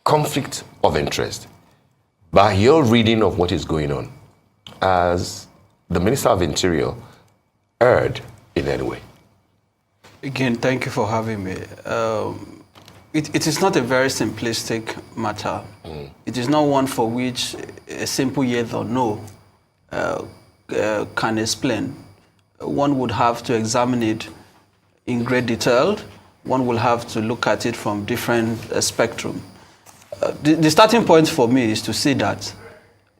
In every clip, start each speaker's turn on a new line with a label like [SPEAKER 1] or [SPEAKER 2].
[SPEAKER 1] conflict of interest. By your reading of what is going on, has the Minister of Interior erred in any way?
[SPEAKER 2] Again, thank you for having me. It is not a very simplistic matter. It is not one for which a simple yes or no can explain. One would have to examine it in great detail. One will have to look at it from different spectrum. The starting point for me is to see that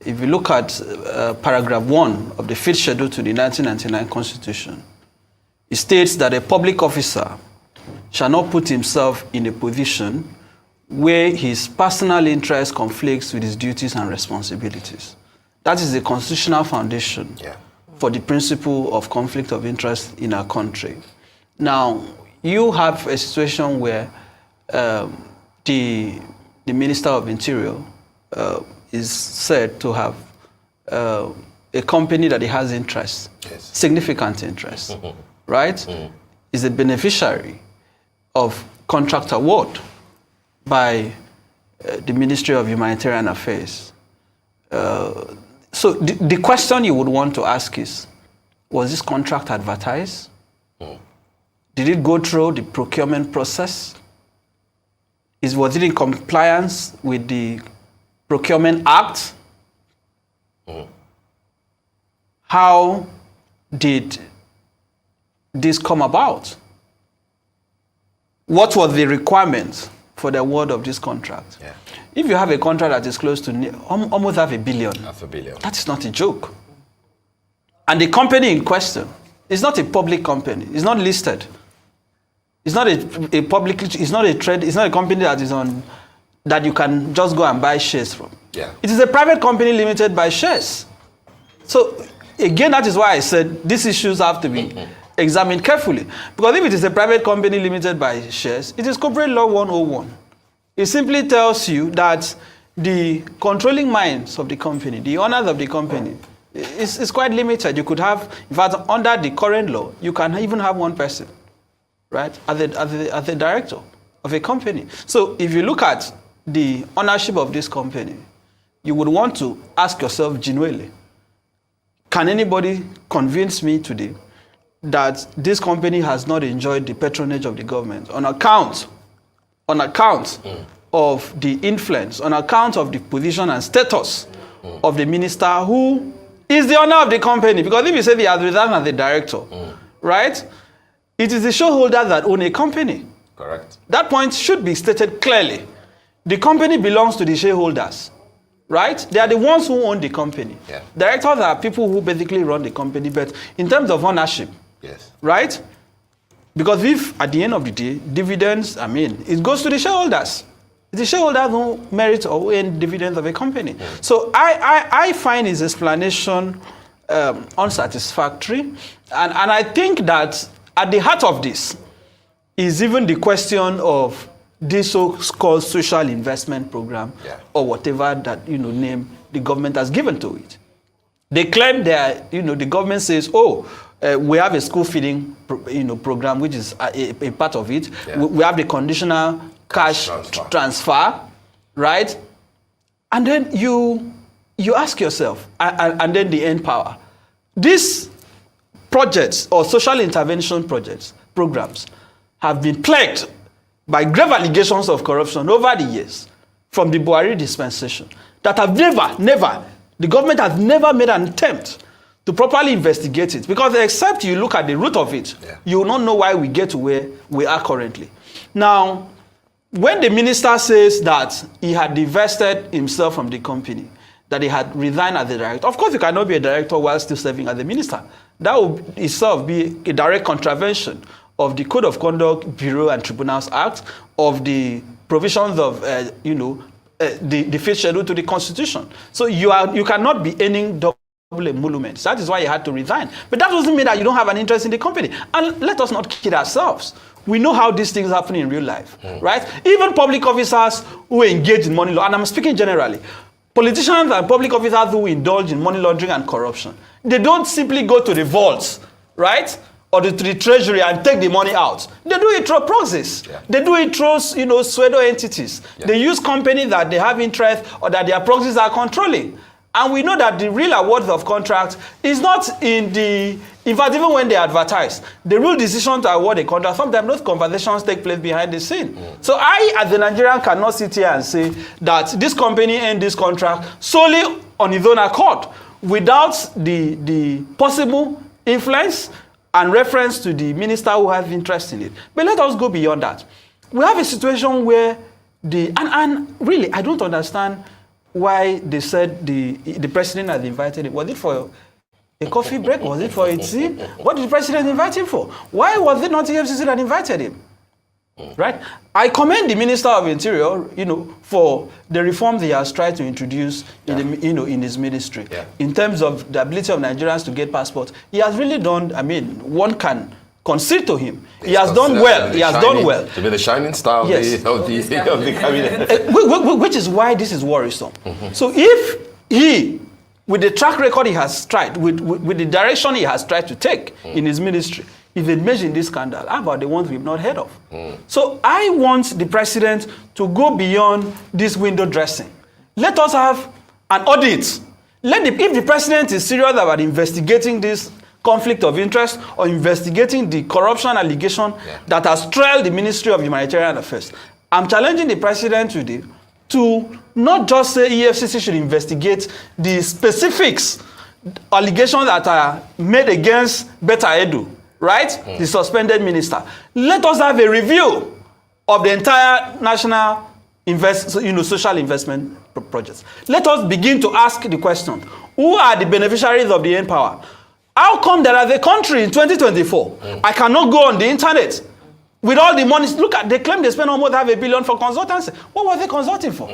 [SPEAKER 2] if you look at paragraph 1 of the 5th schedule to the 1999 Constitution, it states that a public officer shall not put himself in a position where his personal interest conflicts with his duties and responsibilities. That is the constitutional foundation for the principle of conflict of interest in our country. Now, you have a situation where the Minister of Interior is said to have a company that he has interest, significant interest, right? Is a beneficiary of contract award by the Ministry of Humanitarian Affairs. So the question you would want to ask is, was this contract advertised? Did it go through the procurement process? Was it in compliance with the Procurement Act? How did this come about? What was the requirement for the award of this contract? If you have a contract that is close to almost $500 million, that is not a joke. And the company in question is not a public company. It's not listed. It's not a public. It's not a trade. It's not a company that is on that you can just go and buy shares from. It is a private company limited by shares. So again, that is why I said these issues have to be examined carefully. Because if it is a private company limited by shares, it is Corporate Law 101. It simply tells you that the controlling minds of the company, the owners of the company, is quite limited. You could have, in fact, under the current law, you can even have one person, right, as a director of a company. So if you look at the ownership of this company, you would want to ask yourself genuinely, can anybody convince me today that this company has not enjoyed the patronage of the government on account of the influence, on account of the position and status of the minister who is the owner of the company? Because if you say they are resigned as the director, right, it is the shareholders that own a company.
[SPEAKER 1] Correct.
[SPEAKER 2] That point should be stated clearly. The company belongs to the shareholders, right? They are the ones who own the company. Directors are people who basically run the company, but in terms of ownership, right? Because if at the end of the day, dividends, it goes to the shareholders. It's the shareholders who merit or who earn dividends of a company. So I find his explanation unsatisfactory. And I think that at the heart of this is even the question of this so-called social investment program or whatever that, name the government has given to it. They claim that, the government says, we have a school feeding, program, which is a part of it. We have the conditional cash transfer, right? And then you ask yourself, and then the end power. These projects or social intervention programs have been plagued by grave allegations of corruption over the years from the Buhari dispensation that have never, the government has never made an attempt to properly investigate it, because except you look at the root of it, you will not know why we get to where we are currently. Now, when the minister says that he had divested himself from the company, that he had resigned as a director, of course you cannot be a director while still serving as a minister. That would itself be a direct contravention of the Code of Conduct Bureau and Tribunals Act, of the provisions of the 5th schedule to the Constitution. So you cannot be earning double emoluments. That is why he had to resign. But that doesn't mean that you don't have an interest in the company. And let us not kid ourselves. We know how these things happen in real life, right? Even public officers who engage in money laundering, and I'm speaking generally, politicians and public officers who indulge in money laundering and corruption, they don't simply go to the vaults, right, or to the treasury and take the money out. They do it through proxies. Yeah. They do it through, pseudo entities. Yeah. They use companies that they have interest or that their proxies are controlling. And we know that the real award of contract is not in fact, even when they advertise, the real decision to award a contract, sometimes those conversations take place behind the scene. So I, as a Nigerian, cannot sit here and say that this company earned this contract solely on its own accord, without the possible influence and reference to the minister who has interest in it. But let us go beyond that. We have a situation where and really, I don't understand why they said the president had invited him. Was it for a coffee break? Was it for a tea? What did the president invite him for? Why was it not the EFCC that invited him? Right? I commend the Minister of Interior, for the reforms he has tried to introduce in his ministry. Yeah. In terms of the ability of Nigerians to get passports, he has really done, one can concede to him. He has done well. He has done well.
[SPEAKER 1] To be the shining star of the cabinet.
[SPEAKER 2] Which is why this is worrisome. So if he, with the track record he has tried, with the direction he has tried to take in his ministry, if they mention this scandal, how about the ones we've not heard of? So I want the president to go beyond this window dressing. Let us have an audit. If the president is serious about investigating this conflict of interest or investigating the corruption allegation that has trailed the Ministry of Humanitarian Affairs, I'm challenging the president today to not just say EFCC should investigate the specifics, allegations that are made against Betta Edu, right? The suspended minister. Let us have a review of the entire national social investment projects. Let us begin to ask the question, who are the beneficiaries of the N-Power? How come that as a country in 2024, I cannot go on the internet with all the money? Look at, they claim they spent almost $500 billion for consultancy. What was they consulting for?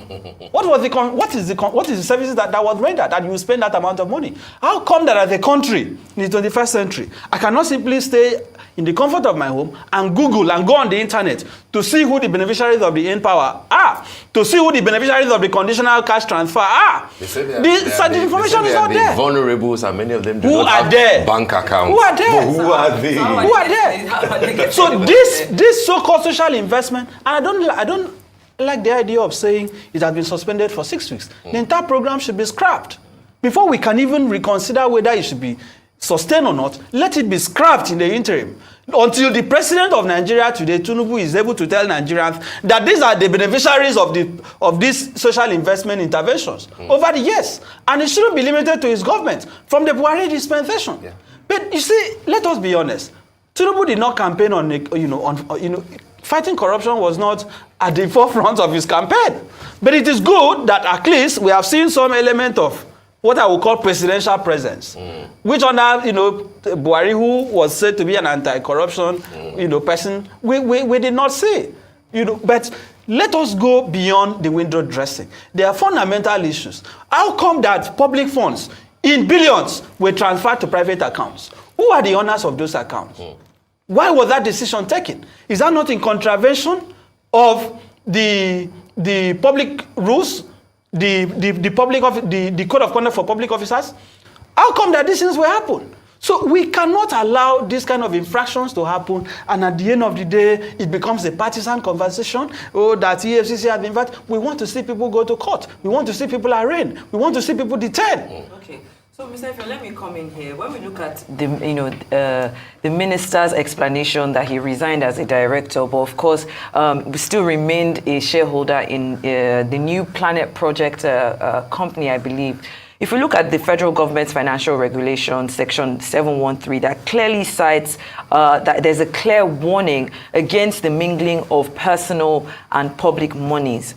[SPEAKER 2] What is the services that was rendered that you spend that amount of money? How come that as a country in the 21st century, I cannot simply stay in the comfort of my home and Google and go on the internet to see who the beneficiaries of the N-Power are, to see who the beneficiaries of the conditional cash transfer are? The information is not there.
[SPEAKER 1] Vulnerables, and many of them do
[SPEAKER 2] not
[SPEAKER 1] have bank accounts.
[SPEAKER 2] Who are there?
[SPEAKER 1] Who are they?
[SPEAKER 2] Who are there? So this so-called social investment, and I don't like the idea of saying it has been suspended for 6 weeks. The entire program should be scrapped before we can even reconsider whether it should be sustained or not. Let it be scrapped in the interim until the president of Nigeria today, Tinubu, is able to tell Nigerians that these are the beneficiaries of these social investment interventions over the years, and it shouldn't be limited to his government from the Buhari dispensation. Yeah. But you see, let us be honest. Tinubu did not campaign on fighting corruption was not at the forefront of his campaign. But it is good that at least we have seen some element of what I would call presidential presence, which under Buhari, who was said to be an anti-corruption person, we did not see. But let us go beyond the window dressing. There are fundamental issues. How come that public funds in billions were transferred to private accounts? Who are the owners of those accounts? Why was that decision taken? Is that not in contravention of the public rules, the code of conduct for public officers? How come that these things will happen? So we cannot allow this kind of infractions to happen, and at the end of the day, it becomes a partisan conversation. Oh, that EFCC has been invited. We want to see people go to court. We want to see people arraigned. We want to see people detained.
[SPEAKER 3] Okay. So, Mr. Efe, let me come in here. When we look at the minister's explanation that he resigned as a director, but of course, still remained a shareholder in the New Planet Project company, I believe. If we look at the federal government's financial regulation, section 713, that clearly cites that there's a clear warning against the mingling of personal and public monies.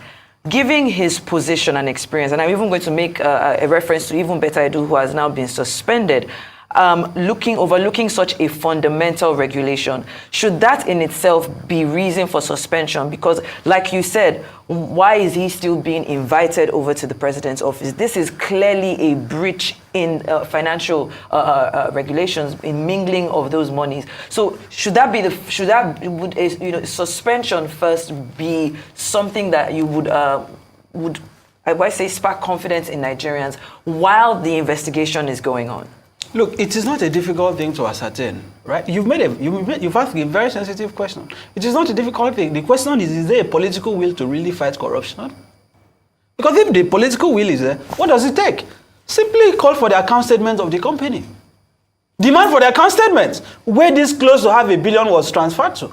[SPEAKER 3] Given his position and experience, and I'm even going to make a reference to even Betta Edu, who has now been suspended, overlooking such a fundamental regulation, should that in itself be reason for suspension? Because, like you said, why is he still being invited over to the president's office? This is clearly a breach in financial regulations, in mingling of those monies. So should a suspension first be something that you would I say spark confidence in Nigerians while the investigation is going on?
[SPEAKER 2] Look, it is not a difficult thing to ascertain, right? You've asked a very sensitive question. It is not a difficult thing. The question is there a political will to really fight corruption? Because if the political will is there, what does it take? Simply call for the account statement of the company. Demand for the account statement where this close to $500 million was transferred to.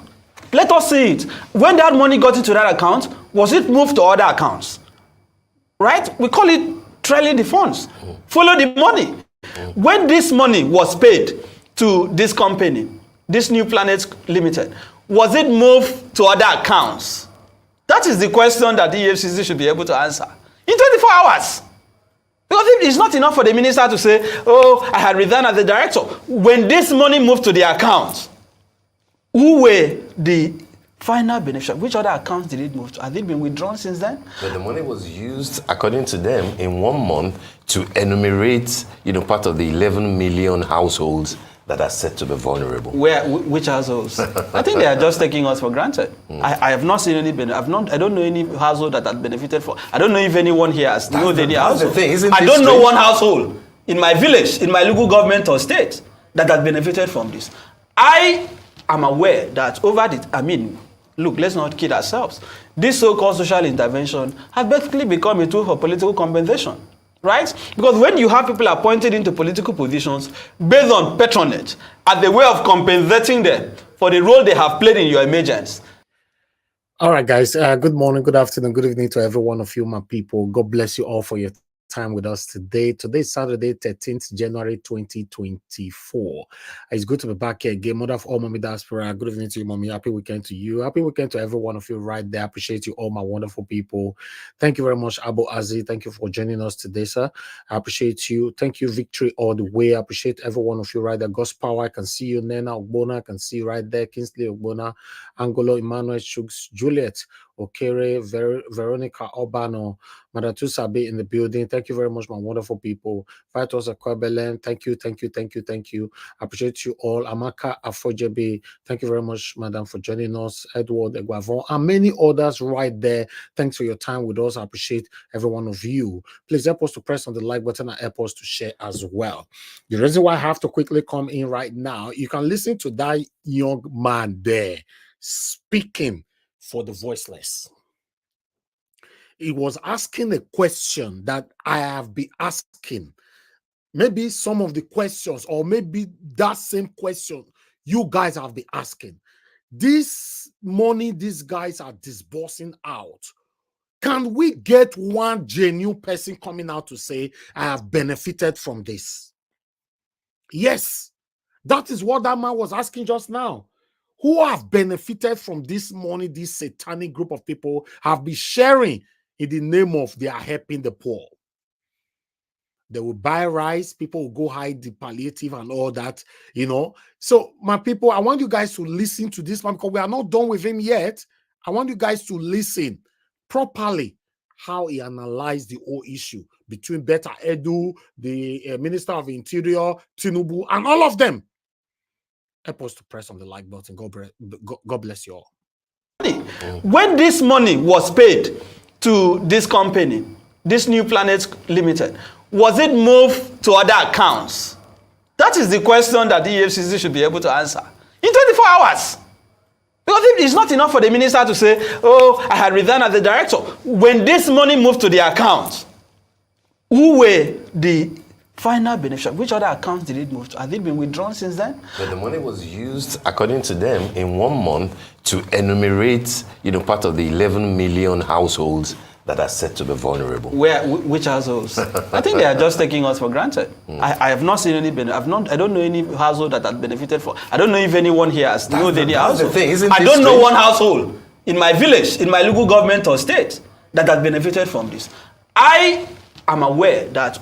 [SPEAKER 2] Let us see it. When that money got into that account, was it moved to other accounts? Right? We call it trailing the funds. Follow the money. When this money was paid to this company, this New Planet Limited, was it moved to other accounts? That is the question that the EFCC should be able to answer in 24 hours. Because it's not enough for the minister to say, oh, I had resigned as the director. When this money moved to the account, who were the final beneficiaries? Which other accounts did it move to? Have they been withdrawn since then?
[SPEAKER 1] But the money was used, according to them, in 1 month to enumerate, part of the 11 million households that are said to be vulnerable.
[SPEAKER 2] Which households? I think they are just taking us for granted. I have not seen any benefit. I don't know any household that has benefited from. I don't know if anyone here has known any household. I don't know one household in my village, in my local government or state that has benefited from this. I am aware that look, let's not kid ourselves. This so-called social intervention has basically become a tool for political compensation. Right? Because when you have people appointed into political positions based on patronage as a way of compensating them for the role they have played in your emergence.
[SPEAKER 4] All right, guys. Good morning, good afternoon, good evening to every one of you, my people. God bless you all for your time with us today. Today is Saturday, 13th January 2024. It's good to be back here again. Mother of all mommy diaspora, good evening to you, mommy. Happy weekend to you. Happy weekend to every one of you right there. Appreciate you all, my wonderful people. Thank you very much, Abu Azi. Thank you for joining us today, sir. I appreciate you. Thank you, Victory all the way. I appreciate every one of you right there. God's power, I can see you. Nena Ogbona, I can see you right there. Kingsley Ogbona, Angolo Emmanuel Shugs, Juliet Okere, Veronica Obano, Madatu Sabi in the building. Thank you very much, my wonderful people. Vitos Akwabelen, thank you. I appreciate you all. Amaka Afojebi, thank you very much, madam, for joining us. Edward Eguavon, and many others right there. Thanks for your time with us. I appreciate every one of you. Please help us to press on the like button and help us to share as well. The reason why I have to quickly come in right now, you can listen to that young man there speaking for the voiceless. He was asking a question that I have been asking. Maybe some of the questions, or maybe that same question you guys have been asking. This money these guys are disbursing out, can we get one genuine person coming out to say, I have benefited from this? Yes, that is what that man was asking just now. Who have benefited from this money this satanic group of people have been sharing in the name of they are helping the poor? They will buy rice, people will go hide the palliative and all that, So, my people, I want you guys to listen to this man because we are not done with him yet. I want you guys to listen properly how he analyzed the whole issue between Betta Edu, the Minister of Interior, Tinubu, and all of them. Help us to press on the like button. God bless you all.
[SPEAKER 2] When this money was paid to this company, this New Planet Limited, was it moved to other accounts? That is the question that the EFCC should be able to answer in 24 hours. Because it's not enough for the minister to say, oh, I had resigned as the director. When this money moved to the account, who were the final beneficiaries? Which other accounts did it move to? Have they been withdrawn since then?
[SPEAKER 1] But the money was used, according to them, in 1 month to enumerate, part of the 11 million households that are said to be vulnerable.
[SPEAKER 2] Which households? I think they are just taking us for granted. I have not seen any benefit. I don't know any household that has benefited from. I don't know if anyone here has known any household. I don't know one household in my village, in my local government or state that has benefited from this. I am aware that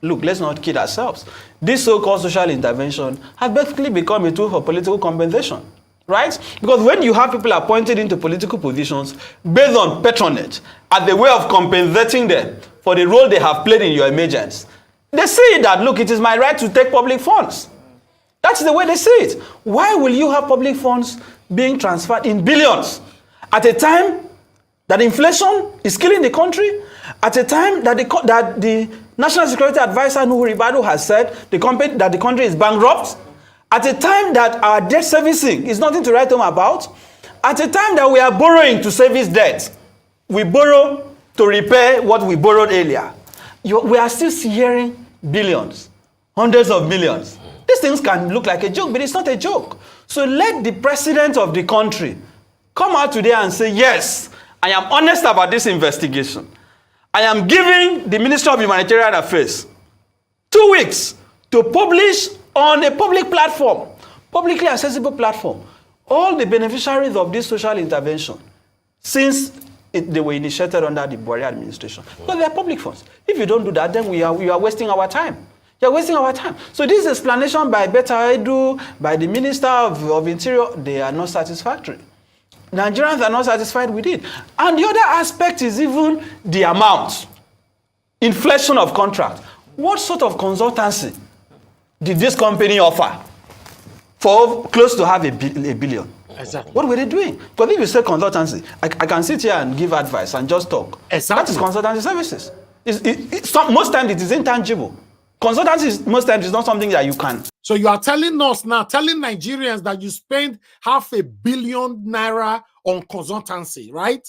[SPEAKER 2] look, let's not kid ourselves. This so-called social intervention has basically become a tool for political compensation. Right? Because when you have people appointed into political positions based on patronage as a way of compensating them for the role they have played in your emergence, they see that, look, it is my right to take public funds. That's the way they see it. Why will you have public funds being transferred in billions at a time that inflation is killing the country, At a time that the National Security Advisor Nuhu Ribadu has said that the country is bankrupt, at a time that our debt servicing is nothing to write home about, at a time that we are borrowing to service debt, we borrow to repair what we borrowed earlier. We are still hearing billions, hundreds of millions. These things can look like a joke, but it's not a joke. So let the president of the country come out today and say, yes, I am honest about this investigation. I am giving the Minister of Humanitarian Affairs 2 weeks to publish on a public platform, publicly accessible platform, all the beneficiaries of this social intervention since they were initiated under the Buhari administration. Because they are public funds. If you don't do that, then we are wasting our time. You're wasting our time. So this explanation by Betta Edu, by the Minister of Interior, they are not satisfactory. Nigerians are not satisfied with it. And the other aspect is even the amount. Inflation of contract. What sort of consultancy did this company offer for close to half a billion?
[SPEAKER 4] Exactly.
[SPEAKER 2] What were they doing? Because if you say consultancy, I can sit here and give advice and just talk.
[SPEAKER 4] Exactly.
[SPEAKER 2] That is consultancy services. Most times it is intangible. Consultancy most times is not something that you can.
[SPEAKER 4] So you are telling us now, telling Nigerians that you spend $500 million on consultancy, right?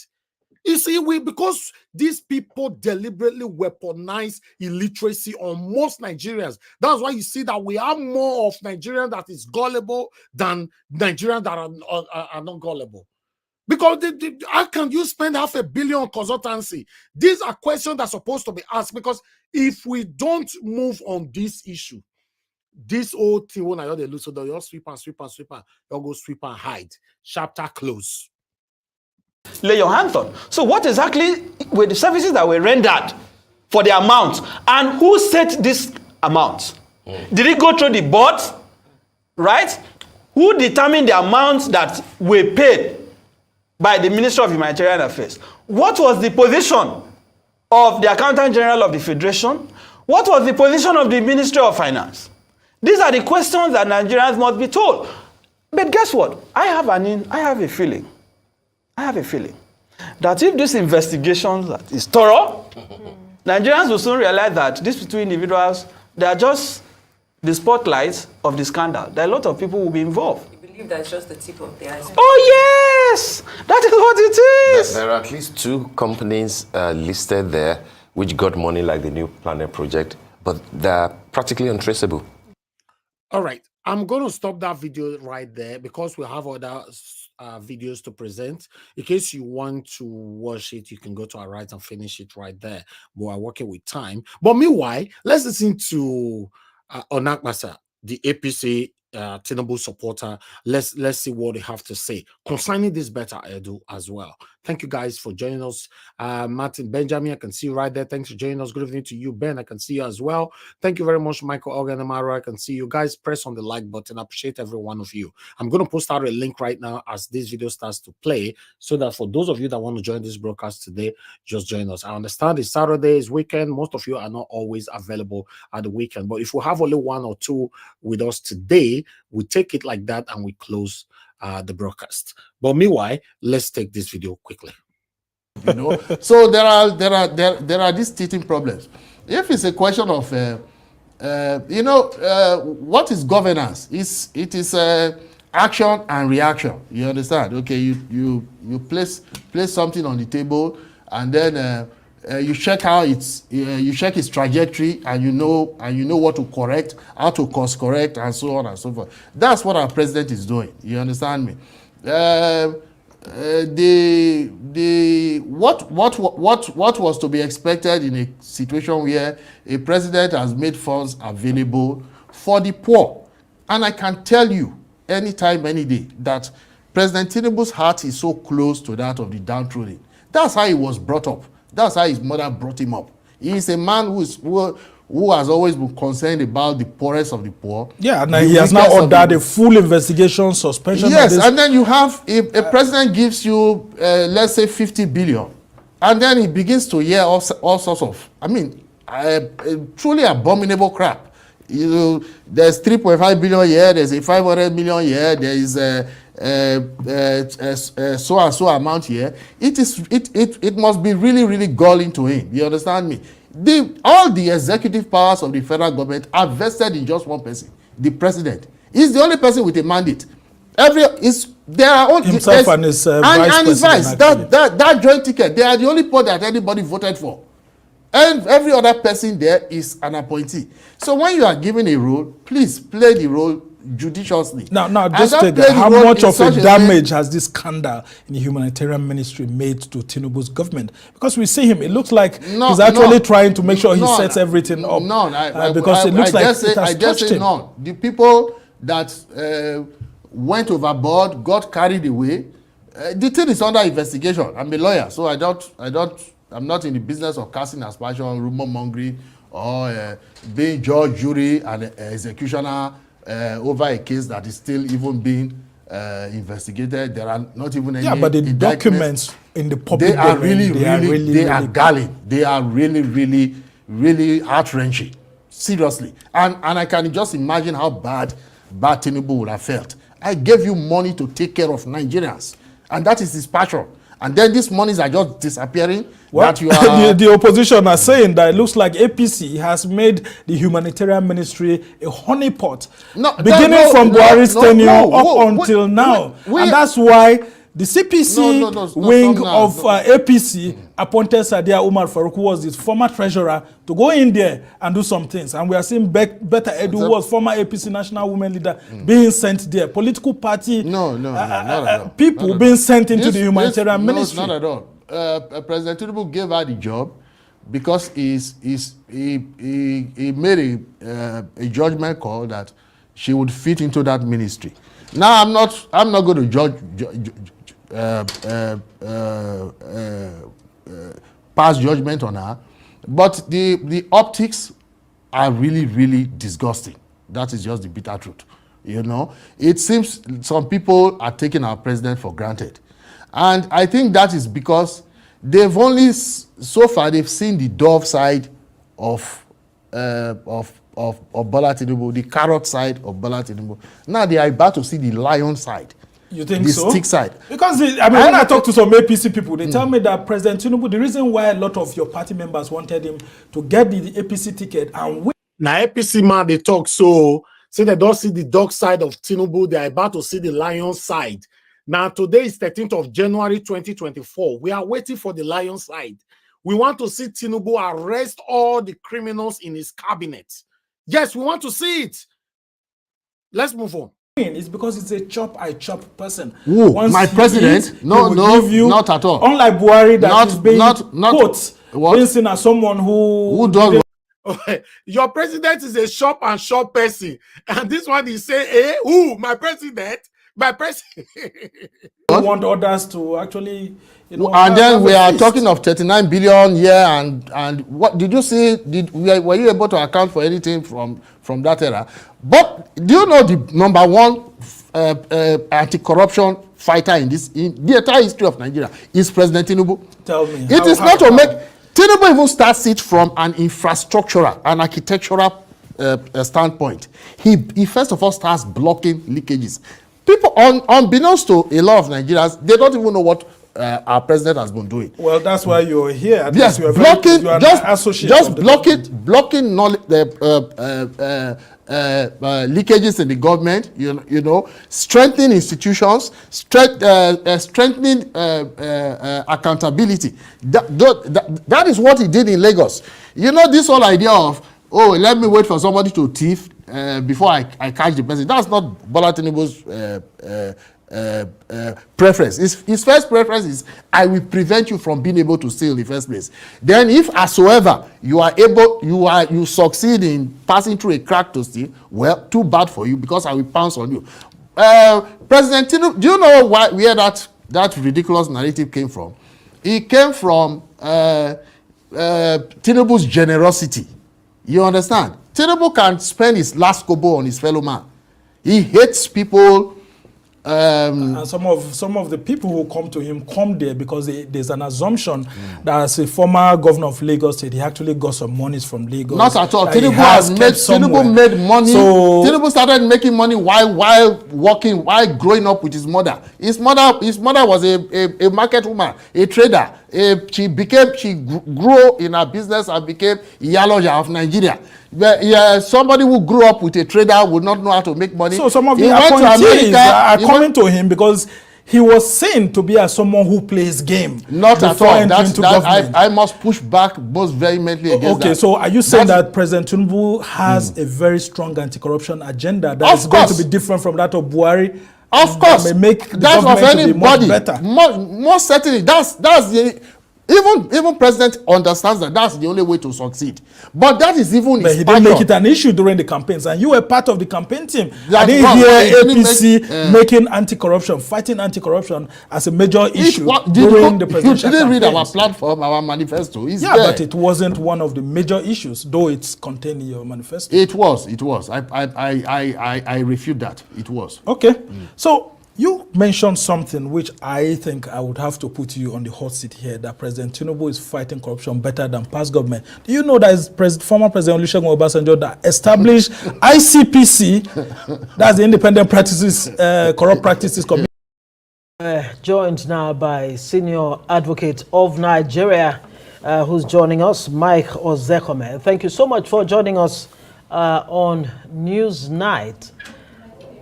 [SPEAKER 4] You see, because these people deliberately weaponize illiteracy on most Nigerians. That's why you see that we have more of Nigerians that is gullible than Nigerians that are not gullible. Because how can you spend $500 million on consultancy? These are questions that are supposed to be asked, because if we don't move on this issue, this old thing when I they lose, so they'll sweep and they'll go sweep and hide. Chapter close.
[SPEAKER 2] Lay your hands on. So what exactly were the services that were rendered for the amount? And who set this amount? Did it go through the board? Right? Who determined the amounts that were paid by the Ministry of Humanitarian Affairs? What was the position of the Accountant General of the Federation? What was the position of the Ministry of Finance? These are the questions that Nigerians must be told. But guess what? I have a feeling that if this investigation is thorough, Nigerians will soon realize that these two individuals, they are just the spotlight of the scandal. There are a lot of people who will be involved.
[SPEAKER 3] You believe that's just the tip of the iceberg?
[SPEAKER 2] Oh yes! That is what it is!
[SPEAKER 1] There are at least 2 companies listed there which got money like the New Planet Project, but they're practically untraceable.
[SPEAKER 4] All right. I'm going to stop that video right there because we have other videos to present. In case you want to watch it, you can go to our right and finish it right there. We are working with time. But meanwhile, let's listen to Onakmasa, the APC Tinubu supporter. Let's see what they have to say concerning this Betta Edu as well. Thank you guys for joining us. Martin Benjamin, I can see you right there. Thanks for joining us. Good evening to you, Ben. I can see you as well. Thank you very much, Michael Organamara. I can see you guys. Press on the like button. I appreciate every one of you. I'm going to post out a link right now as this video starts to play, so that for those of you that want to join this broadcast today, just join us. I understand it's Saturday, it's weekend. Most of you are not always available at the weekend, but if we have only 1 or 2 with us today, we take it like that and we close the broadcast. But meanwhile, let's take this video quickly.
[SPEAKER 5] You know, so there are these teething problems. If it's a question of what is governance? It is action and reaction. You understand? Okay, you place something on the table, and then you check how you check its trajectory, and you know what to correct, how to course correct, and so on and so forth. That's what our president is doing. You understand me? What was to be expected in a situation where a president has made funds available for the poor? And I can tell you anytime, any day, that President Tinubu's heart is so close to that of the downtrodden. That's how he was brought up. That's how his mother brought him up. He is a man who has always been concerned about the poorest of the poor.
[SPEAKER 6] Yeah, and he has now ordered a full investigation, suspension.
[SPEAKER 5] Yes, and then you have, if a president gives you, let's say, 50 billion, and then he begins to hear all sorts of, truly abominable crap. You know, there's 3.5 billion here, there's a 500 million here, there is so and so amount here, it must be really, really galling to him. You understand me? All the executive powers of the federal government are vested in just one person, the president. He's the only person with a mandate. There are only
[SPEAKER 6] himself and his vice.
[SPEAKER 5] That joint ticket, they are the only people that anybody voted for. And every other person there is an appointee. So when you are given a role, please play the role judiciously.
[SPEAKER 6] Now just take that. How much of a damage has this scandal in the humanitarian ministry made to Tinubu's government? Because we see him, it looks like he's actually trying to make sure he sets everything up. Because it looks like it has touched him.
[SPEAKER 5] The people that went overboard, got carried away. The thing is under investigation. I'm a lawyer, so I'm not in the business of casting aspersion, rumor mongering, or being judge, jury, and executioner over a case that is still even being investigated. There are not even any.
[SPEAKER 6] Yeah, but the documents in the public domain,
[SPEAKER 5] they are galling. They are really, really heart-wrenching. Seriously, and I can just imagine how bad Tinubu would have felt. I gave you money to take care of Nigerians, and that is his passion. And then these monies are just disappearing.
[SPEAKER 6] Well, the opposition are saying that it looks like APC has made the humanitarian ministry a honeypot, beginning from Buhari's tenure up until now. And that's why the CPC wing of APC appointed Sadia Umar Farouk, who was his former treasurer, to go in there and do some things. And we are seeing Better Edu, who was former APC national women leader, being sent there. Political party people being sent into the humanitarian ministry.
[SPEAKER 5] Not at all. President Tinubu gave her the job because he made a judgment call that she would fit into that ministry. Now I'm not going to judge pass judgment on her, but the optics are really, really disgusting. That is just the bitter truth. You know, it seems some people are taking our president for granted, and I think that is because they've only so far they've seen the dove side of Bola Tinubu, the carrot side of Bola Tinubu. Now they are about to see the lion side.
[SPEAKER 6] You think
[SPEAKER 5] the
[SPEAKER 6] so?
[SPEAKER 5] Stick side. Because
[SPEAKER 6] when I talk to some APC people, they tell me that President Tinubu, the reason why a lot of your party members wanted him to get the APC ticket and win.
[SPEAKER 4] Now APC man, they talk so they don't see the dog side of Tinubu, they are about to see the lion side. Now today is 13th of January 2024. We are waiting for the lion side. We want to see Tinubu arrest all the criminals in his cabinet. Yes, we want to see it. Let's move on.
[SPEAKER 6] It's because it's a chop person.
[SPEAKER 5] Ooh, my president? No, not at all.
[SPEAKER 6] Unlike Buhari, that is being being seen as someone who
[SPEAKER 5] does.
[SPEAKER 4] Your president is a shop person, and this one is say, who? My president? My president.
[SPEAKER 6] We want others to actually,
[SPEAKER 5] and then we are talking of 39 billion and what did you see? Were you able to account for anything from that era? But do you know the number one anti-corruption fighter in the entire history of Nigeria is President Tinubu?
[SPEAKER 6] Tell me.
[SPEAKER 5] It is not to make Tinubu even starts it from an infrastructural, an architectural standpoint. He first of all starts blocking leakages. People, unbeknownst to a lot of Nigerians, they don't even know what our president has been doing.
[SPEAKER 6] Well, that's why you're here.
[SPEAKER 5] Yes, blocking leakages in the government. You know, strengthening institutions, strengthening accountability. That is what he did in Lagos. You know, this whole idea of let me wait for somebody to thief before I catch the person. That's not Bola Tinubu's preference. His first preference is I will prevent you from being able to steal in the first place. Then if howsoever you succeed in passing through a crack to steal, well, too bad for you because I will pounce on you. President Tinubu, do you know where that ridiculous narrative came from? It came from Tinubu's generosity. You understand? Tinubu can spend his last kobo on his fellow man. He hates people
[SPEAKER 6] and some of the people who come to him come there because there's an assumption that as a former governor of Lagos State, he actually got some monies from Lagos.
[SPEAKER 5] Not at all. Tinubu made money. So, Tinubu started making money while working, while growing up with his mother. His mother was a market woman, a trader. She grew in her business and became Iyaloja of Nigeria. Somebody who grew up with a trader would not know how to make money.
[SPEAKER 6] So some of the appointees are coming to him because he was seen to be as someone who plays game.
[SPEAKER 5] Not at all. I must push back most vehemently against that.
[SPEAKER 6] Okay, so are you saying that President Tinubu has a very strong anti-corruption agenda that is going to be different from that of Buhari?
[SPEAKER 5] Of course.
[SPEAKER 6] That may make the government to be much better.
[SPEAKER 5] Most certainly, that's the... Even president understands that that's the only way to succeed. But that is even his
[SPEAKER 6] But he didn't make it an issue during the campaigns, and you were part of the campaign team. I didn't hear APC making anti-corruption, fighting anti-corruption as a major issue during the presidential
[SPEAKER 5] You didn't read
[SPEAKER 6] campaigns.
[SPEAKER 5] our platform, our manifesto.
[SPEAKER 6] But it wasn't one of the major issues, though it's contained in your manifesto.
[SPEAKER 5] It was. I refute that. It was.
[SPEAKER 6] Okay. So you mentioned something which I think I would have to put you on the hot seat here, that President Tinubu is fighting corruption better than past government. Do you know that it's former President Olusegun Obasanjo that established ICPC, that's the Independent Practices, Corrupt Practices Commission?
[SPEAKER 7] Joined now by senior advocate of Nigeria, who's joining us, Mike Ozekhome. Thank you so much for joining us on News Night.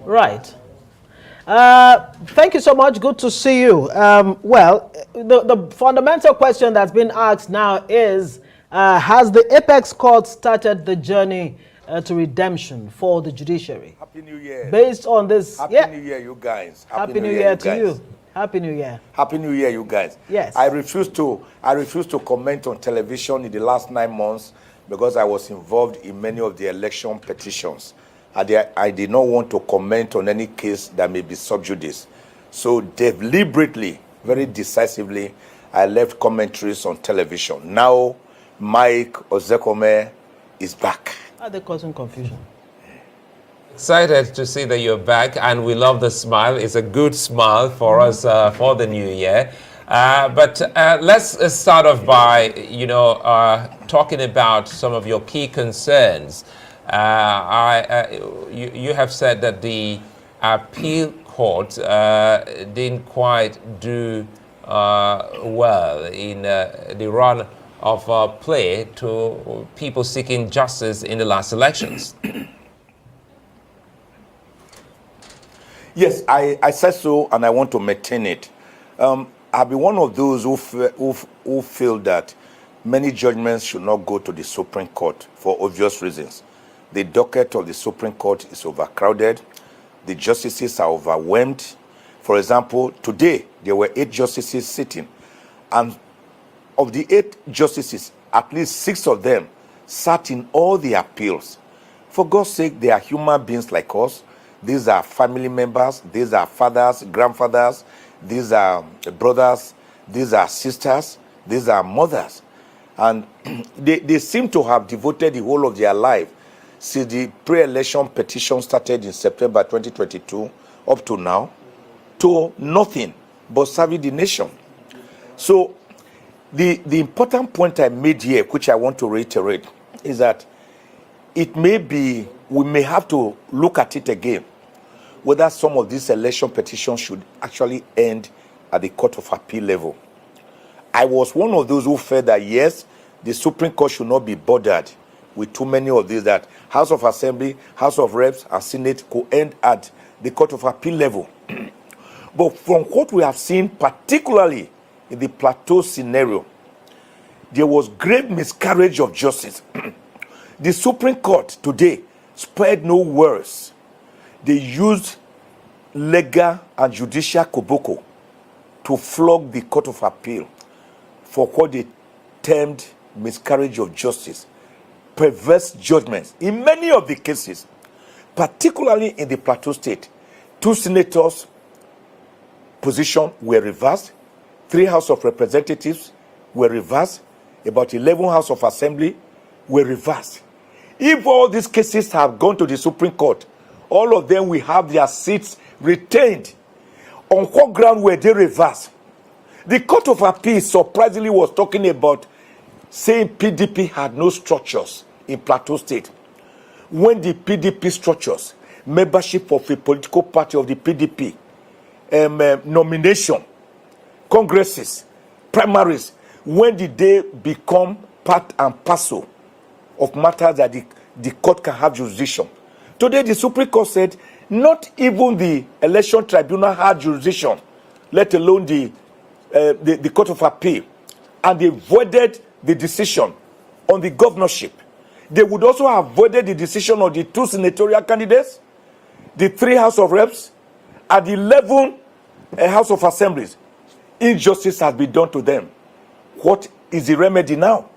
[SPEAKER 7] Right. Thank you so much. Good to see you. Well, the fundamental question that's been asked now is, has the Apex Court started the journey to redemption for the judiciary?
[SPEAKER 8] Happy New Year.
[SPEAKER 7] Based on this.
[SPEAKER 8] Happy New Year, you guys.
[SPEAKER 7] Happy New Year to you. Happy New Year.
[SPEAKER 8] Happy New Year, you guys.
[SPEAKER 7] Yes.
[SPEAKER 8] I refuse to comment on television in the last 9 months because I was involved in many of the election petitions. I did not want to comment on any case that may be sub judice. So deliberately, very decisively, I left commentaries on television. Now, Mike Ozekhome is back.
[SPEAKER 7] Are they causing confusion?
[SPEAKER 9] Excited to see that you're back, and we love the smile. It's a good smile for us for the new year. But let's start off by, talking about some of your key concerns. You have said that the appeal court didn't quite do well in the run of play to people seeking justice in the last elections.
[SPEAKER 8] Yes, I said so, and I want to maintain it. I'll be one of those who feel that many judgments should not go to the Supreme Court for obvious reasons. The docket of the Supreme Court is overcrowded. The justices are overwhelmed. For example, today, there were 8 justices sitting. And of the 8 justices, at least 6 of them sat in all the appeals. For God's sake, they are human beings like us. These are family members. These are fathers, grandfathers. These are brothers. These are sisters. These are mothers. And they seem to have devoted the whole of their life since the pre-election petition started in September 2022 up to now to nothing but serving the nation. So the important point I made here, which I want to reiterate, is that it may be, we may have to look at it again, whether some of these election petitions should actually end at the Court of Appeal level. I was one of those who felt that, yes, the Supreme Court should not be bothered with too many of these, that House of Assembly, House of Reps, and Senate could end at the Court of Appeal level. But from what we have seen, particularly in the Plateau scenario, there was great miscarriage of justice. The Supreme Court today spared no words. They used legal and judicial koboko to flog the Court of Appeal for what they termed miscarriage of justice, perverse judgments. In many of the cases, particularly in the Plateau State, 2 senators' positions were reversed, 3 House of Representatives were reversed, about 11 House of Assembly were reversed. If all these cases have gone to the Supreme Court, all of them will have their seats retained On what ground were they reversed? The Court of Appeal surprisingly was talking about saying PDP had no structures in Plateau State. When the PDP structures, membership of a political party of the PDP, nomination, congresses, primaries, when did they become part and parcel of matters that the court can have jurisdiction? Today, the Supreme Court said not even the election tribunal had jurisdiction, let alone the Court of Appeal, and they voided the decision on the governorship. They would also have voided the decision on the 2 senatorial candidates, the 3 House of Reps, and the 11 House of Assemblies. Injustice has been done to them. What is the remedy now?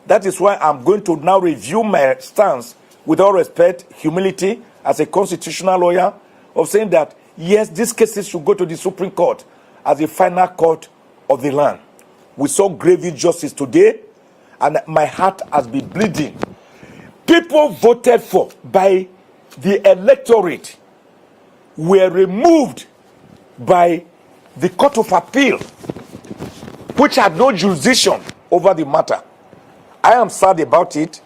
[SPEAKER 8] That is why I'm going to now review my stance with all respect, humility, as a constitutional lawyer, of saying that, yes, these cases should go to the Supreme Court as the final court of the land. We saw grave injustice today, and my heart has been bleeding. People voted for by the electorate were removed by the Court of Appeal, which had no jurisdiction over the matter. I am sad about it,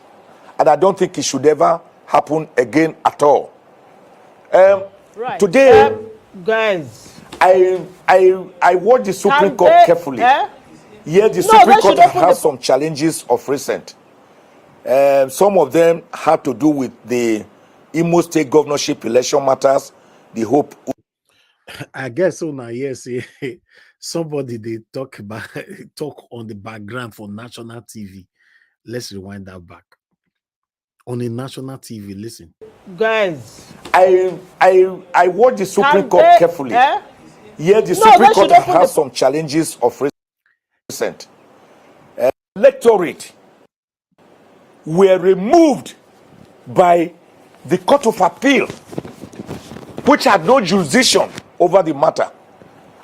[SPEAKER 8] and I don't think it should ever happen again at all.
[SPEAKER 7] Right.
[SPEAKER 8] Today,
[SPEAKER 7] guys,
[SPEAKER 8] I watched the Supreme Court carefully. Yes, the Supreme Court has some challenges of recent. Some of them had to do with the Imo State governorship election matters. The hope.
[SPEAKER 4] I guess so now. Yes, somebody they talk on the background for national TV. Let's rewind that back. On a national TV, listen.
[SPEAKER 7] Guys,
[SPEAKER 8] I watched the Supreme Court carefully. Yes, the Supreme Court has some challenges of recent. Electorate were removed by the Court of Appeal, which had no jurisdiction over the matter.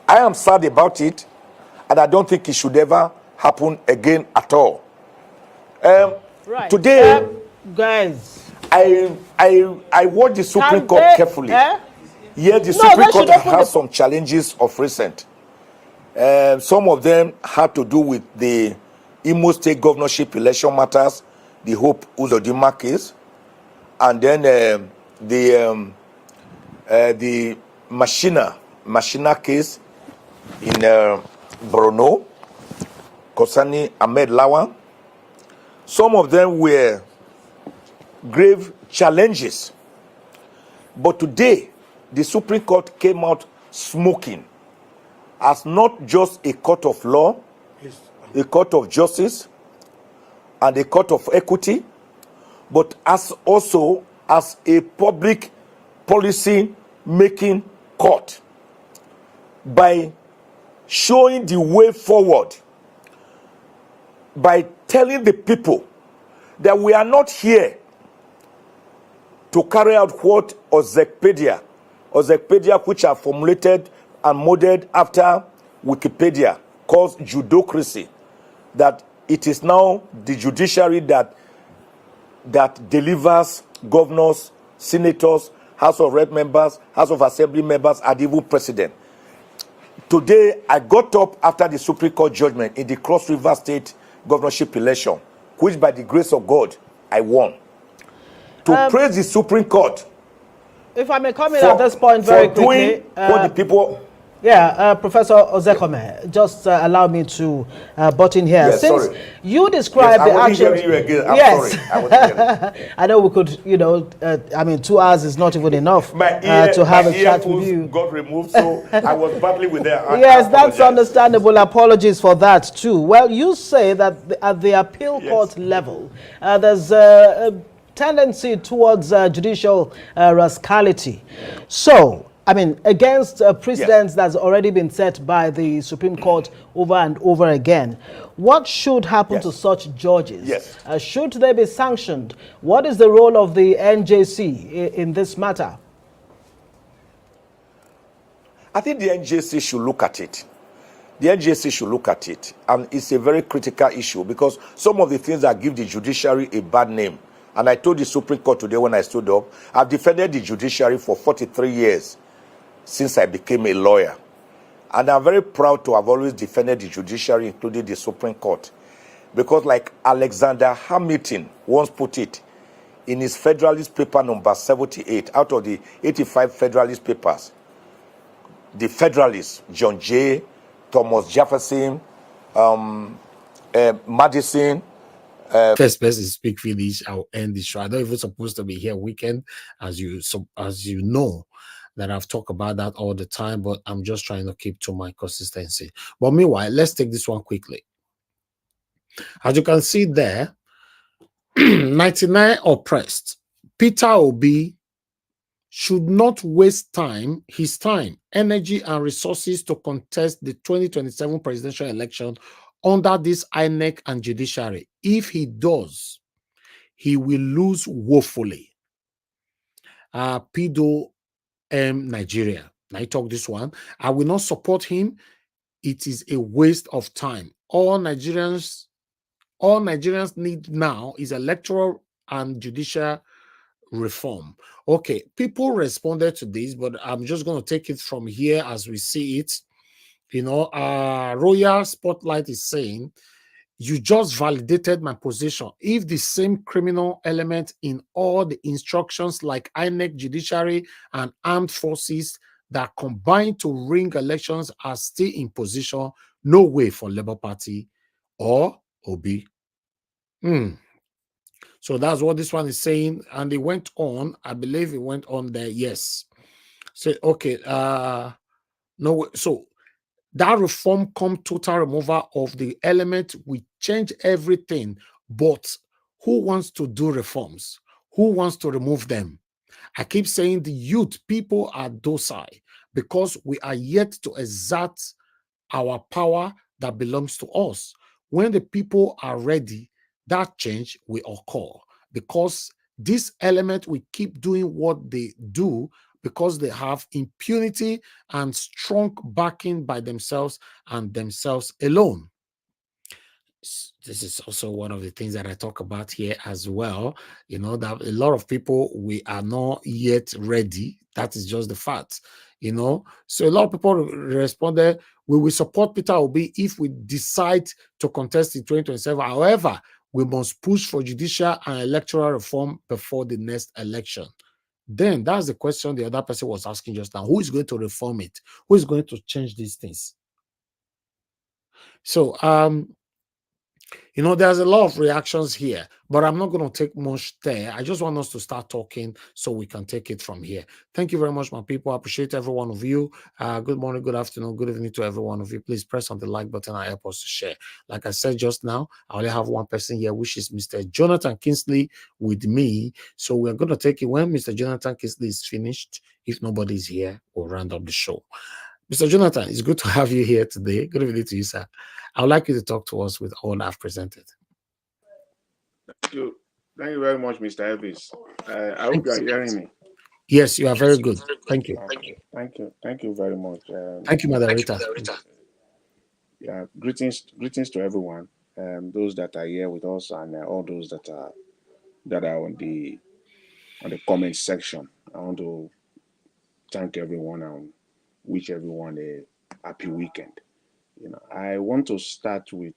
[SPEAKER 8] I am sad about it, and I don't think it should ever happen again at all.
[SPEAKER 7] right.
[SPEAKER 8] Today,
[SPEAKER 7] guys,
[SPEAKER 8] I watched the Supreme Court carefully. Yes, the Supreme Court has some challenges of recent. Some of them had to do with the Imo State governorship election matters, the Hope Uzodinma case, and then the Machina case in Borno concerning Ahmed Lawan. Some of them were grave challenges. But today, the Supreme Court came out smoking as not just a court of law, a court of justice, and a court of equity, but as also as a public policy making court, by showing the way forward, by telling the people that we are not here to carry out what Ozekhome, which are formulated and modeled after Wikipedia, calls judocracy, that it is now the judiciary that delivers governors, senators, House of Rep members, House of Assembly members, and even president. Today, I got up after the Supreme Court judgment in the Cross River State governorship election, which by the grace of God, I won. To praise the Supreme Court.
[SPEAKER 7] If I may comment at this point very quickly.
[SPEAKER 8] Doing what the people...
[SPEAKER 7] Yeah, Professor Ozekhome, just allow me to butt in here.
[SPEAKER 8] Yes,
[SPEAKER 7] Since
[SPEAKER 8] sorry.
[SPEAKER 7] you described the action...
[SPEAKER 8] you again. I'm
[SPEAKER 7] yes.
[SPEAKER 8] sorry. I wasn't hearing.
[SPEAKER 7] I know we could, I mean, 2 hours is not even enough to have a chat with you.
[SPEAKER 8] Got removed, so I was battling with that.
[SPEAKER 7] Yes, that's understandable. Apologies for that too. Well, you say that at the appeal court level, there's a tendency towards judicial rascality. So, I mean, against precedents that's already been set by the Supreme Court over and over again, what should happen to such judges?
[SPEAKER 8] Yes.
[SPEAKER 7] Should they be sanctioned? What is the role of the NJC in this matter?
[SPEAKER 8] I think the NJC should look at it. The NJC should look at it. And it's a very critical issue because some of the things that give the judiciary a bad name, and I told the Supreme Court today when I stood up, I've defended the judiciary for 43 years since I became a lawyer. And I'm very proud to have always defended the judiciary, including the Supreme Court. Because like Alexander Hamilton once put it in his Federalist paper number 78, out of the 85 Federalist papers, the Federalists, John Jay, Thomas Jefferson, Madison.
[SPEAKER 4] First person speak finish, I'll end the show. I don't even supposed to be here weekend, as you know that I've talked about that all the time, but I'm just trying to keep to my consistency. But meanwhile, let's take this one quickly. As you can see there, 99 oppressed. Peter Obi should not waste his time, energy, and resources to contest the 2027 presidential election under this INEC and judiciary. If he does, he will lose woefully. Pido Nigeria. I talk this one. I will not support him. It is a waste of time. All Nigerians need now is electoral and judicial reform. Okay, people responded to this, but I'm just going to take it from here as we see it. You know, Royal Spotlight is saying, you just validated my position. If the same criminal element in all the instructions like INEC, judiciary, and armed forces that combine to ring elections are still in position, no way for Labour Party or Obi. So that's what this one is saying. And it went on, I believe it went on there, yes. So, okay, no, so that reform come total removal of the element, we change everything, but who wants to do reforms? Who wants to remove them? I keep saying the youth, people are docile because we are yet to exert our power that belongs to us. When the people are ready, that change will occur, because this element will keep doing what they do because they have impunity and strong backing by themselves and themselves alone. This is also one of the things that I talk about here as well. You know, that a lot of people, we are not yet ready. That is just the fact, you know. So a lot of people responded, we will support Peter Obi if we decide to contest in 2027. However, we must push for judicial and electoral reform before the next election. Then that's the question the other person was asking just now. Who is going to reform it? Who is going to change these things? So, you know, there's a lot of reactions here, but I'm not going to take much there. I just want us to start talking so we can take it from here. Thank you very much, my people. I appreciate every one of you. Good morning, good afternoon, good evening to every one of you. Please press on the like button and help us to share. Like I said just now, I only have one person here, which is Mr. Jonathan Kingsley with me. So we're going to take it when Mr. Jonathan Kingsley is finished. If nobody's here, we'll round up the show. Mr. Jonathan, it's good to have you here today. Good evening to you, sir. I would like you to talk to us with all I've presented.
[SPEAKER 10] Thank you. Thank you very much, Mr. Elvis. I hope you are hearing me.
[SPEAKER 4] Yes, you are very good. Thank you.
[SPEAKER 10] Thank you. Thank you very much.
[SPEAKER 4] Thank you, Madarita.
[SPEAKER 10] Yeah, greetings to everyone. Those that are here with us and all those that are on the comment section. I want to thank everyone and wish everyone a happy weekend. You know, I want to start with.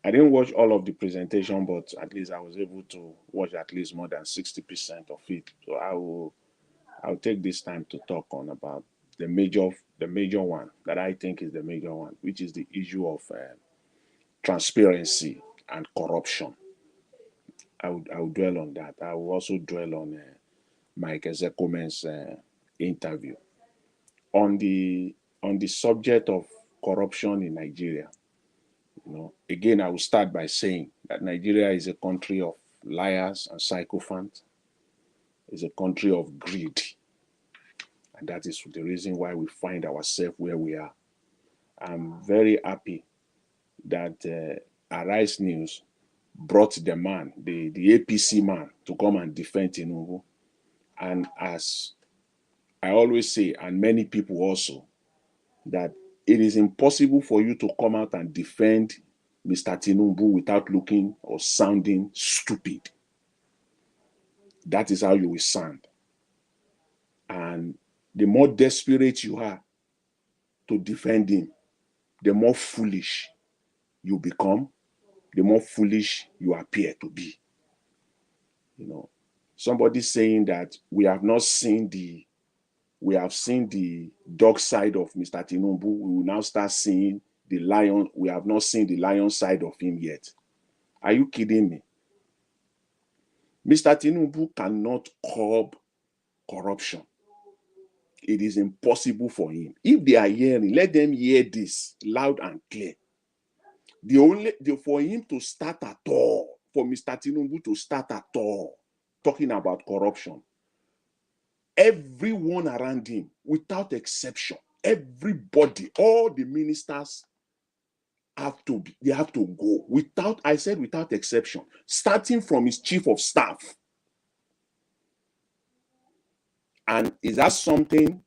[SPEAKER 10] I didn't watch all of the presentation, but at least I was able to watch at least more than 60% of it. So I'll take this time to talk on about the major one that I think is the major one, which is the issue of transparency and corruption. I would dwell on that. I will also dwell on Mike Ozekhome's interview on the subject of corruption in Nigeria. You know, again, I will start by saying that Nigeria is a country of liars and sycophants. It's a country of greed. And that is the reason why we find ourselves where we are. I'm very happy that Arise News brought the man, the APC man, to come and defend Tinubu. And as I always say, and many people also, that it is impossible for you to come out and defend Mr. Tinubu without looking or sounding stupid. That is how you will sound. And the more desperate you are to defend him, the more foolish you become, the more foolish you appear to be. You know, somebody saying that we have seen the dark side of Mr. Tinubu. We will now start seeing the lion. We have not seen the lion side of him yet. Are you kidding me? Mr. Tinubu cannot curb corruption. It is impossible for him. If they are hearing, let them hear this loud and clear. For him to start at all, for Mr. Tinubu to start at all, talking about corruption, everyone around him, without exception, everybody, all the ministers have to go without exception, starting from his chief of staff. And is that something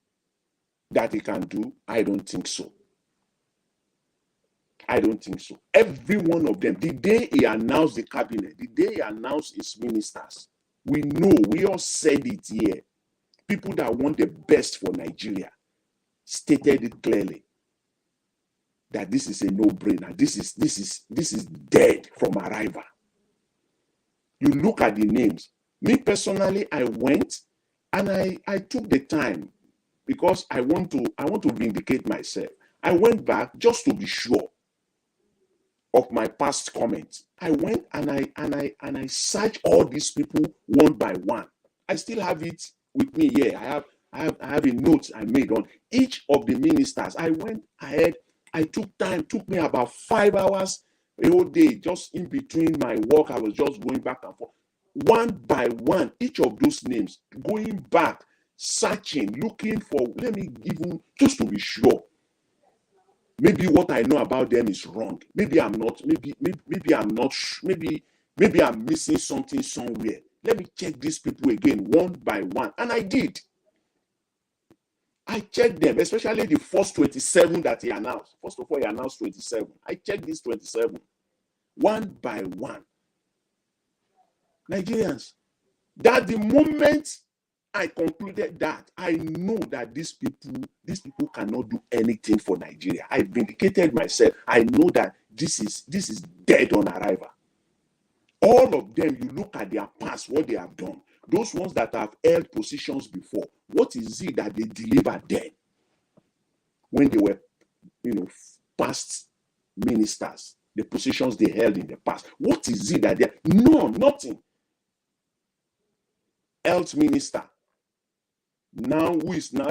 [SPEAKER 10] that he can do? I don't think so. I don't think so. Every one of them, the day he announced the cabinet, the day he announced his ministers, we know, we all said it here. People that want the best for Nigeria stated it clearly that this is a no-brainer. This is dead from arrival. You look at the names. Me personally, I went and I took the time because I want to vindicate myself. I went back just to be sure of my past comments. I went and I searched all these people one by one. I still have it with me here. I have a note I made on each of the ministers. I went ahead. I took time. Took me about 5 hours a whole day, just in between my work. I was just going back and forth, one by one, each of those names, going back, searching, looking for. Let me even just to be sure. Maybe what I know about them is wrong. Maybe I'm not. Maybe I'm not. Maybe I'm missing something somewhere. Let me check these people again, one by one. And I did. I checked them, especially the first 27 that he announced. First of all, he announced 27. I checked these 27, one by one. Nigerians, that the moment I concluded that, I know that these people cannot do anything for Nigeria. I vindicated myself. I know that this is dead on arrival. All of them, you look at their past, what they have done. Those ones that have held positions before, what is it that they delivered then when they were, past ministers, the positions they held in the past? What is it that they? No, nothing. Health minister. Now, who is now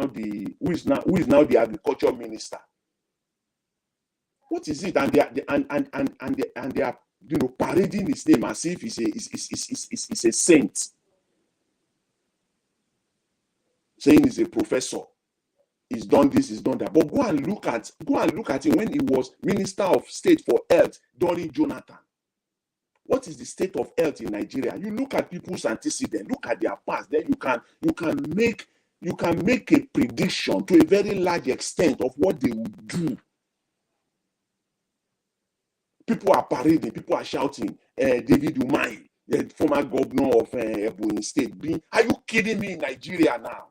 [SPEAKER 10] the agriculture minister? What is it? And they are parading his name as if he's a saint, saying he's a professor. He's done this, he's done that. But go and look at him when he was Minister of State for Health during Jonathan. What is the state of health in Nigeria? You look at people's antecedents, look at their past, then you can make a prediction to a very large extent of what they will do. People are parading, people are shouting, David Umahi, the former governor of Ebonyi State. Are you kidding me in Nigeria now?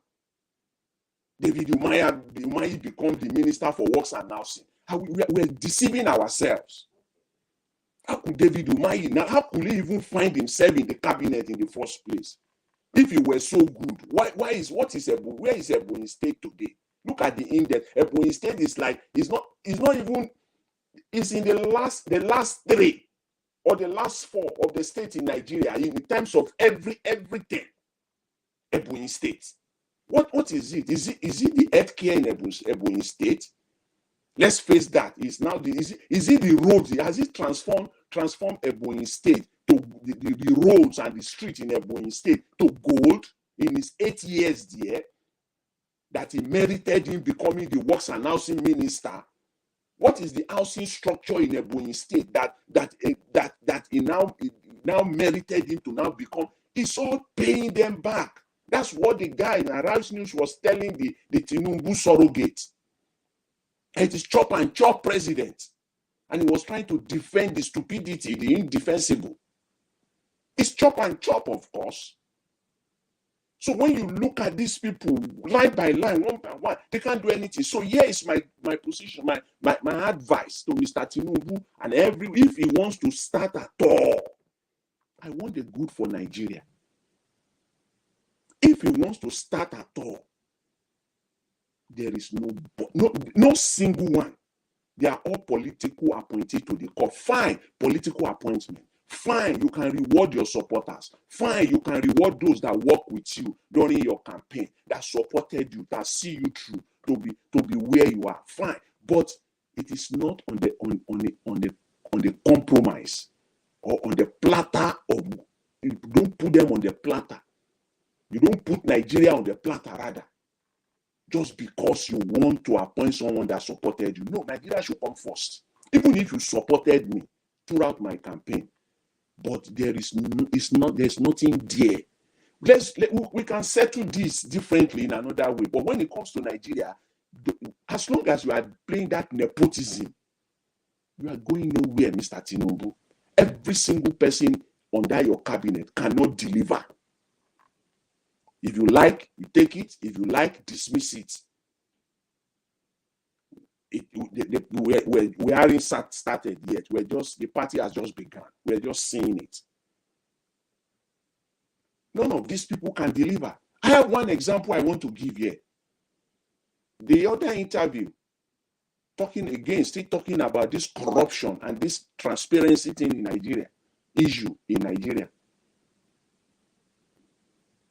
[SPEAKER 10] David Umahi become the Minister for Works and Housing. We're deceiving ourselves. How could David Umahi now? How could he even find himself in the cabinet in the first place? If he were so good, where is Ebonyi State today? Look at the index. Ebonyi State is like it's not even. It's in the last 3 or the last 4 of the states in Nigeria in terms of everything. Ebonyi State. What is it? Is it the healthcare in Ebonyi State? Let's face that. Is it the roads? Has it transformed Ebonyi State to the roads and the streets in Ebonyi State to gold in his 8 years there? That he merited him becoming the Works and Housing Minister. What is the housing structure in Ebonyi State that he now merited him to now become? It's all paying them back. That's what the guy in Arise News was telling the Tinubu surrogate. It is chop and chop president. And he was trying to defend the stupidity, the indefensible. It's chop and chop, of course. So when you look at these people line by line, one by one, they can't do anything. So here is my position, my advice to Mr. Tinubu, and if he wants to start at all, I want the good for Nigeria. If he wants to start at all, there is no single one. They are all political appointed to the court. Fine, political appointment. Fine, you can reward your supporters. Fine, you can reward those that work with you during your campaign, that supported you, that see you through to be where you are. Fine, but it is not on the compromise or on the platter of. You don't put them on the platter. You don't put Nigeria on the platter rather. Just because you want to appoint someone that supported you. No, Nigeria should come first. Even if you supported me throughout my campaign, but there's nothing there. We can settle this differently in another way. But when it comes to Nigeria, as long as you are playing that nepotism, you are going nowhere, Mr. Tinubu. Every single person under your cabinet cannot deliver. If you like, you take it. If you like, dismiss it. We haven't started yet. The party has just begun. We're just seeing it. None of these people can deliver. I have one example I want to give here. The other interview, still talking about this corruption and this transparency thing in Nigeria, issue in Nigeria.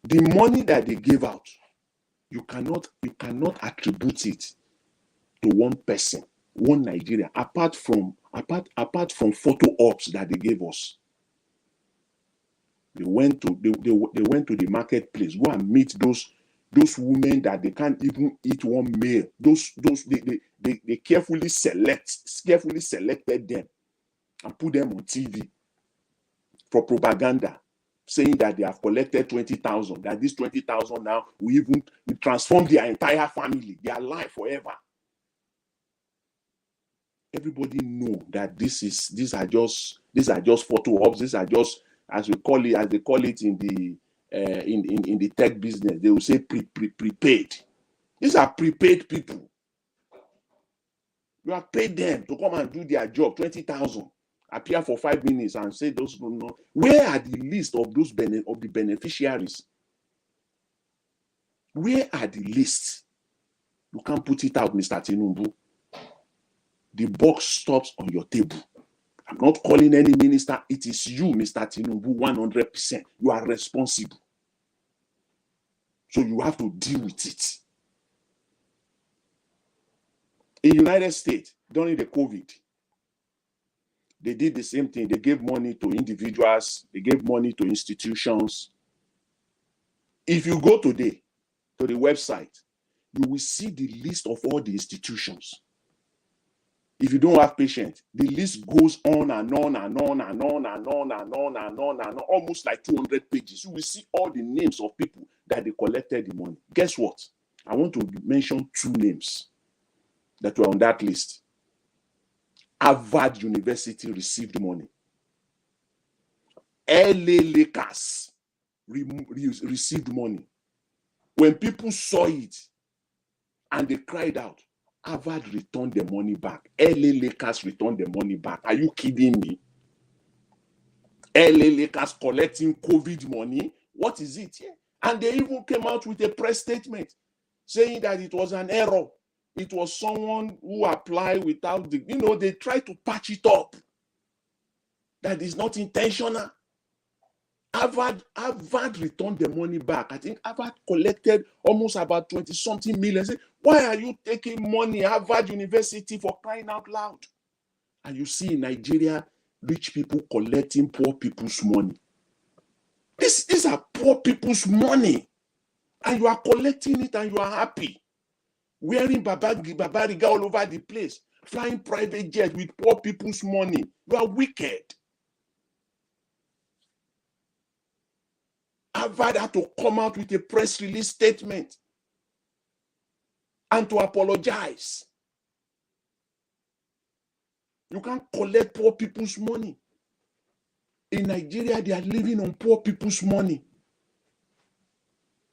[SPEAKER 10] The money that they gave out, you cannot attribute it to one person, one Nigeria, apart from photo ops that they gave us. They went to the marketplace, go and meet those women that they can't even eat one meal. They carefully selected them and put them on TV for propaganda, saying that they have collected 20,000, that this 20,000 now will transform their entire family, their life forever. Everybody know that these are just photo ops. These are just, as they call it in the tech business, they will say prepaid. These are prepaid people. You have paid them to come and do their job, 20,000. Appear for 5 minutes and say those don't know. Where are the list of the beneficiaries? Where are the lists? You can't put it out, Mr. Tinubu. The box stops on your table. I'm not calling any minister. It is you, Mr. Tinubu, 100%. You are responsible. So you have to deal with it. In the United States, during the COVID, they did the same thing. They gave money to individuals. They gave money to institutions. If you go today to the website, you will see the list of all the institutions. If you don't have patience, the list goes on and on and on and on and on and on and on and on, almost like 200 pages. You will see all the names of people that they collected the money. Guess what? I want to mention 2 names that were on that list. Harvard University received money. LA Lakers received money. When people saw it and they cried out, Harvard returned the money back. LA Lakers returned the money back. Are you kidding me? LA Lakers collecting COVID money? What is it? Yeah. And they even came out with a press statement saying that it was an error. It was someone who applied without they try to patch it up. That is not intentional. Harvard returned the money back. I think Harvard collected almost about 20-something million. Say, why are you taking money, Harvard University, for crying out loud? And you see in Nigeria, rich people collecting poor people's money. These are poor people's money. And you are collecting it and you are happy. Wearing babariga all over the place. Flying private jet with poor people's money. You are wicked. Harvard had to come out with a press release statement and to apologize. You can't collect poor people's money. In Nigeria, they are living on poor people's money.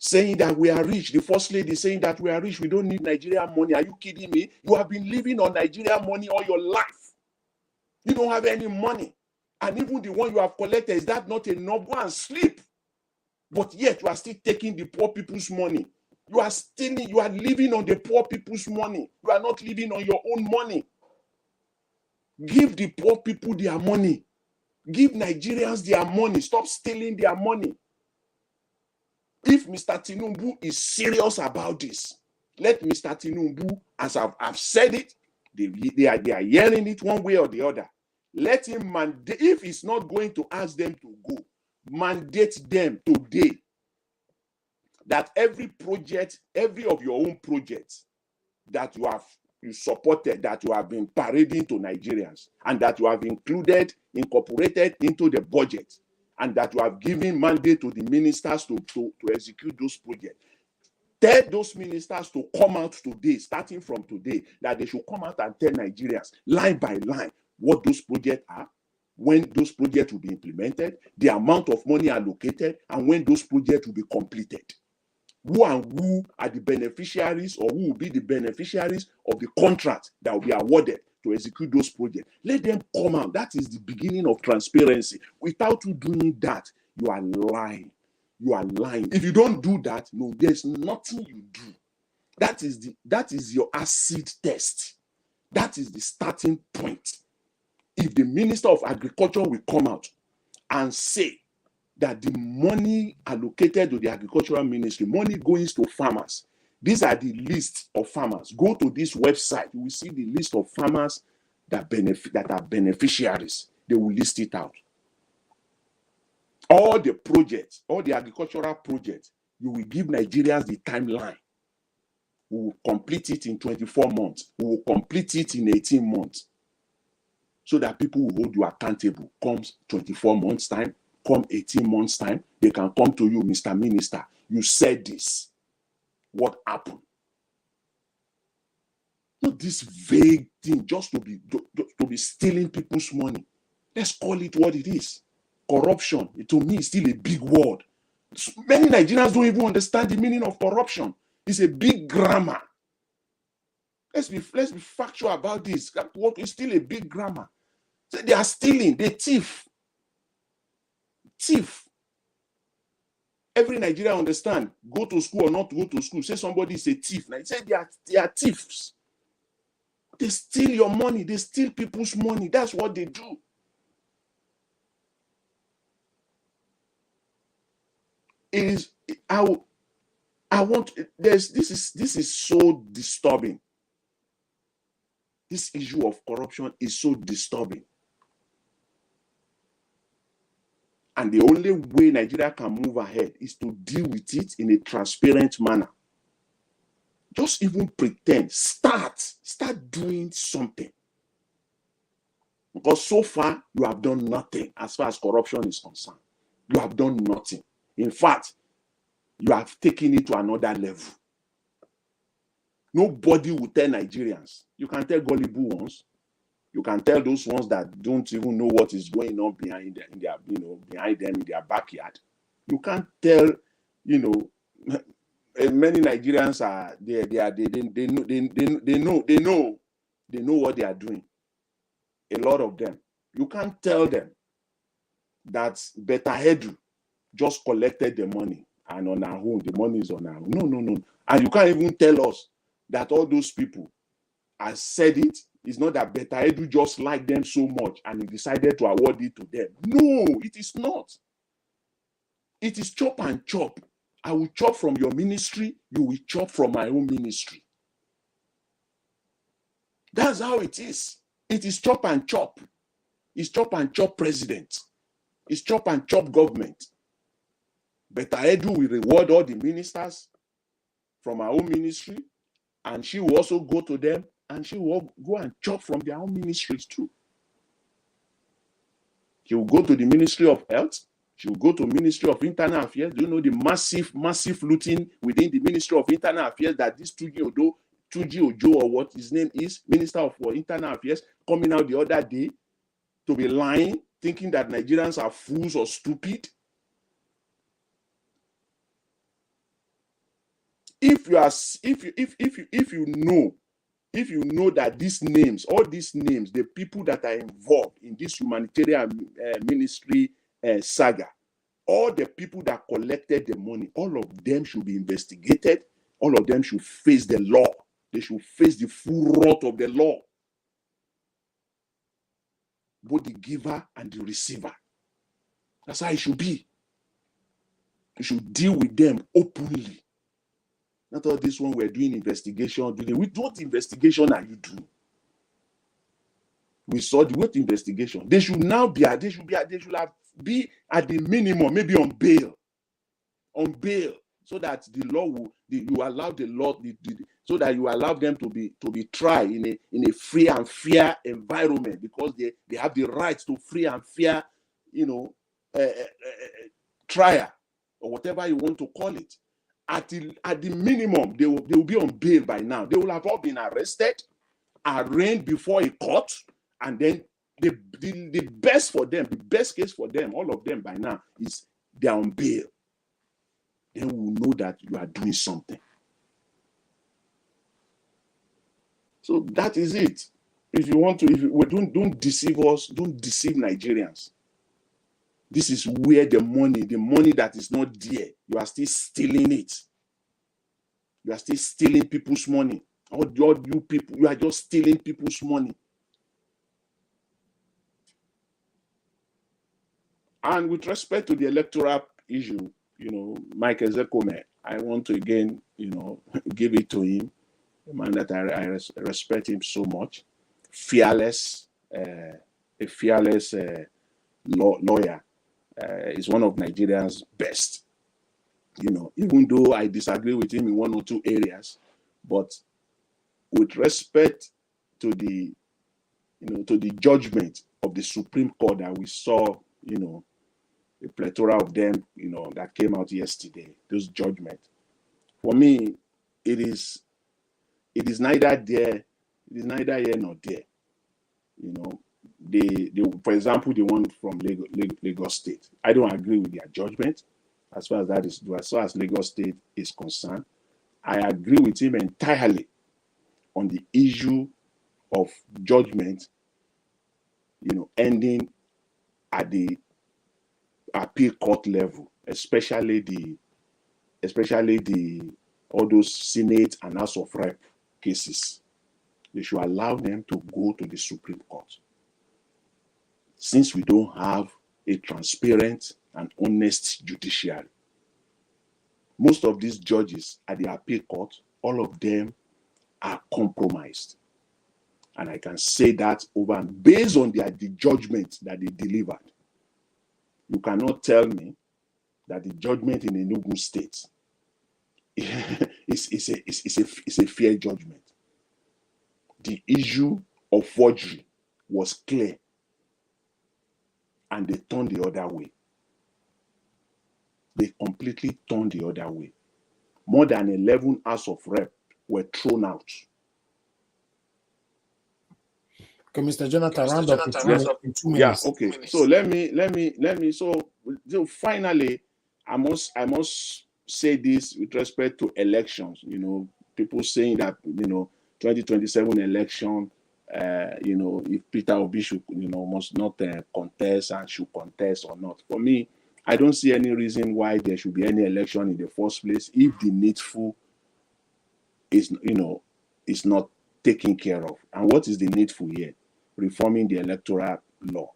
[SPEAKER 10] saying that we are rich. The first lady saying that we are rich. We don't need Nigerian money. Are you kidding me? You have been living on Nigerian money all your life. You don't have any money. And even the one you have collected, is that not enough? Go and sleep. But yet you are still taking the poor people's money. You are stealing. You are living on the poor people's money. You are not living on your own money. Give the poor people their money. Give Nigerians their money. Stop stealing their money. If Mr. Tinubu is serious about this, let Mr. Tinubu, as I've said it, they are hearing it one way or the other. Let him mandate. If he's not going to ask them to go, mandate them today that every project, every of your own projects that you supported, that you have been parading to Nigerians, and that you have incorporated into the budget, and that you have given mandate to the ministers to execute those projects. Tell those ministers to come out today, starting from today, that they should come out and tell Nigerians, line by line, what those projects are, when those projects will be implemented, the amount of money allocated, and when those projects will be completed. Who are the beneficiaries, or who will be the beneficiaries of the contract that will be awarded to execute those projects. Let them come out. That is the beginning of transparency. Without you doing that, you are lying. You are lying. If you don't do that, no, there's nothing you do. That is your acid test. That is the starting point. If the Minister of Agriculture will come out and say that the money allocated to the agricultural ministry, money going to farmers, these are the list of farmers. Go to this website, you will see the list of farmers that are beneficiaries. They will list it out. All the projects, all the agricultural projects, you will give Nigerians the timeline. We will complete it in 24 months. We will complete it in 18 months. So that people will hold you accountable. Comes 24 months time, come 18 months time, they can come to you, Mr. Minister. You said this. What happened? Not this vague thing, just to be stealing people's money. Let's call it what it is. Corruption, to me, is still a big word. Many Nigerians don't even understand the meaning of corruption. It's a big grammar. Let's be factual about this. That word is still a big grammar. So they are stealing, they thief. Thief. Every Nigerian understand, go to school or not go to school. Say somebody is a thief. Now, say they are thieves. They steal your money. They steal people's money. That's what they do. This is so disturbing. This issue of corruption is so disturbing. And the only way Nigeria can move ahead is to deal with it in a transparent manner. Just even pretend. Start doing something. Because so far, you have done nothing as far as corruption is concerned. You have done nothing. In fact, you have taken it to another level. Nobody will tell Nigerians. You can tell gullible ones. You can tell those ones that don't even know what is going on behind them in their backyard. You can't tell, many Nigerians are they know what they are doing. A lot of them. You can't tell them that Beta Hedu just collected the money and on our own, the money is on our own. No. And you can't even tell us that all those people have said it. It's not that Beta Edu just liked them so much and he decided to award it to them. No, it is not. It is chop and chop. I will chop from your ministry, you will chop from my own ministry. That's how it is. It is chop and chop. It's chop and chop president. It's chop and chop government. Beta Edu will reward all the ministers from our own ministry, and she will also go to them and she will go and chop from their own ministries too. She will go to the Ministry of Health. She will go to Ministry of Internal Affairs. Do you know the massive looting within the Ministry of Internal Affairs that this Tuji Ojo, or what his name is, Minister for Internal Affairs, coming out the other day to be lying, thinking that Nigerians are fools or stupid? if you know that these names, all these names, the people that are involved in this humanitarian ministry saga, all the people that collected the money, all of them should be investigated. All of them should face the law. They should face the full wrath of the law. Both the giver and the receiver. That's how it should be. You should deal with them openly. Not all this one we're doing investigation. What investigation are you doing? We saw the what investigation. They should now be at be at the minimum, maybe on bail. On bail. So that the law will you allow the law so that you allow them to be tried in a free and fair environment, because they have the right to free and fair, trial, or whatever you want to call it. At the minimum, they will be on bail by now. They will have all been arrested, arraigned before a court, and then the best for them, the best case for them, all of them by now, is they are on bail. Then we will know that you are doing something. So that is it. If you want to, don't deceive us, don't deceive Nigerians. This is where the money that is not there, you are still stealing it. You are still stealing people's money. All you people, you are just stealing people's money. And with respect to the electoral issue, Mike Ozekhome, I want to again, give it to him, a man that I respect him so much, fearless, a fearless lawyer. Is one of Nigeria's best. Even though I disagree with him in one or two areas, but with respect to the judgment of the Supreme Court that we saw, a plethora of them, that came out yesterday, those judgments, for me, it is neither there, it is neither here nor there. For example, the one from Lagos State, I don't agree with their judgment as far as Lagos State is concerned. I agree with him entirely on the issue of judgment, ending at the appeal court level, especially all those Senate and House of Rep cases. They should allow them to go to the Supreme Court. Since we don't have a transparent and honest judiciary, most of these judges at the appeal court, all of them are compromised. And I can say that based on the judgment that they delivered. You cannot tell me that the judgment in Enugu State is a fair judgment. The issue of forgery was clear, and they turned the other way. They completely turned the other way. More than 11 House of Rep were thrown out.
[SPEAKER 4] Okay, Mr. Jonathan, round up in 2 minutes.
[SPEAKER 10] Yeah, okay. So let me. So finally, I must say this with respect to elections. People saying that 2027 election, if Peter Obi should, must not contest and should contest or not. For me, I don't see any reason why there should be any election in the first place if the needful is not taken care of. And what is the needful here? Reforming the electoral law.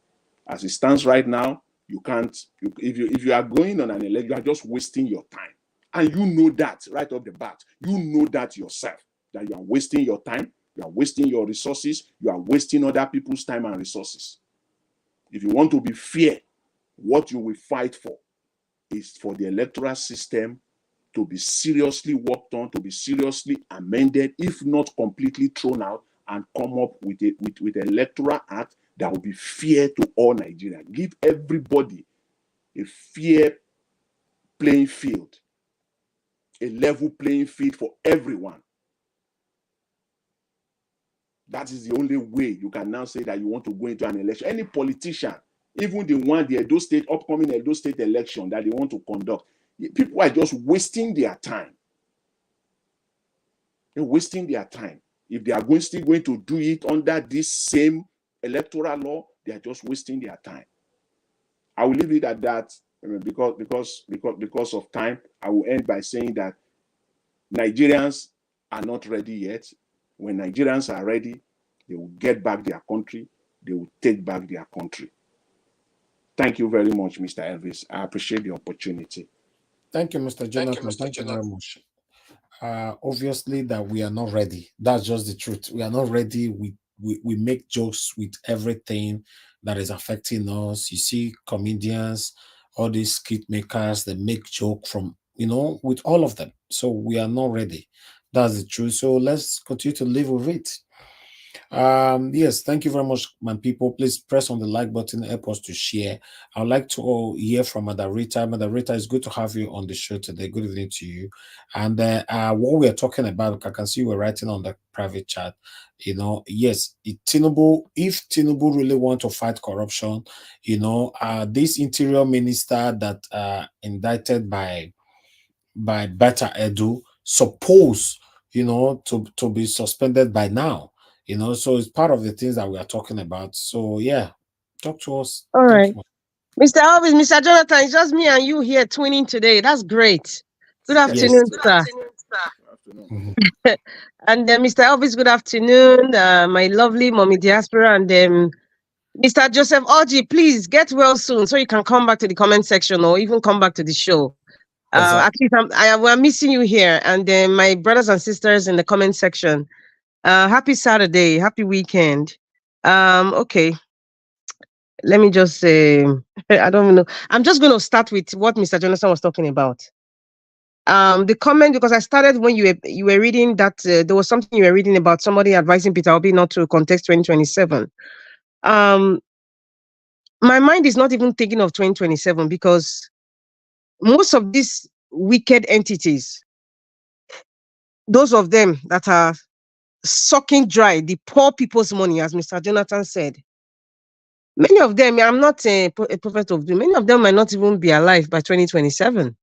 [SPEAKER 10] As it stands right now, you can't. If you are going on an election, you are just wasting your time, and you know that right off the bat. You know that yourself, that you are wasting your time, you are wasting your resources, you are wasting other people's time and resources. If you want to be fair, what you will fight for is for the electoral system to be seriously worked on, to be seriously amended, if not completely thrown out, and come up with an electoral act that will be fair to all Nigerians. Give everybody a fair playing field, a level playing field for everyone. That is the only way you can now say that you want to go into an election. Any politician, even the upcoming Edo State election that they want to conduct, people are just wasting their time. They're wasting their time. If they are still going to do it under this same electoral law, they are just wasting their time. I will leave it at that. Because of time. I will end by saying that Nigerians are not ready yet. When Nigerians are ready, they will get back their country. They will take back their country. Thank you very much, Mr. Elvis. I appreciate the opportunity.
[SPEAKER 4] Thank you, Mr. Jonathan. Thank you very much. Obviously that we are not ready. That's just the truth. We are not ready. We make jokes with everything that is affecting us. You see comedians, all these skit makers, they make joke from, with all of them. So we are not ready. That's the truth. So let's continue to live with it. Yes, thank you very much, my people. Please press on the like button, help us to share. I'd like to hear from Mother Rita. Mother Rita, it's good to have you on the show today. Good evening to you. And what we are talking about, I can see we're writing on the private chat. Yes, if Tinubu really want to fight corruption, this interior minister that indicted by Bata Edu suppose to be suspended by now. So it's part of the things that we are talking about. So yeah, talk to us.
[SPEAKER 11] All right.
[SPEAKER 4] You.
[SPEAKER 11] Mr. Alvis, Mr. Jonathan, it's just me and you here twinning today. That's great. Good afternoon,
[SPEAKER 4] Yes.
[SPEAKER 11] sir.
[SPEAKER 10] Good afternoon.
[SPEAKER 11] And Mr. Elvis, good afternoon. My lovely mommy diaspora and Mr. Joseph Orji, please get well soon so you can come back to the comment section or even come back to the show. At least we're missing you here. And my brothers and sisters in the comment section, happy Saturday, happy weekend. Okay. Let me just say, I don't know. I'm just going to start with what Mr. Jonathan was talking about. The comment, because I started when you were reading that there was something you were reading about somebody advising Peter Obi not to contest 2027. My mind is not even thinking of 2027 because most of these wicked entities, those of them that are sucking dry the poor people's money, as Mr. Jonathan said, many of them, I'm not a prophet of doom, many of them might not even be alive by 2027.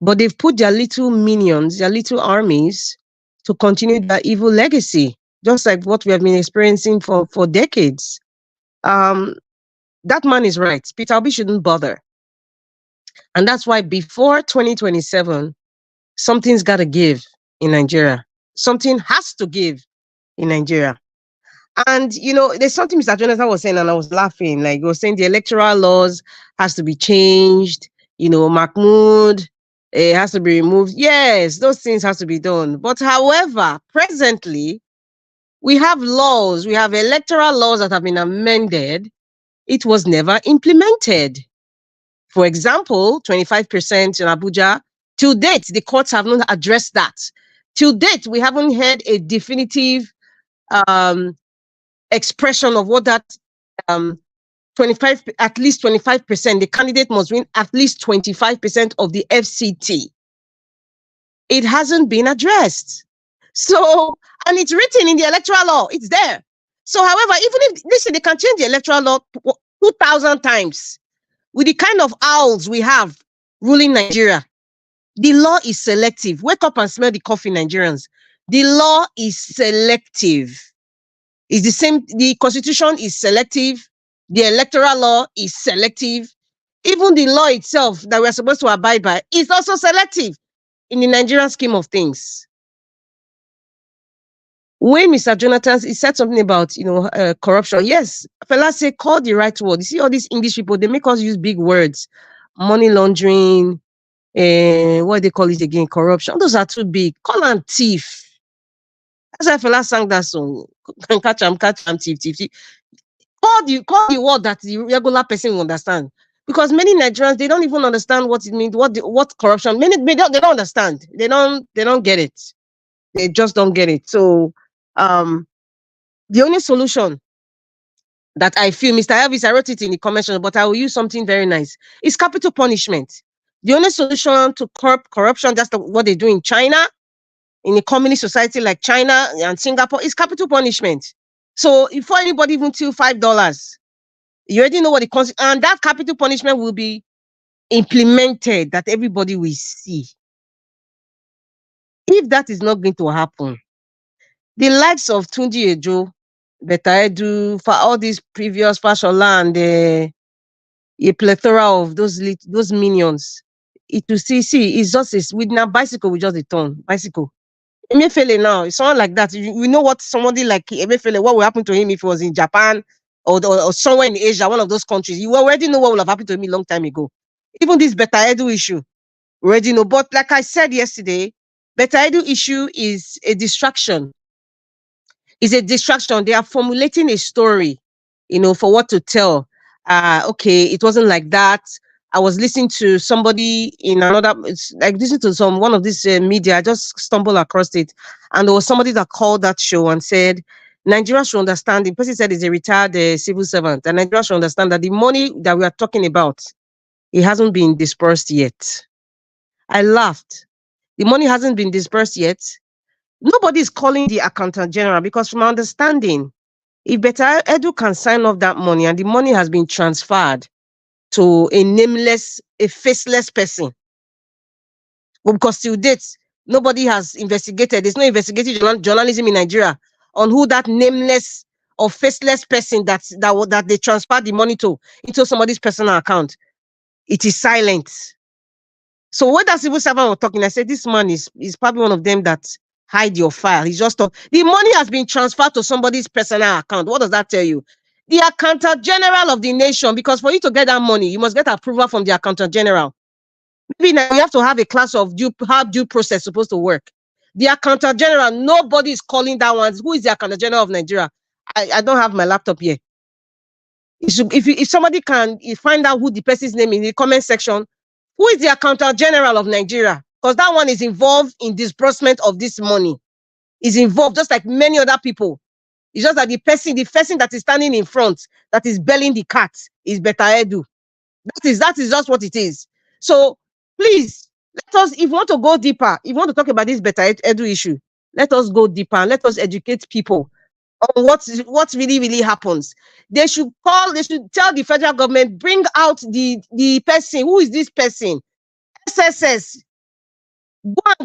[SPEAKER 11] But they've put their little minions, their little armies to continue their evil legacy, just like what we have been experiencing for decades. That man is right. Peter Obi shouldn't bother. And that's why before 2027, something's got to give in Nigeria. Something has to give in Nigeria. And, there's something Mr. Jonathan was saying, and I was laughing. Like, he was saying the electoral laws has to be changed. Mahmoud, it has to be removed. Yes, those things have to be done. But however, presently, we have laws. We have electoral laws that have been amended. It was never implemented. For example, 25% in Abuja. To date, the courts have not addressed that. To date, we haven't had a definitive expression of what that 25, at least 25%, the candidate must win at least 25% of the FCT. It hasn't been addressed. So, and it's written in the electoral law, it's there. So, however, even if, listen, they can change the electoral law 2,000 times with the kind of owls we have ruling Nigeria. The law is selective. Wake up and smell the coffee, Nigerians. The law is selective. It's the same. The constitution is selective. The electoral law is selective. Even the law itself that we're supposed to abide by is also selective in the Nigerian scheme of things. When Mr. Jonathan, he said something about, corruption. Yes, Fela say, call the right word. You see all these English people, they make us use big words. Money laundering, what do they call it again? Corruption. Those are too big. Call them thief. That's why Fela sang that song. Catch them, thief, thief, thief. Call the word that the regular person will understand. Because many Nigerians, they don't even understand what it means, what corruption. They don't understand. They don't get it. They just don't get it. So the only solution that I feel, Mr. Elvis, I wrote it in the comment, but I will use something very nice. It's capital punishment. The only solution to curb corruption, that's what they do in China, in a communist society like China and Singapore, is capital punishment. So before anybody even steal $5, you already know what the consequence, and that capital punishment will be implemented that everybody will see. If that is not going to happen, the likes of Tunji Ejo, Beta Edu, for all these previous Fashola and a plethora of those minions, it will see, it's just with now bicycle, we just a turn bicycle. Emefiele now, it's someone like that. We know what somebody like Emefiele, what will happen to him if he was in Japan or somewhere in Asia, one of those countries. You already know what will have happened to him a long time ago. Even this Beta Edu issue, we already know. But like I said yesterday, Beta Edu issue is a distraction. It's a distraction. They are formulating a story, for what to tell. Okay, it wasn't like that. I was listening to somebody in another, like listening to one of this media. I just stumbled across it, and there was somebody that called that show and said, Nigeria should understand. The person said he's a retired civil servant, and Nigeria should understand that the money that we are talking about, it hasn't been dispersed yet. I laughed. The money hasn't been dispersed yet. Nobody is calling the accountant general because, from my understanding, if Beta Edu can sign off that money and the money has been transferred to a nameless, a faceless person, well, because till date, nobody has investigated. There's no investigative journalism in Nigeria on who that nameless or faceless person that they transferred the money to into somebody's personal account. It is silent. So when that civil servant was talking, I said, this man is probably one of them that hide your file. He's just the money has been transferred to somebody's personal account. What does that tell you? The accountant general of the nation, because for you to get that money, you must get approval from the accountant general. Maybe now we have to have a class of how due process supposed to work. The accountant general, nobody is calling that one. Who is the accountant general of Nigeria? I don't have my laptop here. If somebody can find out who the person's name in the comment section, who is the accountant general of Nigeria? Because that one is involved in disbursement of this money. Is involved just like many other people. It's just that the person that is standing in front, that is belling the cat, is Beta Edu. That is just what it is. So please, let us, if you want to go deeper, if you want to talk about this Beta Edu issue, let us go deeper and let us educate people on what really happens. They should tell the federal government, bring out the person. Who is this person? SSS.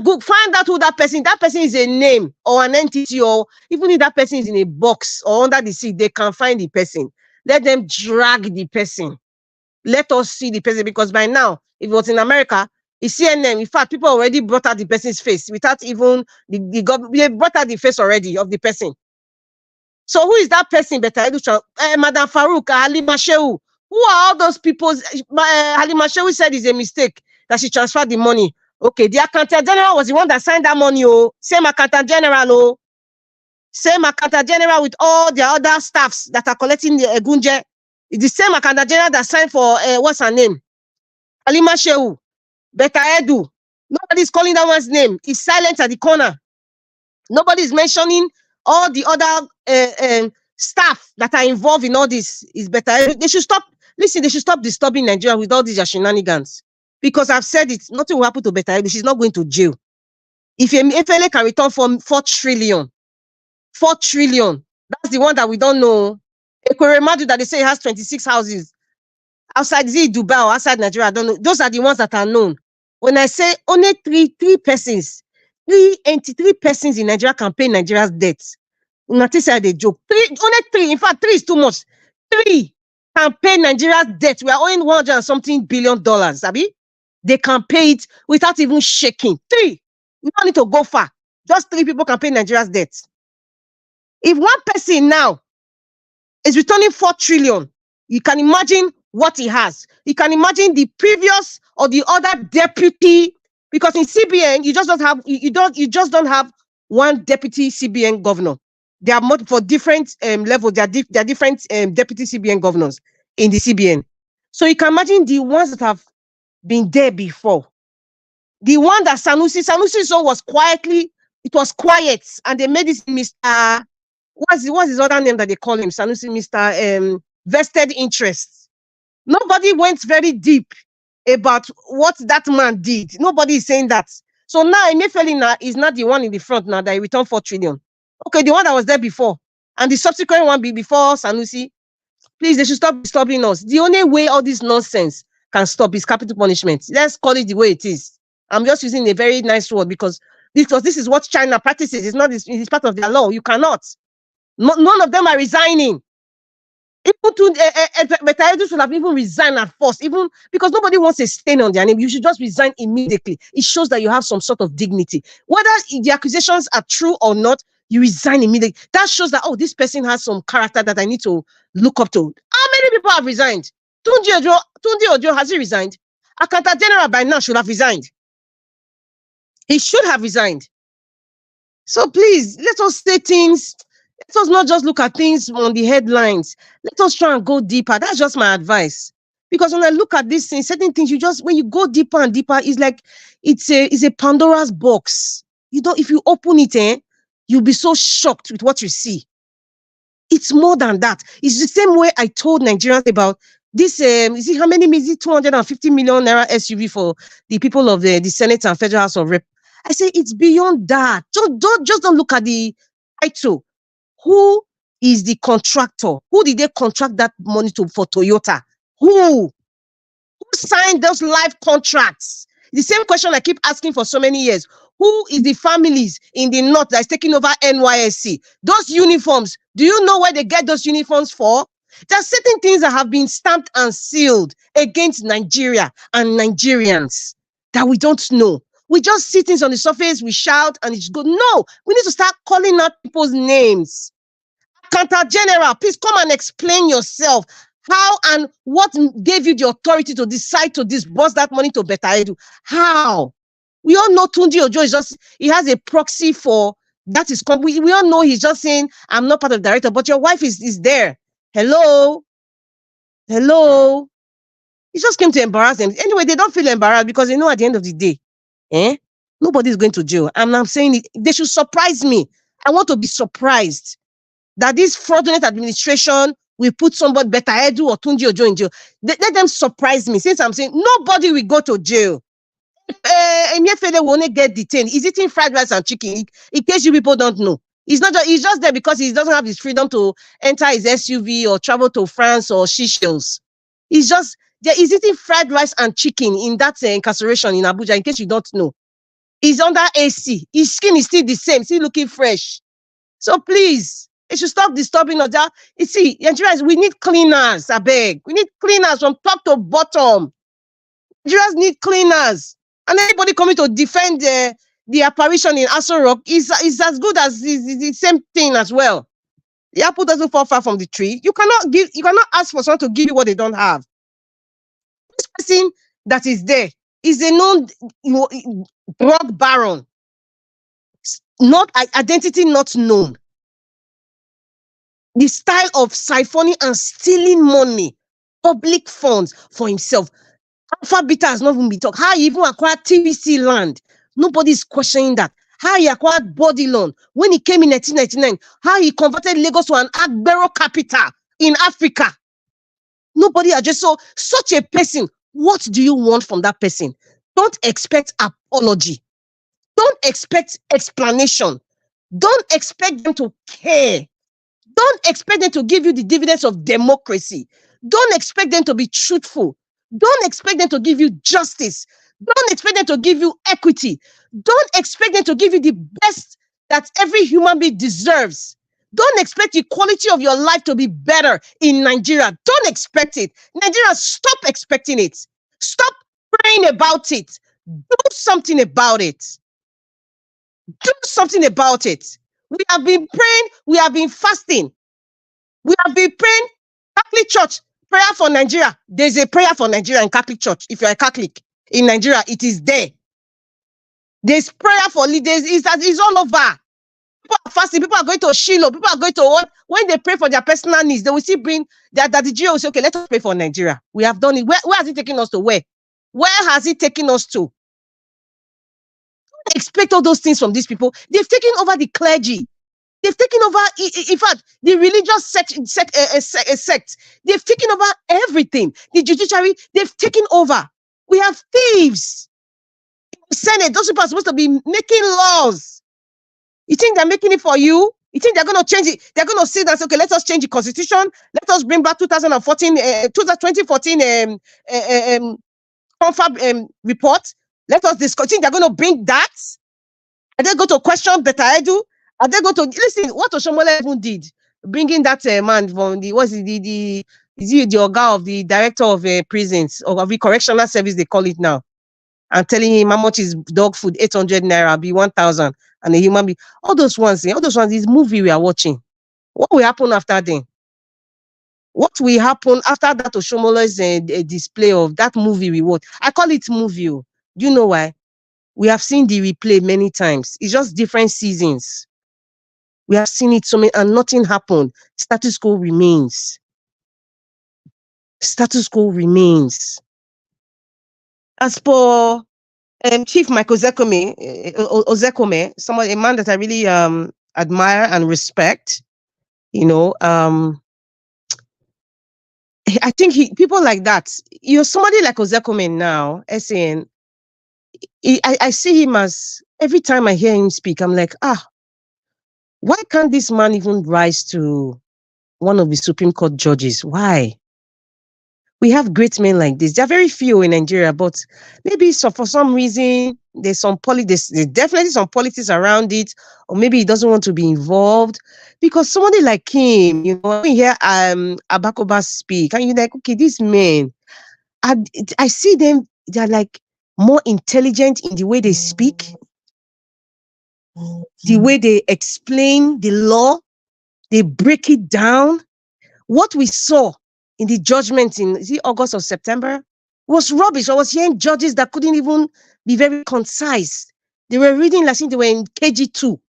[SPEAKER 11] Go find out who that person. That person is a name or an entity, or even if that person is in a box or under the sea, they can find the person. Let them drag the person. Let us see the person, because by now, if it was in America, it's CNN. In fact, people already brought out the person's face without even the government. They brought out the face already of the person. So who is that person? Better Madam Farouk, Halima Shehu. Who are all those people? Halima Shehu said it's a mistake that she transferred the money. Okay, the accountant general was the one that signed that money. Oh, same accountant general. Oh, same accountant general with all the other staffs that are collecting the Gunje. It's the same accountant general that signed for what's her name? Halima Shehu, Beta Edu. Nobody's calling that one's name. It's silent at the corner. Nobody's mentioning all the other staff that are involved in all this. Is Beta. They should stop. Listen, they should stop disturbing Nigeria with all these shenanigans. Because I've said it, nothing will happen to Beta Edu. She's not going to jail. If Emefiele can return for 4 trillion, 4 trillion, that's the one that we don't know. Ekweremadu that they say has 26 houses outside, is it Dubai or outside Nigeria? I don't know. Those are the ones that are known. When I say only three persons, three persons in Nigeria can pay Nigeria's debts. Nothing said a joke. Only 3. In fact, 3 is too much. 3 can pay Nigeria's debt. We are owing $100 and something billion, Abi? They can pay it without even shaking. 3. You don't need to go far. Just 3 people can pay Nigeria's debt. If one person now is returning 4 trillion, you can imagine what he has. You can imagine the previous or the other deputy, because in CBN you just don't have don't have one deputy CBN governor. They are for different levels. There are different deputy CBN governors in the CBN. So you can imagine the ones that have been there before. The one that Sanusi so was quietly, it was quiet, and they made this Mr. What's his other name that they call him? Sanusi, Mr. Vested Interests. Nobody went very deep about what that man did. Nobody is saying that. So now Emefiele is not the one in the front now that he returned 4 trillion. Okay, the one that was there before, and the subsequent one before Sanusi. Please, they should stop disturbing us. The only way all this nonsense can stop is capital punishment. Let's call it the way it is. I'm just using a very nice word because because this is what China practices. It's part of their law. You cannot. None of them are resigning. Even to Better should have even resigned at first, even because nobody wants a stain on their name. You should just resign immediately. It shows that you have some sort of dignity. Whether the accusations are true or not, you resign immediately. That shows that, oh, this person has some character that I need to look up to. How many people have resigned? Tunde Ojo, has he resigned? Accountant General by now should have resigned. He should have resigned. So please, let us say things. Let us not just look at things on the headlines. Let us try and go deeper. That's just my advice. Because when I look at these things, certain things, when you go deeper and deeper, it's like it's a Pandora's box. If you open it, you'll be so shocked with what you see. It's more than that. It's the same way I told Nigerians about this. You see how many is it? 250 million naira SUV for the people of the Senate and Federal House of Rep. I say it's beyond that. Just don't look at the title. Who is the contractor? Who did they contract that money to for Toyota? Who signed those live contracts? The same question I keep asking for so many years. Who is the families in the north that's taking over NYSC? Those uniforms, do you know where they get those uniforms for? There are certain things that have been stamped and sealed against Nigeria and Nigerians that we don't know. We just see things on the surface, we shout, and it's good. No, we need to start calling out people's names. Accountant General, please come and explain yourself. How and what gave you the authority to decide to disburse that money to Better Edu? How? We all know Tunde Ojo he has a proxy for that. We all know he's just saying, I'm not part of the director, but your wife is there. Hello? He just came to embarrass them. Anyway, they don't feel embarrassed because they know at the end of the day, nobody's going to jail. And I'm saying it, they should surprise me. I want to be surprised that this fraudulent administration will put somebody Better Edu or Tunde Ojo in jail. Let them surprise me, since I'm saying nobody will go to jail. Emefiele will only get detained. He's eating fried rice and chicken. In case you people don't know, he's just there because he doesn't have his freedom to enter his SUV or travel to France or Seychelles. He's eating fried rice and chicken in that incarceration in Abuja. In case you don't know, he's under AC. His skin is still the same, still looking fresh. So please, it should stop disturbing us. You see, Nigerians, we need cleaners. I beg, we need cleaners from top to bottom. Nigerians need cleaners. And anybody coming to defend the apparition in Aso Rock is as good as the same thing as well. The apple doesn't fall far from the tree. You cannot ask for someone to give you what they don't have. This person that is there is a known drug baron. Not identity not known. The style of siphoning and stealing money, public funds for himself. Alpha Beta has not even been talked. How he even acquired TVC land. Nobody's questioning that. How he acquired body loan when he came in 1999. How he converted Lagos to an Agbero capital in Africa. Nobody addressed. So such a person, what do you want from that person? Don't expect apology. Don't expect explanation. Don't expect them to care. Don't expect them to give you the dividends of democracy. Don't expect them to be truthful. Don't expect them to give you justice. Don't expect them to give you equity. Don't expect them to give you the best that every human being deserves. Don't expect the quality of your life to be better in Nigeria. Don't expect it. Nigerians, stop expecting it. Stop praying about it. Do something about it. Do something about it. We have been praying. We have been fasting. We have been praying. Catholic Church, prayer for Nigeria. There's a prayer for Nigeria in Catholic Church. If you're a Catholic in Nigeria, it is there. There's prayer for leaders. It's all over. People are fasting. People are going to Shiloh. People are going to what? When they pray for their personal needs, they will still bring that the GO will say, okay, let us pray for Nigeria. We have done it. Where has it taken us to? Where has it taken us to? Don't expect all those things from these people. They've taken over the clergy. They've taken over, in fact, the religious sect. They've taken over everything. The judiciary, they've taken over. We have thieves. The Senate, those people are supposed to be making laws. You think they're making it for you? You think they're going to change it? They're going to say that, okay, let us change the constitution. Let us bring back 2014 confab report. Let us discuss. You think they're going to bring that? Are they going to question Beta Edu? Are they going to listen? What Oshomola even did, bringing that man from the is he the Oga of the director of prisons or of the correctional service they call it now, and telling him how much is dog food, 800 naira, be 1,000, and a human being. All those ones, this movie we are watching. What will happen after then? What will happen after that Oshomola's display of that movie we watch? I call it movie. Do you know why? We have seen the replay many times. It's just different seasons. We have seen it so many, and nothing happened. Status quo remains. Status quo remains. As for Chief Michael Ozekhome, a man that I really admire and respect, I think people like that, somebody like Ozekhome now, SAN, I see him as, every time I hear him speak, I'm like, why can't this man even rise to one of the Supreme Court judges? Why? We have great men like this. There are very few in Nigeria, but maybe for some reason, there's definitely some politics around it, or maybe he doesn't want to be involved. Because somebody like him, when you hear Abakoba speak, and you're like, okay, these men, I see them, they're like more intelligent in the way they speak, the way they explain the law, they break it down. What we saw in the judgment in August or September was rubbish. I was hearing judges that couldn't even be very concise. They were reading like they were in KG2.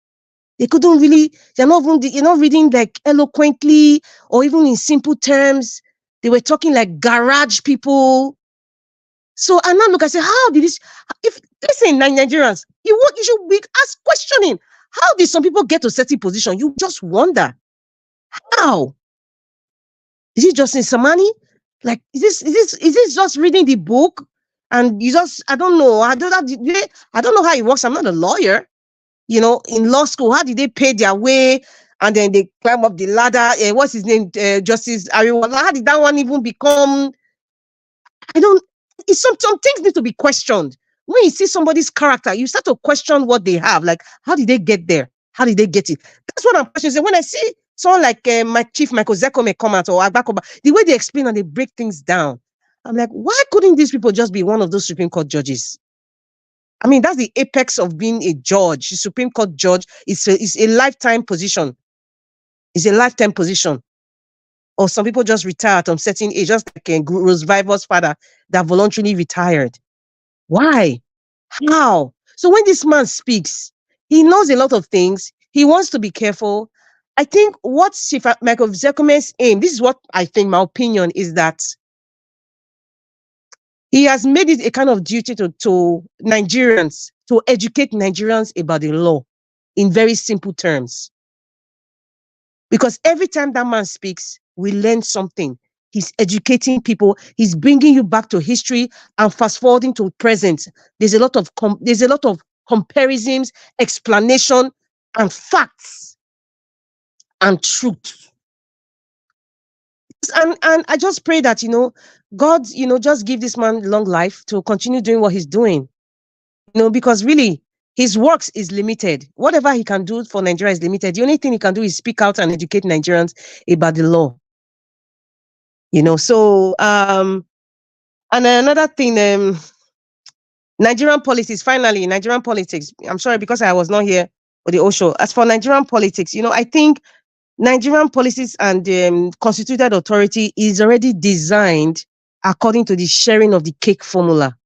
[SPEAKER 11] They couldn't really, you're not reading like eloquently or even in simple terms. They were talking like garage people. So I now look, I say, how did this, listen, Nigerians, you should be asked questioning. How did some people get to a certain position? You just wonder. How? Is it just in Samani? Like, is this just reading the book? And you just, I don't know. I don't know how it works. I'm not a lawyer. In law school, how did they pay their way? And then they climb up the ladder. What's his name? Justice Ariwala. How did that one even become? Some things need to be questioned. When you see somebody's character, you start to question what they have. Like, how did they get there? How did they get it? That's what I'm questioning. When I see someone like my Chief Michael Ozekhome come out, or Agbakoba, the way they explain and they break things down, I'm like, why couldn't these people just be one of those Supreme Court judges? I mean, that's the apex of being a judge. A Supreme Court judge is a lifetime position. It's a lifetime position. Or some people just retire at a certain age, just like Rose Vivor's father that voluntarily retired. Why? How? So when this man speaks, he knows a lot of things. He wants to be careful. I think what Chief Michael Ozekome's aim, this is what I think, my opinion, is that he has made it a kind of duty to Nigerians, to educate Nigerians about the law in very simple terms. Because every time that man speaks, we learn something. He's educating people. He's bringing you back to history and fast forwarding to present. There's a lot of comparisons, explanation, and facts and truth. And I just pray that God just give this man long life to continue doing what he's doing. Because really his works is limited. Whatever he can do for Nigeria is limited. The only thing he can do is speak out and educate Nigerians about the law. So and another thing, Nigerian politics, finally, Nigerian politics. I'm sorry because I was not here for the whole show. As for Nigerian politics, I think Nigerian policies and constituted authority is already designed according to the sharing of the cake formula.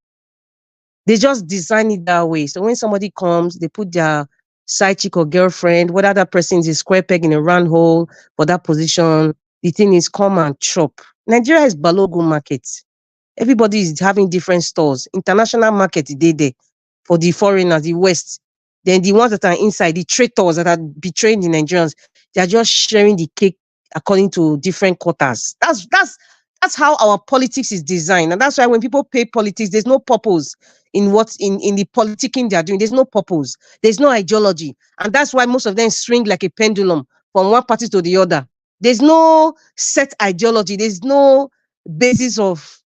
[SPEAKER 11] They just design it that way. So when somebody comes, they put their side chick or girlfriend, whether that person is a square peg in a round hole for that position, the thing is come and chop. Nigeria is Balogun market. Everybody is having different stores. International market, they for the foreigners, the West. Then the ones that are inside, the traitors that are betraying the Nigerians, they are just sharing the cake according to different quotas. That's how our politics is designed. And that's why when people pay politics, there's no purpose in the politicking they are doing. There's no purpose. There's no ideology. And that's why most of them swing like a pendulum from one party to the other. There's no set ideology. There's no basis of,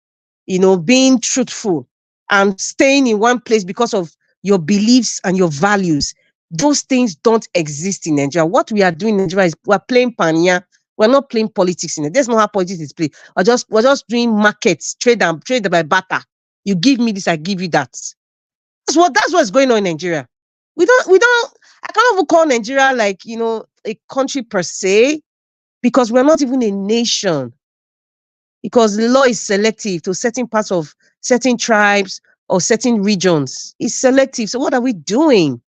[SPEAKER 11] being truthful and staying in one place because of your beliefs and your values. Those things don't exist in Nigeria. What we are doing in Nigeria is we're playing panya. We're not playing politics in it. That's not how politics is played. We're just doing markets, trade by barter. You give me this, I give you that. That's what's going on in Nigeria. We don't, I can't even call Nigeria like, a country per se, because we're not even a nation. Because the law is selective to certain parts of certain tribes or certain regions. It's selective. So what are we doing?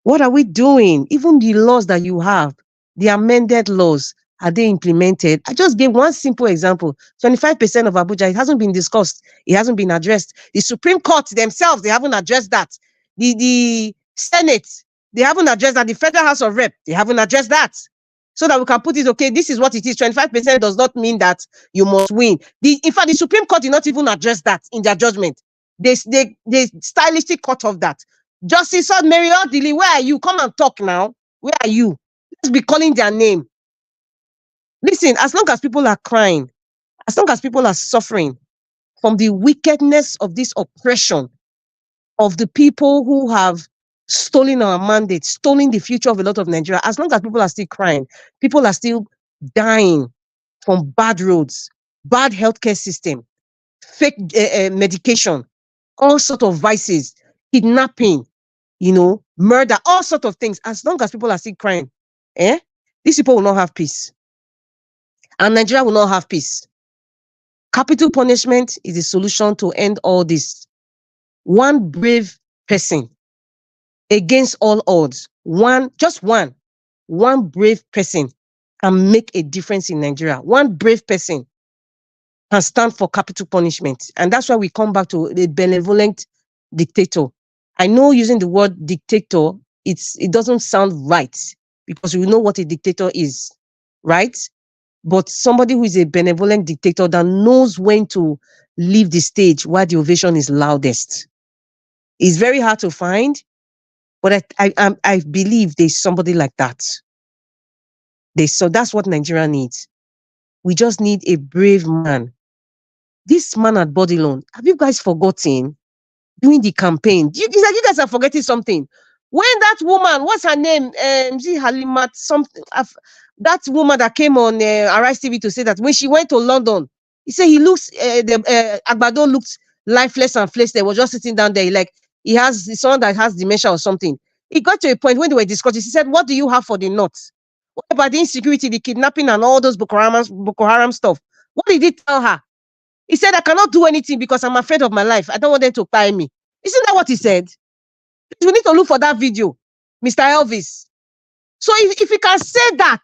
[SPEAKER 11] What are we doing? Even the laws that you have, the amended laws, are they implemented? I just gave one simple example. 25% of Abuja, it hasn't been discussed. It hasn't been addressed. The Supreme Court themselves, they haven't addressed that. The Senate, they haven't addressed that. The Federal House of Rep, they haven't addressed that. So that we can put it, okay, this is what it is. 25% does not mean that you must win. In fact, the Supreme Court did not even address that in their judgment. They stylishly cut off that. Justice Mary Odili, where are you? Come and talk now. Where are you? Let's be calling their name. Listen, as long as people are crying, as long as people are suffering from the wickedness of this oppression of the people who have stolen our mandate, stolen the future of a lot of Nigeria, as long as people are still crying, people are still dying from bad roads, bad healthcare system, fake medication, all sort of vices, kidnapping, murder, all sort of things. As long as people are still crying, these people will not have peace. And Nigeria will not have peace. Capital punishment is the solution to end all this. One brave person against all odds, just one brave person can make a difference in Nigeria. One brave person can stand for capital punishment. And that's why we come back to the benevolent dictator. I know using the word dictator, it doesn't sound right, because we know what a dictator is, right? But somebody who is a benevolent dictator that knows when to leave the stage while the ovation is loudest. It's very hard to find, but I believe there's somebody like that. So that's what Nigeria needs. We just need a brave man. This man at Bodilon, have you guys forgotten during the campaign? You guys are forgetting something. When that woman, what's her name? Halimat, something. That woman that came on Arise TV to say that when she went to London, he said he looks, Agbado looked lifeless and fleshless. They were just sitting down there. He has someone that has dementia or something. It got to a point when they were discussing. He said, "What do you have for the North? What about the insecurity, the kidnapping, and all those Boko Haram stuff?" What did he tell her? He said, "I cannot do anything because I'm afraid of my life. I don't want them to buy me." Isn't that what he said? You need to look for that video, Mr. Elvis. So if he can say that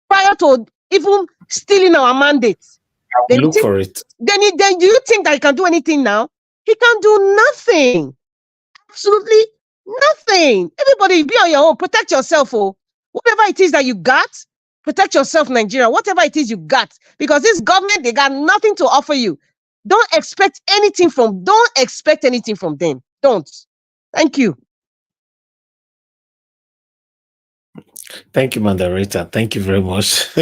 [SPEAKER 11] prior to even stealing our mandate, then
[SPEAKER 4] look for it.
[SPEAKER 11] Then do you think that he can do anything now? He can do nothing. Absolutely nothing. Everybody be on your own. Protect yourself. Whatever it is that you got, protect yourself, Nigeria. Whatever it is you got. Because this government, they got nothing to offer you. Don't expect anything from them. Don't. Thank you.
[SPEAKER 4] Thank you, Mandarita. Thank you very much.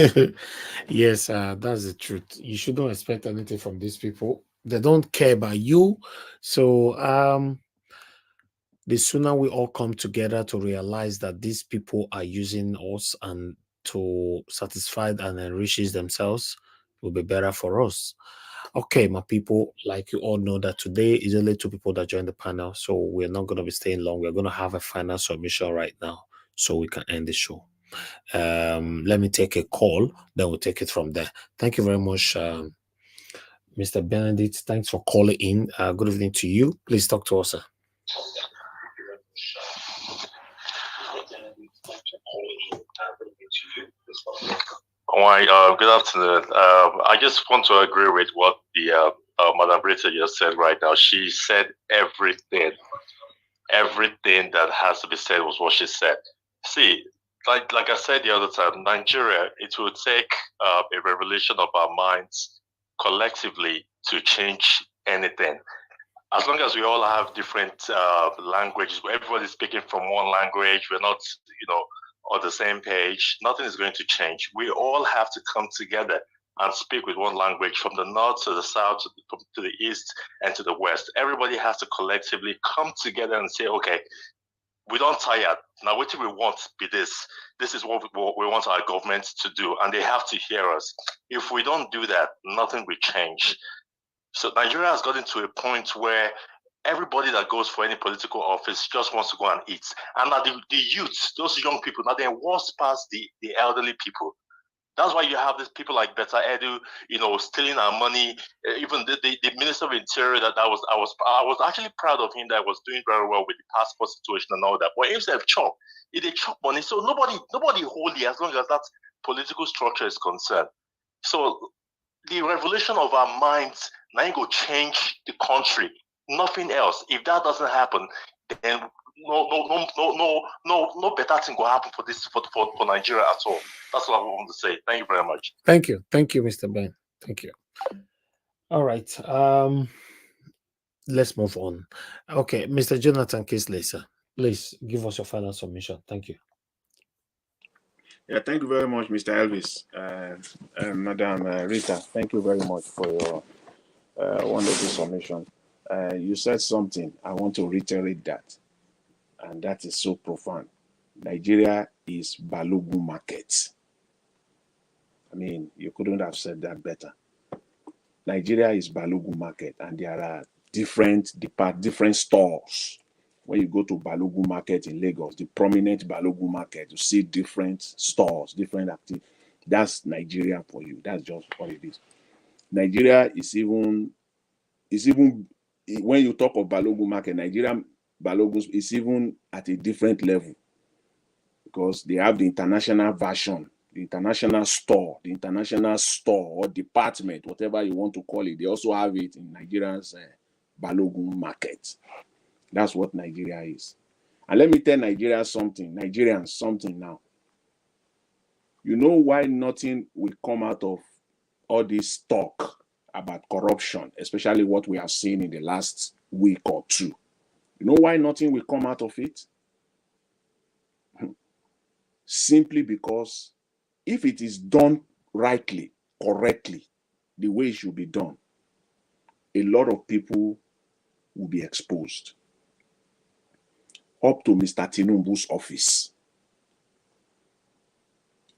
[SPEAKER 4] Yes, that's the truth. You shouldn't expect anything from these people. They don't care about you. So the sooner we all come together to realize that these people are using us and to satisfy and enrich themselves, will be better for us. Okay, my people, like you all know that today is only 2 people that joined the panel, so we're not going to be staying long. We're going to have a final submission right now so we can end the show. Let me take a call, then we'll take it from there. Thank you very much, Mr. Benedict. Thanks for calling in. Good evening to you. Please talk to us, sir.
[SPEAKER 12] Good afternoon. I just want to agree with what the Madam Britta just said right now. She said everything that has to be said was what she said. See, like I said the other time, Nigeria, it will take a revolution of our minds collectively to change anything. As long as we all have different languages, everybody's speaking from one language, we're not, on the same page, nothing is going to change. We all have to come together and speak with one language, from the north to the south, to the east and to the west. Everybody has to collectively come together and say, okay, we don't tire. Now, what we want be this. This is what we want our government to do, and they have to hear us. If we don't do that, nothing will change. So Nigeria has gotten to a point where everybody that goes for any political office just wants to go and eat. And now the youth, those young people, now they're worse past the elderly people. That's why you have these people like Beta Edu, stealing our money. Even the Minister of Interior, I was actually proud of him, that was doing very well with the passport situation and all that. But himself chop, he did chop money. So nobody holy as long as that political structure is concerned. So the revolution of our minds now go change the country. Nothing else. If that doesn't happen, then no better thing will happen for Nigeria at all. That's what I want to say. Thank you very much.
[SPEAKER 4] Thank you, Mr. Ben. Thank you. All right. Let's move on. Okay, Mr. Jonathan Kisley, sir, please give us your final submission. Thank you.
[SPEAKER 10] Yeah, thank you very much, Mr. Elvis. Madam Rita, thank you very much for your wonderful submission. You said something. I want to reiterate that. And that is so profound. Nigeria is Balogun market. I mean, you couldn't have said that better. Nigeria is Balogun market, and there are different stores. When you go to Balogun market in Lagos, the prominent Balogun market, you see different stores, different activities. That's Nigeria for you. That's just what it is. Nigeria is even when you talk of Balogun market, Nigeria Balogun is even at a different level, because they have the international version, the international store or department, whatever you want to call it. They also have it in Nigeria's Balogun market. That's what Nigeria is. And let me tell Nigerians something now. You know why nothing will come out of all this talk about corruption, especially what we have seen in the last week or two? You know why nothing will come out of it? Simply because if it is done rightly, correctly, the way it should be done, a lot of people will be exposed. Up to Mr. Tinubu's office,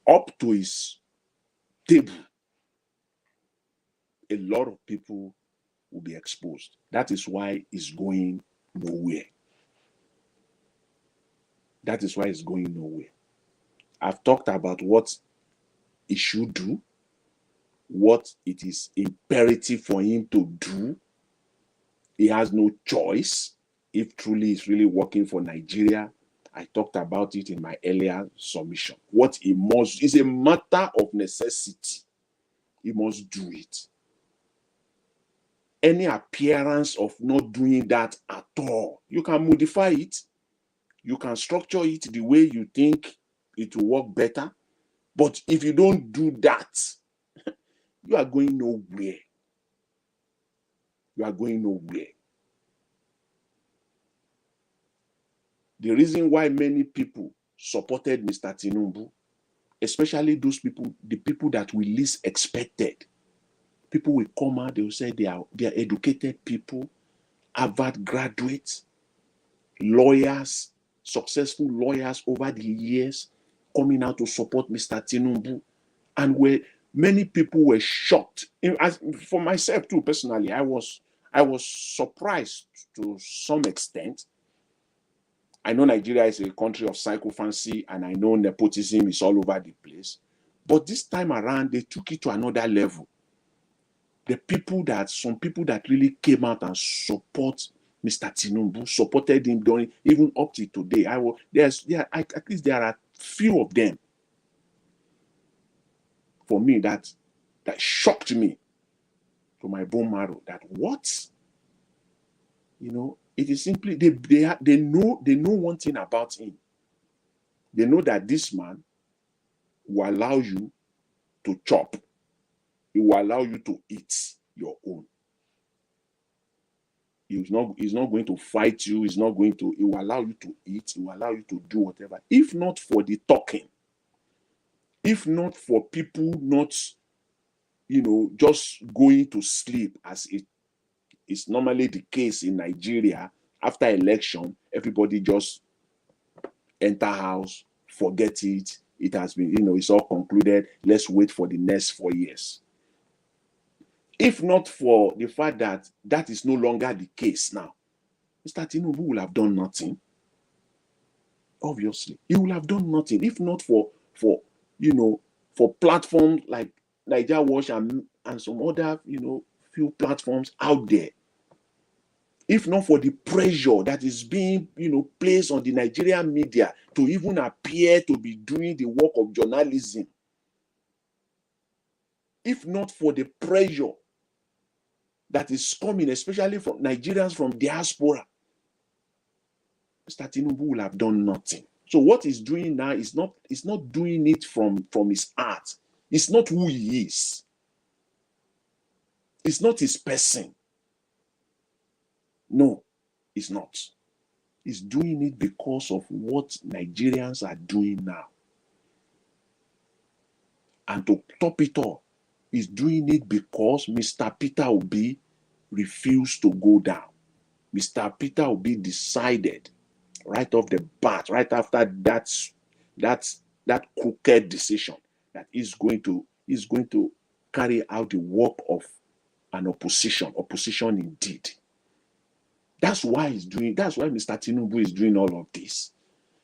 [SPEAKER 10] up to his table, a lot of people will be exposed. That is why it's going nowhere. That is why it's going nowhere. I've talked about what he should do, what it is imperative for him to do. He has no choice if truly he's really working for Nigeria. I talked about it in my earlier submission. What he must is a matter of necessity. He must do it. Any appearance of not doing that at all, you can modify it. You can structure it the way you think it will work better. But if you don't do that, you are going nowhere. You are going nowhere. The reason why many people supported Mr. Tinubu, especially those people, the people that we least expected, people will come out, they will say they are educated people, Harvard graduates, lawyers, successful lawyers over the years, coming out to support Mr. Tinubu. And many people were shocked. For myself too, personally, I was surprised to some extent. I know Nigeria is a country of sycophancy, and I know nepotism is all over the place. But this time around, they took it to another level. Some people that really came out and support Mr. Tinubu, supported him during, even up to today. At least there are few of them. For me, that shocked me to my bone marrow. That what? It is simply they know one thing about him. They know that this man will allow you to chop. He will allow you to eat your own. He's not going to fight you. He will allow you to eat. He will allow you to do whatever. If not for the talking, if not for people not, just going to sleep, as it is normally the case in Nigeria, after election, everybody just enter house, forget it. It has been, it's all concluded. Let's wait for the next 4 years. If not for the fact that that is no longer the case now, Mr. Tinubu will have done nothing. Obviously, he will have done nothing if not for platforms like Niger Watch and some other few platforms out there. If not for the pressure that is being placed on the Nigerian media to even appear to be doing the work of journalism. If not for the pressure that is coming, especially from Nigerians from diaspora, Mr. Tinubu will have done nothing. So what he's doing now is not doing it from his heart. It's not who he is. It's not his person. No, it's not. He's doing it because of what Nigerians are doing now. And to top it all, he's doing it because Mr. Peter Obi refused to go down. Mr. Peter Obi decided right off the bat, right after that crooked decision, that he's going to carry out the work of an opposition indeed. That's why Mr. Tinubu is doing all of this.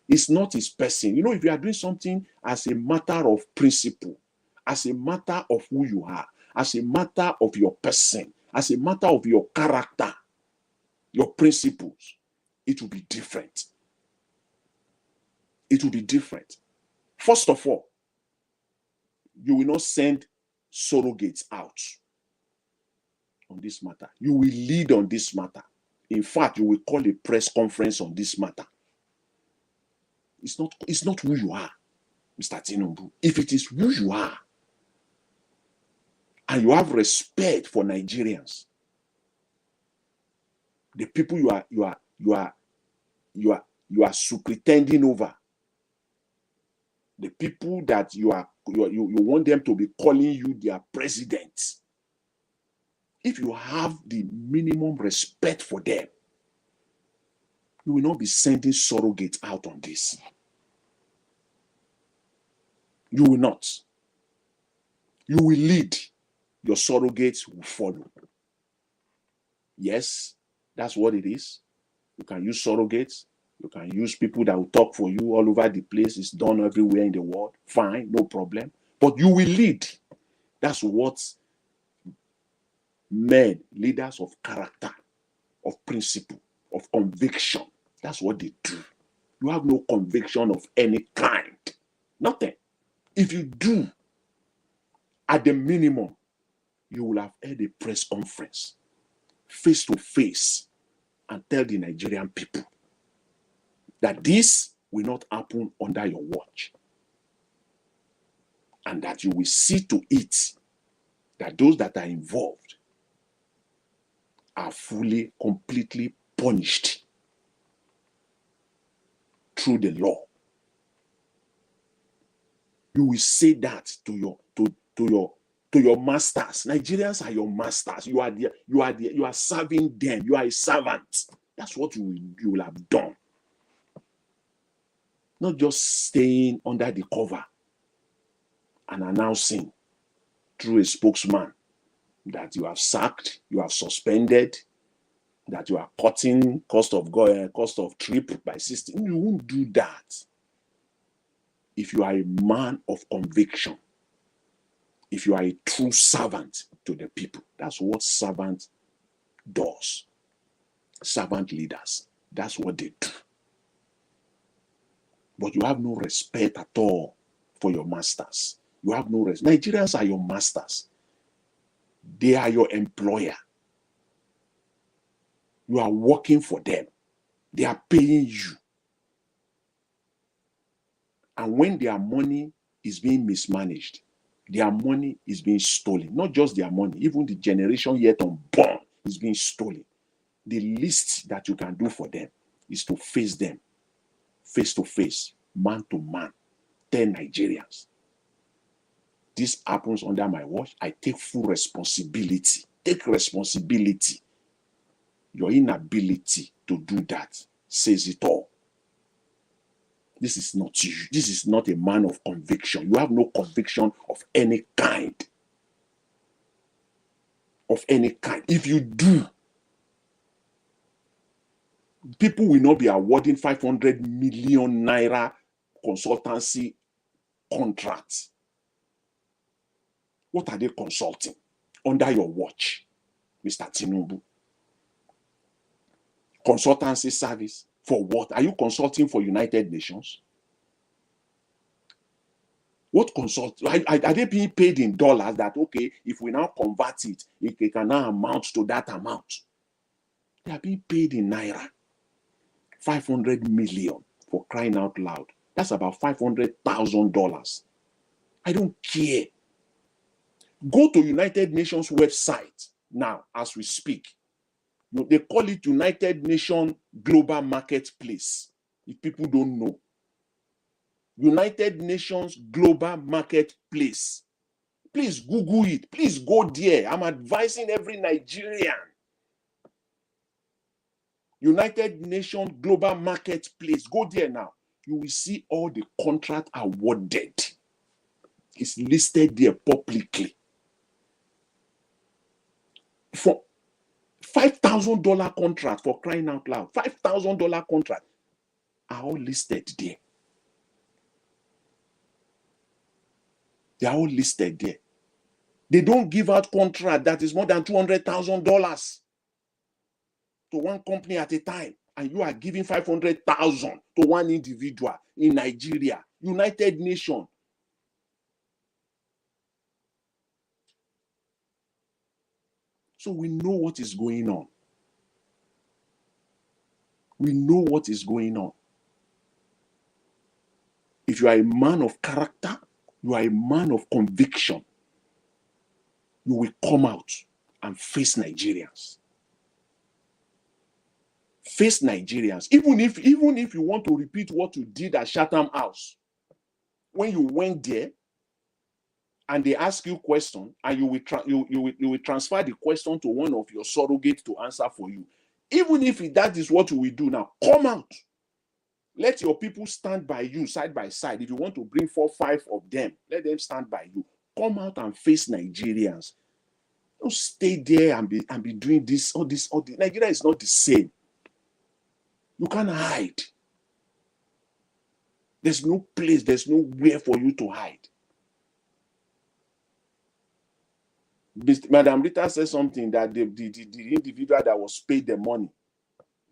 [SPEAKER 10] It's not his person. If you are doing something as a matter of principle, as a matter of who you are, as a matter of your person, as a matter of your character, your principles, it will be different. It will be different. First of all, you will not send surrogates out on this matter. You will lead on this matter. In fact, you will call a press conference on this matter. It's not who you are, Mr. Tinubu. If it is who you are, and you have respect for Nigerians, the people you are superintending over, the people that you want them to be calling you their president. If you have the minimum respect for them, you will not be sending surrogates out on this. You will not. You will lead. Your surrogates will follow. Yes, that's what it is. You can use surrogates. You can use people that will talk for you all over the place. It's done everywhere in the world. Fine, no problem. But you will lead. That's what men, leaders of character, of principle, of conviction, that's what they do. You have no conviction of any kind. Nothing. If you do, at the minimum, you will have held a press conference, face to face, and tell the Nigerian people that this will not happen under your watch. And that you will see to it that those that are involved are fully, completely punished through the law. You will say that to your masters. Nigerians are your masters. You are serving them. You are a servant. That's what you will have done. Not just staying under the cover and announcing through a spokesman that you have sacked, you have suspended, that you are cutting cost of trip by 16. You won't do that. If you are a man of conviction, if you are a true servant to the people, that's what servant does. Servant leaders, that's what they do. But you have no respect at all for your masters. You have no respect. Nigerians are your masters. They are your employer. You are working for them. They are paying you. And when their money is being mismanaged, their money is being stolen. Not just their money, even the generation yet unborn is being stolen. The least that you can do for them is to face them, face to face, man to man. 10 Nigerians. This happens under my watch. I take full responsibility. Take responsibility. Your inability to do that says it all. This is not you. This is not a man of conviction. You have no conviction of any kind. Of any kind. If you do, people will not be awarding 500 million naira consultancy contracts. What are they consulting under your watch, Mr. Tinubu? Consultancy service for what? Are you consulting for United Nations? What consult? Are they being paid in dollars that, okay, if we now convert it, it can now amount to that amount? They are being paid in naira. 500 million, for crying out loud. That's about $500,000. I don't care. Go to United Nations website now as we speak. They call it United Nations Global Marketplace. If people don't know. United Nations Global Marketplace. Please Google it. Please go there. I'm advising every Nigerian. United Nations Global Marketplace. Go there now. You will see all the contract awarded. It's listed there publicly. For $5,000 contract, for crying out loud, $5,000 contract are all listed there. They are all listed there. They don't give out contract that is more than $200,000 to one company at a time, and you are giving 500,000 to one individual in Nigeria. United Nations. So we know what is going on. We know what is going on. If you are a man of character, you are a man of conviction, you will come out and face Nigerians. Face Nigerians. Even if you want to repeat what you did at Chatham House, when you went there and they ask you question, and you will transfer the question to one of your surrogates to answer for you. Even if that is what you will do now, come out. Let your people stand by you side by side. If you want to bring 4 or 5 of them, let them stand by you. Come out and face Nigerians. Don't stay there and be doing this. Nigeria is not the same. You can't hide. There's no place, there's nowhere for you to hide. Madam Rita said something that the individual that was paid the money,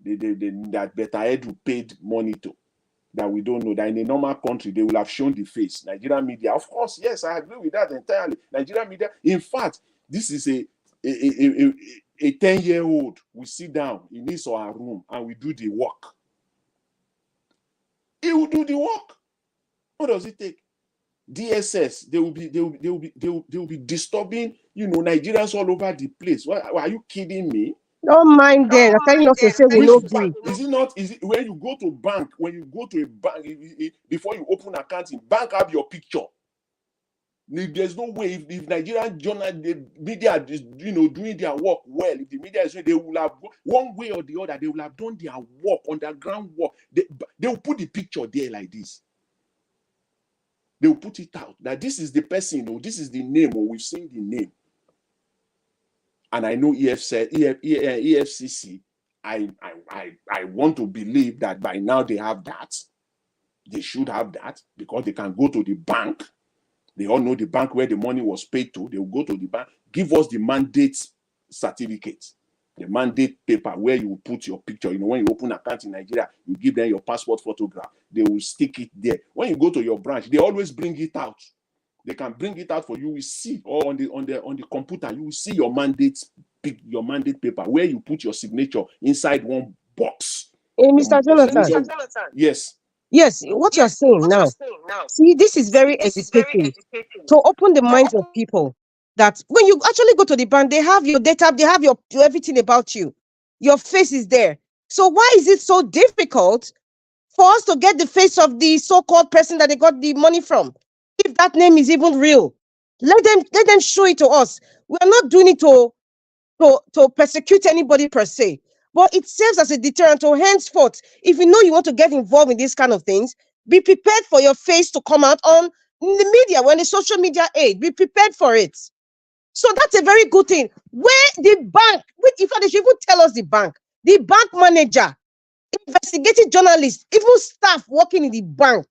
[SPEAKER 10] that Beta Edu paid money to, that we don't know, that in a normal country they will have shown the face. Nigerian media, of course, yes, I agree with that entirely. Nigerian media, in fact, this is a 10-year-old. We sit down in his or her room and we do the work. He will do the work. What does it take? DSS, they will be disturbing, Nigerians all over the place. Are you kidding me?
[SPEAKER 11] Don't mind them. I tell you not to say we no free.
[SPEAKER 10] Is it when you go to a bank, before you open account in bank, have your picture? There's no way if Nigerian the media is doing their work well, if the media is doing, they will have one way or the other, they will have done their work, underground work. They will put the picture there like this. They will put it out that this is the person, or this is the name, or we've seen the name. And I know EFCC, I want to believe that by now they have that. They should have that, because they can go to the bank. They all know the bank where the money was paid to. They will go to the bank, give us the mandate certificate, the mandate paper where you will put your picture. When you open an account in Nigeria, you give them your passport photograph. They will stick it there. When you go to your branch, they always bring it out. They can bring it out for you. You will see, or on the computer, you will see your mandate paper where you put your signature inside one box.
[SPEAKER 11] Hey, Mr. Jonathan.
[SPEAKER 10] Yes.
[SPEAKER 11] Yes, what you're saying now. See, this is very educating to open the minds of people that when you actually go to the bank, they have your data, they have your everything about you. Your face is there. So why is it so difficult for us to get the face of the so-called person that they got the money from? If that name is even real, let them show it to us. We are not doing it to persecute anybody per se, but it serves as a deterrent. So henceforth, if you know you want to get involved in these kind of things, Be prepared for your face to come out on the media, when the social media age. Be prepared for it. So that's a very good thing. Where the bank, in fact, they should even tell us the bank manager, investigative journalists, even staff working in the bank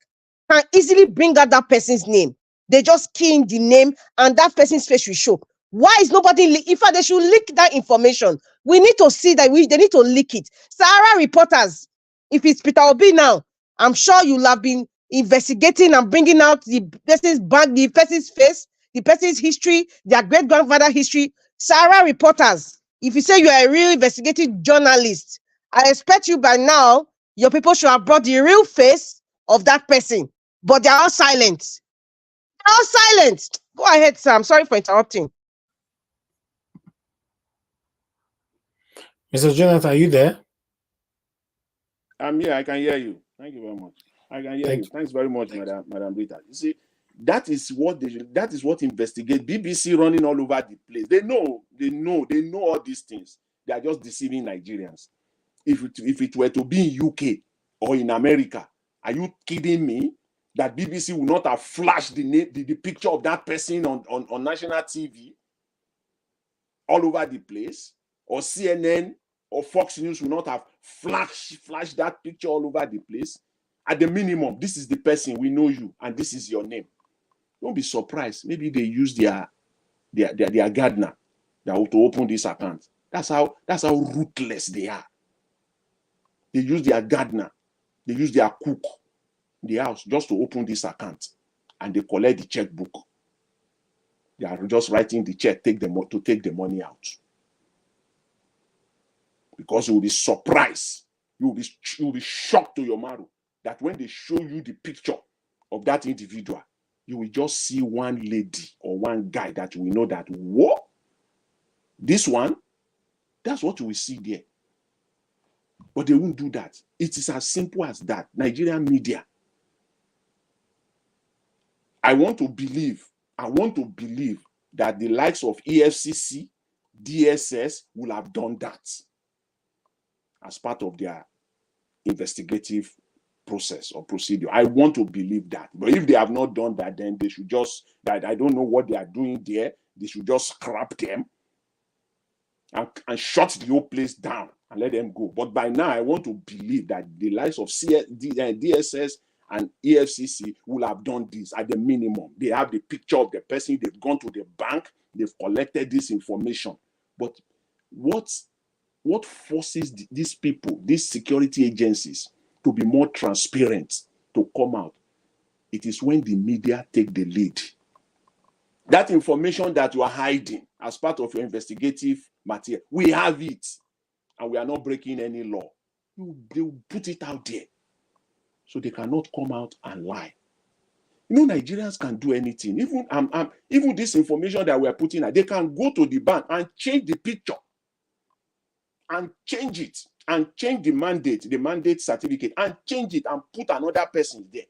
[SPEAKER 11] can easily bring out that person's name. They just key in the name and that person's face will show. Why is nobody, in fact, they should leak that information. We need to see that they need to leak it. Sahara reporters, if it's Peter Obi now, I'm sure you'll have been investigating and bringing out the person's bank, the person's face, the person's history, their great-grandfather history. Sahara reporters, if you say you are a real investigative journalist, I expect you by now, your people should have brought the real face of that person. But they're all silent. They're all silent. Go ahead, Sam. Sorry for interrupting.
[SPEAKER 4] Mr. Jonathan, are you there?
[SPEAKER 10] I'm here. I can hear you. Thank you very much. I can hear you. Thanks very much, Madam Rita. You see, that is what investigate. BBC running all over the place. They know all these things. They are just deceiving Nigerians. If it were to be in UK or in America, are you kidding me? That BBC would not have flashed the picture of that person on national TV all over the place, or CNN or Fox News will not have flashed that picture all over the place. At the minimum, this is the person, we know you, and this is your name. Don't be surprised. Maybe they use their gardener to open this account. That's how ruthless they are. They use their gardener, they use their cook in the house just to open this account, and they collect the checkbook. They are just writing the check, take the money out. Because you will be surprised, you will be shocked to your marrow that when they show you the picture of that individual, you will just see one lady or one guy that you will know that, what? This one? That's what you will see there. But they won't do that. It is as simple as that. Nigerian media. I want to believe that the likes of EFCC, DSS will have done that as part of their investigative process or procedure. I want to believe that. But if they have not done that, then they should just, I don't know what they are doing there. They should just scrap them and shut the whole place down and let them go. But by now, I want to believe that the likes of DSS and EFCC will have done this at the minimum. They have the picture of the person, they've gone to the bank, they've collected this information. But what forces these people, these security agencies, to be more transparent, to come out? It is when the media take the lead. That information that you are hiding as part of your investigative material, we have it, and we are not breaking any law. They will put it out there, so they cannot come out and lie. You know, Nigerians can do anything. Even this information that we are putting out, they can go to the bank and change the picture, and change it, and change the mandate certificate, and change it and put another person there.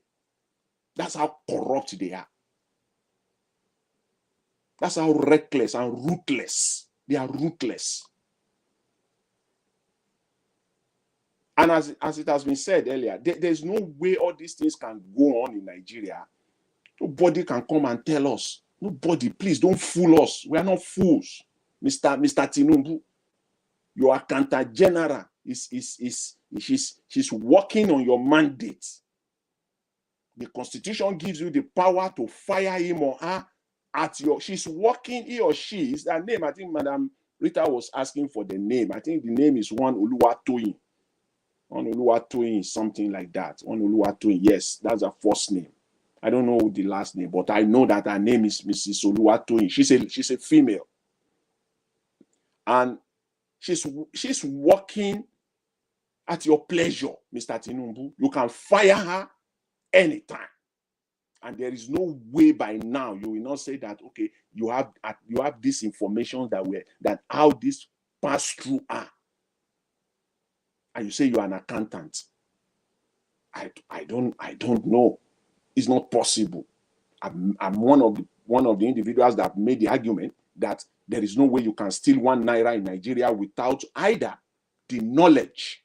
[SPEAKER 10] That's how corrupt they are. That's how reckless and ruthless. They are ruthless. And as it has been said earlier, there's no way all these things can go on in Nigeria. Nobody can come and tell us. Nobody, please don't fool us. We are not fools. Mr. Tinubu, your accountant general she's working on your mandate. The Constitution gives you the power to fire him or her she's working, he or she is that name. I think Madam Rita was asking for the name. I think the name is One Oluwatoyin. One Oluwatoyin, something like that. One Oluwatoyin, yes, that's her first name. I don't know the last name, but I know that her name is Mrs. Oluwatoyin. She's a female. And she's working at your pleasure, Mr. Tinubu. You can fire her anytime. And there is no way by now you will not say that, okay, you have this information that how this passed through her. And you say you're an accountant. I don't know. It's not possible. I'm one of the individuals that made the argument that there is no way you can steal 1 naira in Nigeria without either the knowledge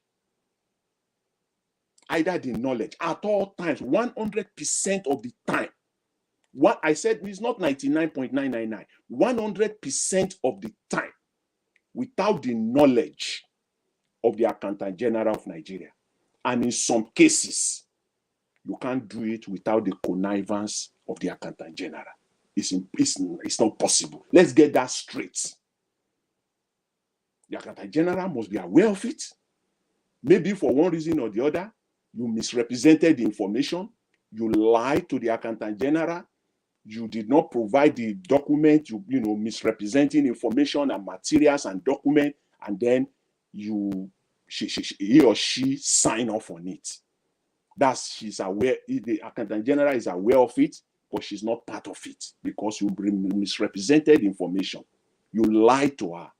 [SPEAKER 10] Either the knowledge at all times, 100% of the time. What I said is not 99.999, 100% of the time, without the knowledge of the Accountant General of Nigeria. And in some cases, you can't do it without the connivance of the Accountant General. It's not possible. Let's get that straight. The Accountant General must be aware of it. Maybe for one reason or the other, you misrepresented the information, you lied to the Accountant General, you did not provide the document, you know, misrepresenting information and materials and document, and then he or she sign off on it. She's aware, the Accountant General is aware of it, but she's not part of it because you misrepresented information. You lied to her.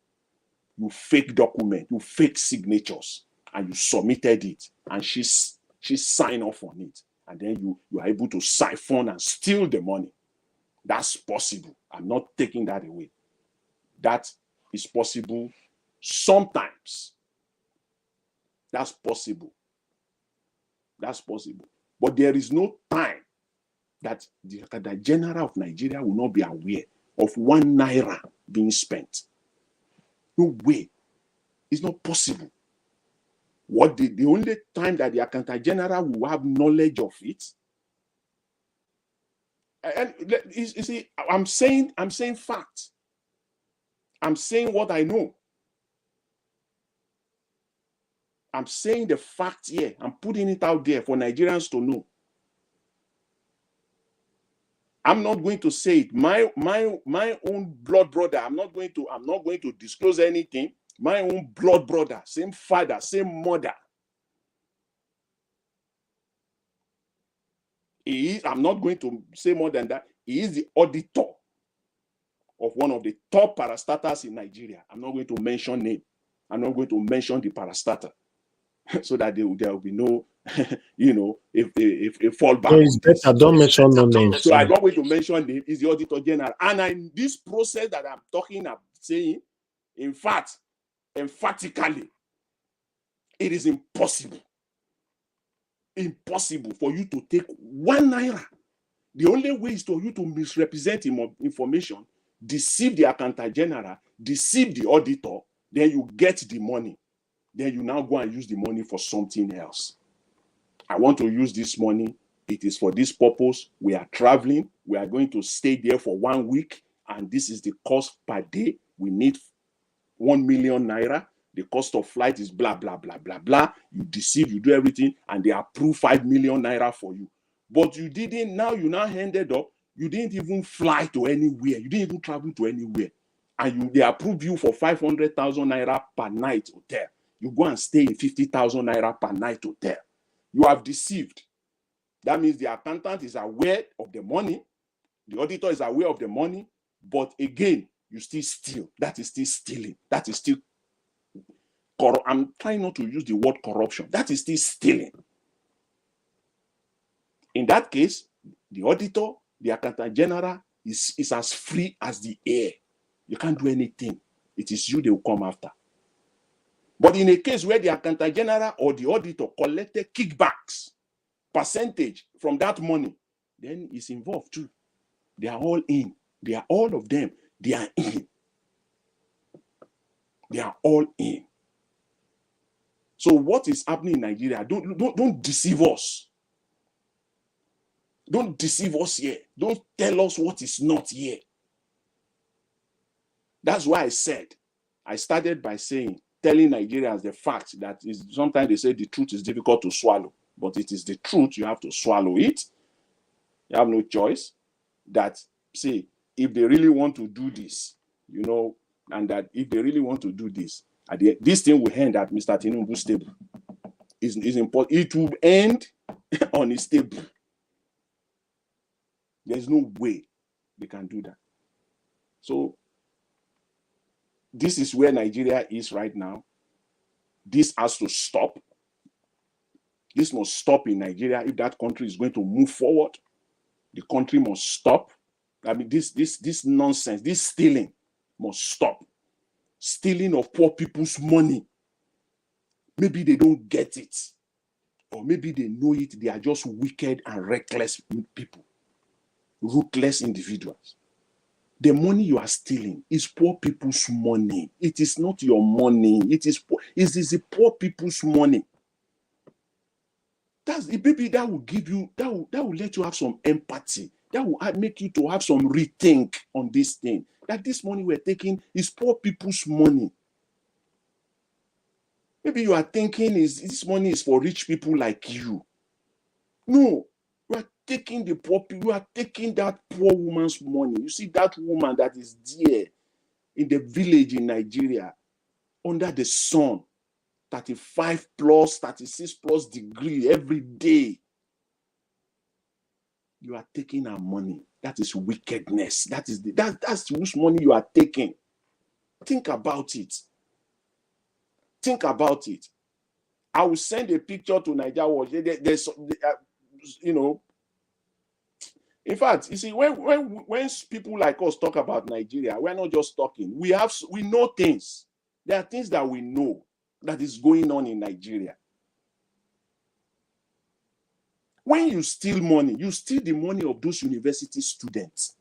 [SPEAKER 10] You fake document, you fake signatures, and you submitted it, and she signed off on it. And then you are able to siphon and steal the money. That's possible. I'm not taking that away. That is possible sometimes. That's possible. That's possible. But there is no time that the General of Nigeria will not be aware of 1 naira being spent. No way. It's not possible. What the only time that the Accountant General will have knowledge of it, and you see, I'm saying facts. I'm saying what I know. I'm saying the fact here. I'm putting it out there for Nigerians to know. I'm not going to say it. My own blood brother. I'm not going to disclose anything. My own blood brother, same father, same mother. I'm not going to say more than that. He is the auditor of one of the top parastatals in Nigeria. I'm not going to mention name. I'm not going to mention the parastatal so that there will be no, if fallback.
[SPEAKER 4] So it's better, don't mention no names.
[SPEAKER 10] So I'm not going to mention name. Is the Auditor General. And in this process that I'm talking about, saying, in fact, emphatically, it is impossible for you to take 1 naira. The only way is for you to misrepresent information, deceive the Accountant General, deceive the auditor, then you get the money. Then you now go and use the money for something else. I want to use this money. It is for this purpose. We are traveling. We are going to stay there for 1 week. And this is the cost per day. We need 1 million naira. The cost of flight is blah, blah, blah, blah, blah. You deceive, you do everything, and they approve 5 million naira for you. But you didn't, you now ended up, you didn't even fly to anywhere. You didn't even travel to anywhere. And they approve you for 500,000 naira per night hotel. You go and stay in 50,000 naira per night hotel. You have deceived. That means the accountant is aware of the money. The auditor is aware of the money. But again, you still steal. That is still stealing. That is still I'm trying not to use the word corruption. That is still stealing. In that case, the auditor, the Accountant General is as free as the air. You can't do anything. It is you they will come after. But in a case where the Accountant General or the auditor collected kickbacks, percentage from that money, then it's involved too. They are all in. They are all of them. They are in. They are all in. So what is happening in Nigeria? Don't deceive us. Don't deceive us here. Don't tell us what is not here. That's why I started by telling Nigerians the fact that sometimes they say the truth is difficult to swallow, but it is the truth. You have to swallow it. You have no choice. That, see, if they really want to do this, and that if they really want to do this, this thing will end at Mr. Tinubu's table. It's important. It will end on his table. There's no way they can do that. So this is where Nigeria is right now. This has to stop. This must stop in Nigeria. If that country is going to move forward, the country must stop. I mean, this nonsense, this stealing must stop. Stealing of poor people's money. Maybe they don't get it. or maybe they know it, they are just wicked and reckless people, ruthless individuals. The money you are stealing is poor people's money. It is not your money. It is the poor people's money. That's the baby that will give you, that will let you have some empathy. That will make you to have some rethink on this thing. That this money we're taking is poor people's money. Maybe you are thinking this money is for rich people like you. No, you are taking the poor people, you are taking that poor woman's money. You see that woman that is there in the village in Nigeria, under the sun, 35 plus, 36 plus degree every day. You are taking her money. That is wickedness. That's whose money you are taking. Think about it. Think about it. I will send a picture to Nigeria Watch. There's, you know, in fact, you see, when people like us talk about Nigeria, we're not just talking. We know things. There are things that we know that is going on in Nigeria. When you steal money, you steal the money of those university students.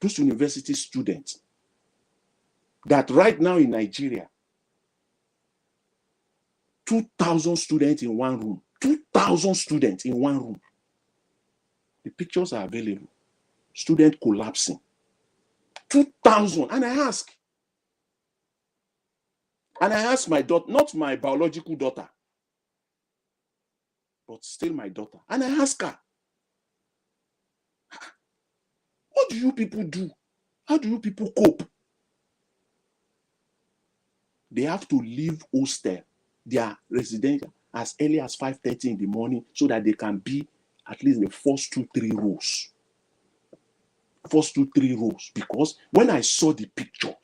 [SPEAKER 10] Those university students that right now in Nigeria, 2,000 students in one room. 2,000 students in one room. The pictures are available. Student collapsing. 2,000. And I ask my daughter, not my biological daughter, but still my daughter. And I ask her, what do you people do? How do you people cope? They have to leave hostel, their residential, as early as 5:30 in the morning so that they can be at least the first 2-3 rows. First 2-3 rows. Because when I saw the picture,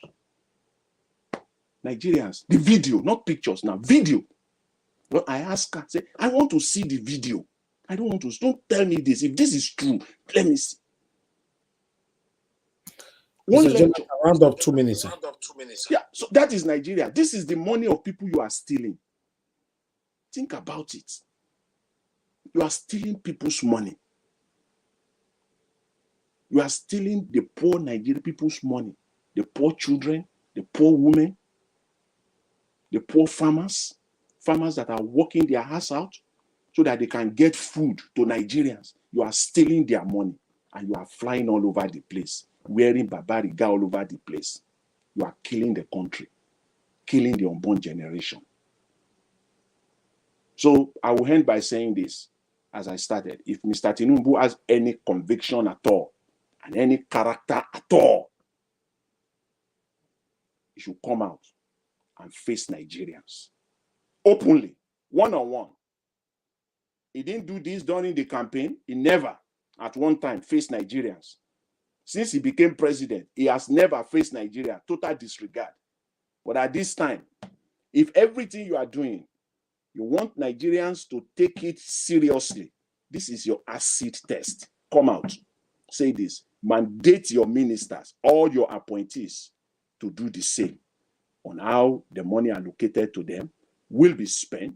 [SPEAKER 10] Nigerians, the video, not pictures now, video. Well, I asked her, say, I want to see the video. I don't want to, don't tell me this. If this is true, let me see.
[SPEAKER 4] Round up 2 minutes.
[SPEAKER 10] Yeah, so that is Nigeria. This is the money of people you are stealing. Think about it. You are stealing people's money. You are stealing the poor Nigerian people's money. The poor children, the poor women, the poor farmers that are working their ass out so that they can get food to Nigerians. You are stealing their money and you are flying all over the place, wearing Babariga all over the place. You are killing the country, killing the unborn generation. So I will end by saying this, as I started. If Mr. Tinubu has any conviction at all and any character at all, he should come out and face Nigerians openly, one-on-one. He didn't do this during the campaign. He never, at one time, faced Nigerians. Since he became president, he has never faced Nigeria. Total disregard. But at this time, if everything you are doing, you want Nigerians to take it seriously, this is your acid test. Come out. Say this. Mandate your ministers, all your appointees, to do the same on how the money allocated to them will be spent,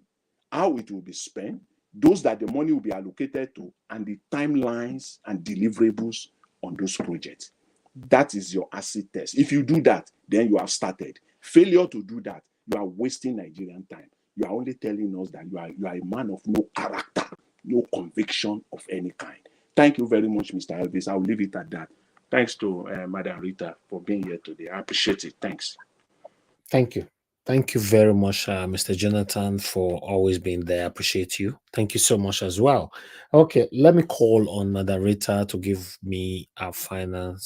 [SPEAKER 10] how it will be spent, those that the money will be allocated to, and the timelines and deliverables on those projects. That is your acid test. If you do that, then you have started. Failure to do that, you are wasting Nigerian time. You are only telling us that you are a man of no character, no conviction of any kind. Thank you very much, Mr. Elvis. I will leave it at that. Thanks to Madam Rita for being here today. I appreciate it. Thanks.
[SPEAKER 4] Thank you. Thank you very much, Mr. Jonathan, for always being there. I appreciate you. Thank you so much as well. Okay, let me call on Madam Rita to give us our final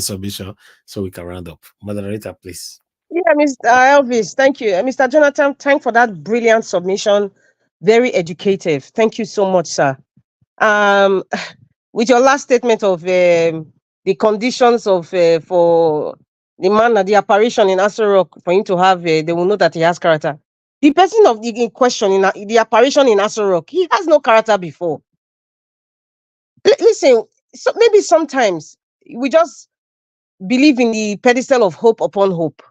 [SPEAKER 4] submission so we can round up. Madam Rita, please.
[SPEAKER 11] Yeah, Mr. Elvis, thank you. Mr. Jonathan, thank for that brilliant submission. Very educative. Thank you so much, sir. With your last statement of the conditions of for the man at the apparition in Aso Rock, for him to have, they will know that he has character. The person of in question in the apparition in Aso Rock, he has no character before. Listen, so maybe sometimes we just believe in the pedestal of hope upon hope.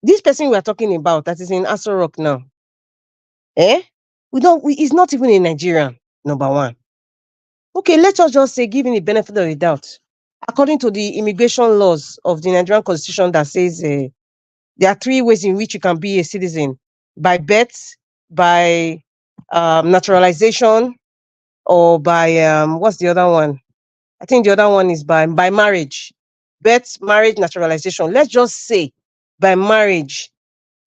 [SPEAKER 11] This person we are talking about that is in Aso Rock now, he's not even a Nigerian, number one. Okay, let us just say, give him the benefit of the doubt. According to the immigration laws of the Nigerian constitution that says there are 3 ways in which you can be a citizen: by birth, by naturalization, or by what's the other one? I think the other one is by marriage. Birth, marriage, naturalization. Let's just say by marriage,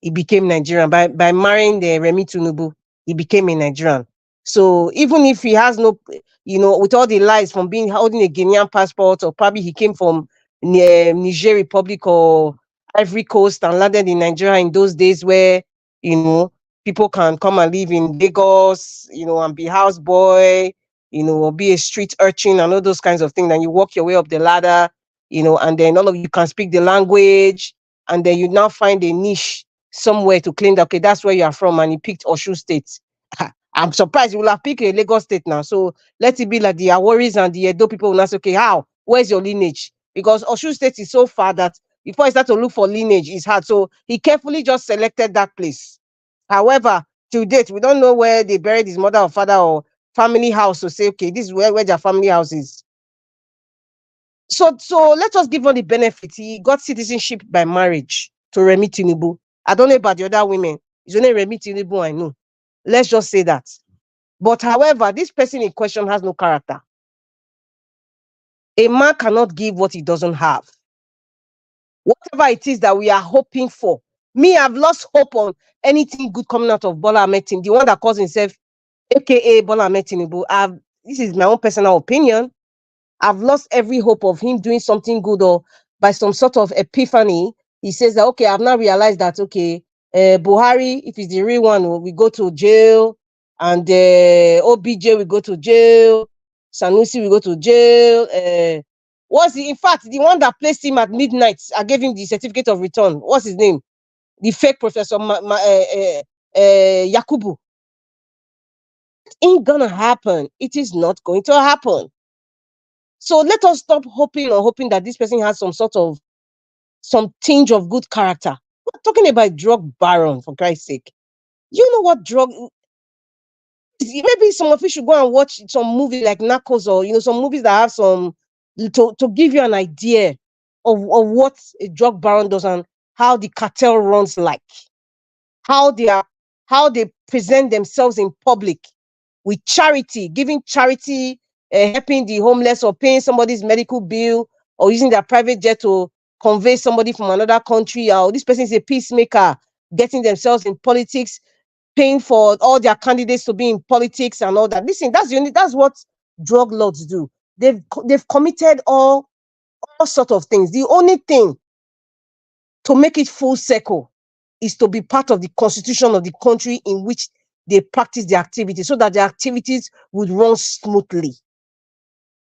[SPEAKER 11] he became Nigerian. By marrying the Remi Tinubu, he became a Nigerian. So even if he has no, with all the lies from holding a Guinean passport, or probably he came from Niger Republic or Ivory Coast and landed in Nigeria in those days where, people can come and live in Lagos, and be houseboy, or be a street urchin and all those kinds of things. And you walk your way up the ladder, and then all of you can speak the language, and then you now find a niche somewhere to claim that, okay, that's where you are from, and he picked Osun State. I'm surprised he will have picked a Lagos State now. So let it be like the Aworis and the Edo people will not say, okay, how? Where's your lineage? Because Osun State is so far that before he start to look for lineage, it's hard. So he carefully just selected that place. However, to date, we don't know where they buried his mother or father or family house to say, okay, this is where their family house is. So let us give him the benefit. He got citizenship by marriage to Remi Tinubu. I don't know about the other women. It's only Remi Tinubu I know. Let's just say that. But however, this person in question has no character. A man cannot give what he doesn't have. Whatever it is that we are hoping for. Me, I've lost hope on anything good coming out of Bola Ahmed Tinubu, the one that calls himself AKA Bola Ahmed Tinubu. This is my own personal opinion. I've lost every hope of him doing something good, or by some sort of epiphany, he says that, okay, I've now realized that, okay, Buhari, if he's the real one, we go to jail, and OBJ we go to jail, Sanusi we go to jail. In fact, the one that placed him at midnight, I gave him the certificate of return. What's his name? The fake Professor Yakubu. It ain't gonna happen. It is not going to happen. So let us stop hoping that this person has some tinge of good character. We're talking about drug baron, for Christ's sake. You know what drug? Maybe some of you should go and watch some movie like Narcos, or some movies that have some to give you an idea of what a drug baron does and how the cartel runs like, how they present themselves in public with charity, giving charity, helping the homeless, or paying somebody's medical bill, or using their private jet to convey somebody from another country, or this person is a peacemaker, getting themselves in politics, paying for all their candidates to be in politics and all that. Listen, that's what drug lords do. They've committed all sorts of things. The only thing to make it full circle is to be part of the constitution of the country in which they practice their activities, so that their activities would run smoothly.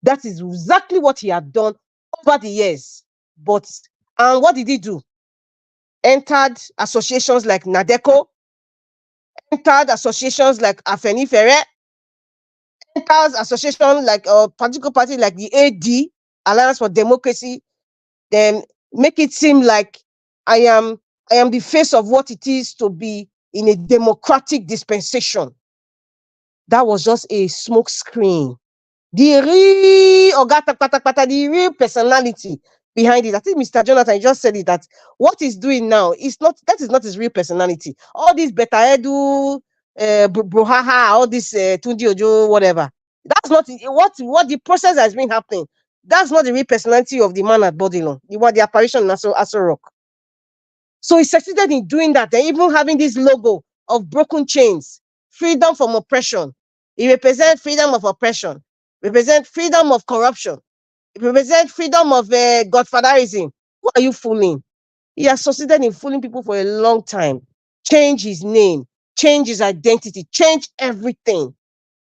[SPEAKER 11] That is exactly what he had done over the years. And what did he do? Entered associations like Nadeco, entered associations like Afenifere, entered associations like a political party like the AD, Alliance for Democracy. Then make it seem like I am the face of what it is to be in a democratic dispensation. That was just a smoke screen. The real personality behind it. I think Mr. Jonathan just said it, that what he's doing now is not his real personality. All this Beta Edu, Bruhaha, all this Tunji Ojo, whatever. That's not what the process has been happening. That's not the real personality of the man at Bodilon. The apparition in Aso Rock. So he succeeded in doing that, and even having this logo of broken chains, freedom from oppression. He represents freedom of oppression, represent freedom of corruption, it represents freedom of godfatherism. Who are you fooling? He has succeeded in fooling people for a long time. Change his name, change his identity, change everything.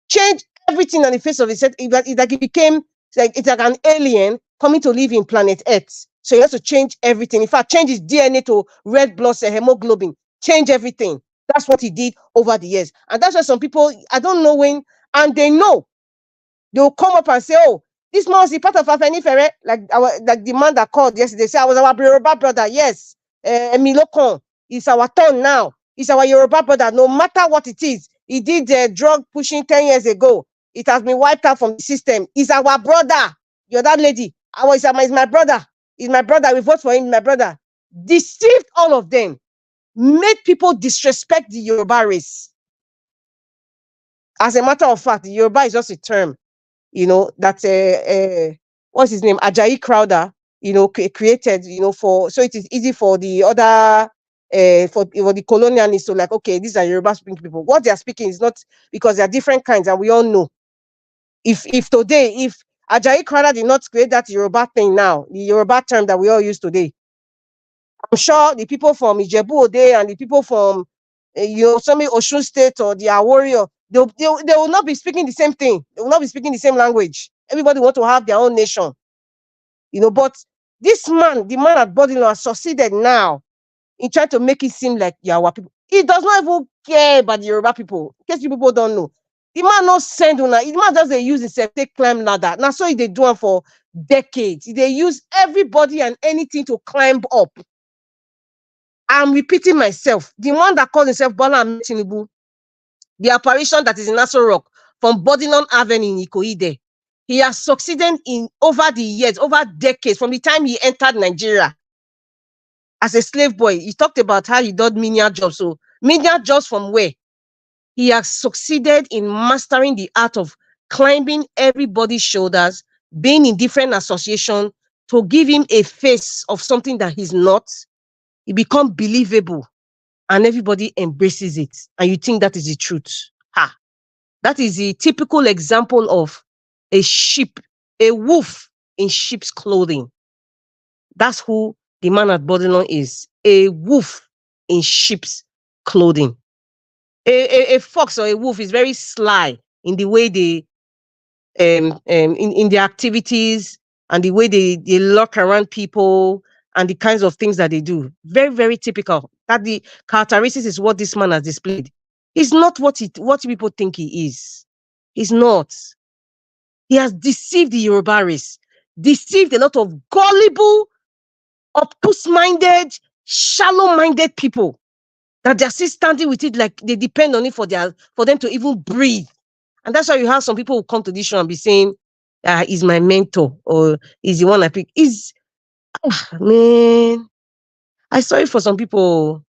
[SPEAKER 11] Change everything on the face of his head. It's like he became, it's like an alien coming to live in planet Earth. So he has to change everything. In fact, change his DNA to red blood cell hemoglobin. Change everything. That's what he did over the years. And that's why some people, I don't know when, and they know. They will come up and say, oh, this man was the part of Afenifere, like the man that called yesterday. Say, I was our Yoruba brother. Yes. Emilokon. It's our turn now. It's our Yoruba brother. No matter what it is, he did drug pushing 10 years ago. It has been wiped out from the system. He's our brother. You're that lady. He's my brother. He's my brother. We vote for him, my brother. Deceived all of them. Made people disrespect the Yoruba race. As a matter of fact, the Yoruba is just a term, that what's his name? Ajayi Crowder, created, so it is easy for the other for the colonialists to like, okay, these are Yoruba speaking people. What they are speaking is not, because they are different kinds, and we all know. If Ajayi Crowder did not create that Yoruba thing now, the Yoruba term that we all use today, I'm sure the people from Ijebu Ode and the people from some Osun State or the Warrior, they will not be speaking the same thing. They will not be speaking the same language. Everybody want to have their own nation. But this man, the man at Bodilo, has succeeded now in trying to make it seem like Yawa people. He does not even care about the Yoruba people. In case you people don't know. The man not send una. The man just use himself, take climb ladder. Now so they do it for decades. They use everybody and anything to climb up. I'm repeating myself. The one that calls himself Bola Tinubu, the apparition that is in Nassau Rock from Bodilon Avenue in Ikoide, he has succeeded in over the years, over decades, from the time he entered Nigeria as a slave boy. He talked about how he did menial jobs. So menial jobs from where? He has succeeded in mastering the art of climbing everybody's shoulders, being in different associations to give him a face of something that he's not. It becomes believable and everybody embraces it. And you think that is the truth. That is the typical example of a sheep, a wolf in sheep's clothing. That's who the man at Bodilon is. A wolf in sheep's clothing. A fox or a wolf is very sly in the way they, in their activities and the way they lurk around people and the kinds of things that they do. Very, very typical. That the characteristics is what this man has displayed. He's not what people think he is. He's not. He has deceived the Yoruba race, deceived a lot of gullible, obtuse-minded, shallow-minded people that they're still standing with it like they depend on it for them to even breathe. And that's why you have some people who come to this show and be saying, he's my mentor, or he's the one I pick. Man, I'm sorry for some people,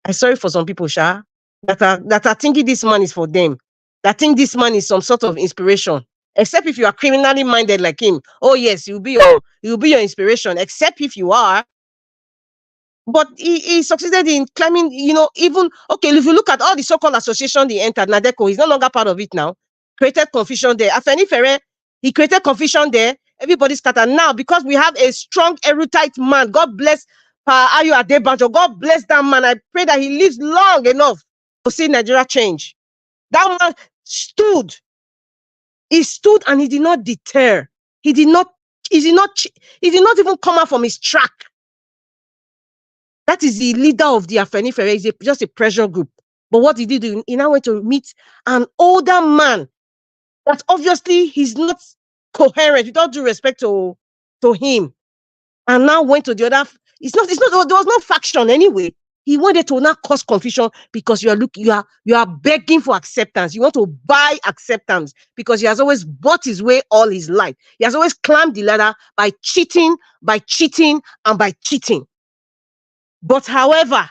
[SPEAKER 11] Sha, that are thinking this man is for them, that think this man is some sort of inspiration. Except if you are criminally minded like him. Oh yes, he'll be your inspiration. Except if you are. But he succeeded in climbing, even, okay, if you look at all the so-called association he entered, Nadeko, he's no longer part of it now. Created confusion there. Afeni Ferre, he created confusion there. Everybody's scattered. Now, because we have a strong, erudite man, God bless Ayo Adebanjo, God bless that man. I pray that he lives long enough to see Nigeria change. That man stood. He stood and he did not deter. He did not even come out from his track. That is the leader of the Afeni Ferre. He's just a pressure group. But what did he do? He now went to meet an older man that obviously he's not coherent, with all due respect to him. And now went to the other. There was no faction anyway. He wanted to now cause confusion because you are begging for acceptance. You want to buy acceptance because he has always bought his way all his life. He has always climbed the ladder by cheating, and by cheating. But however,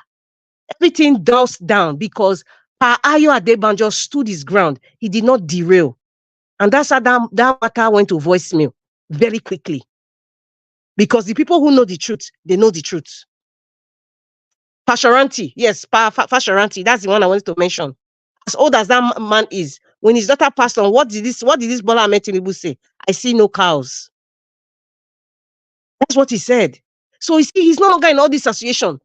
[SPEAKER 11] everything dulls down because Ayo Adebanjo stood his ground. He did not derail. And that's how that matter went to voicemail very quickly. Because the people who know the truth, they know the truth. Fashoranti, yes, Fashoranti, that's the one I wanted to mention. As old as that man is, when his daughter passed on, what did this Bola Ahmed Tinubu say? I see no cows. That's what he said. So you see, he's no longer in all this association.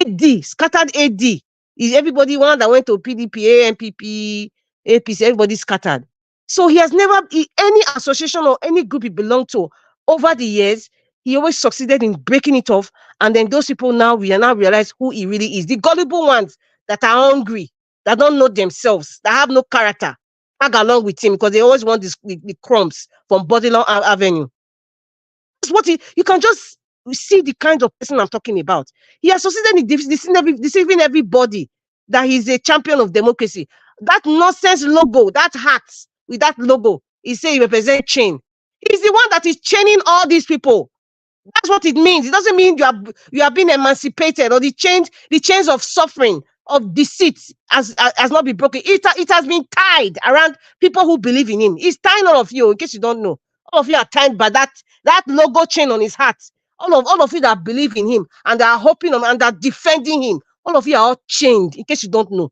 [SPEAKER 11] AD, scattered AD. Is everybody one that went to PDP, ANPP, APC, everybody scattered. So he has never, any association or any group he belonged to over the years, he always succeeded in breaking it off. And then those people now realize who he really is. The gullible ones that are hungry, that don't know themselves, that have no character, tag along with him because they always want the crumbs from Bodilon Avenue. That's what you can just see the kind of person I'm talking about. He has succeeded in deceiving everybody that he's a champion of democracy. That nonsense logo, that hat with that logo, he say he represents chain. He's the one that is chaining all these people. That's what it means. It doesn't mean you are being emancipated, or the chains of suffering, of deceit has not been broken. It has been tied around people who believe in him. He's tying all of you, in case you don't know. All of you are tied by that logo chain on his heart. All of you that believe in him and that are hoping him and that are defending him. All of you are all chained, in case you don't know.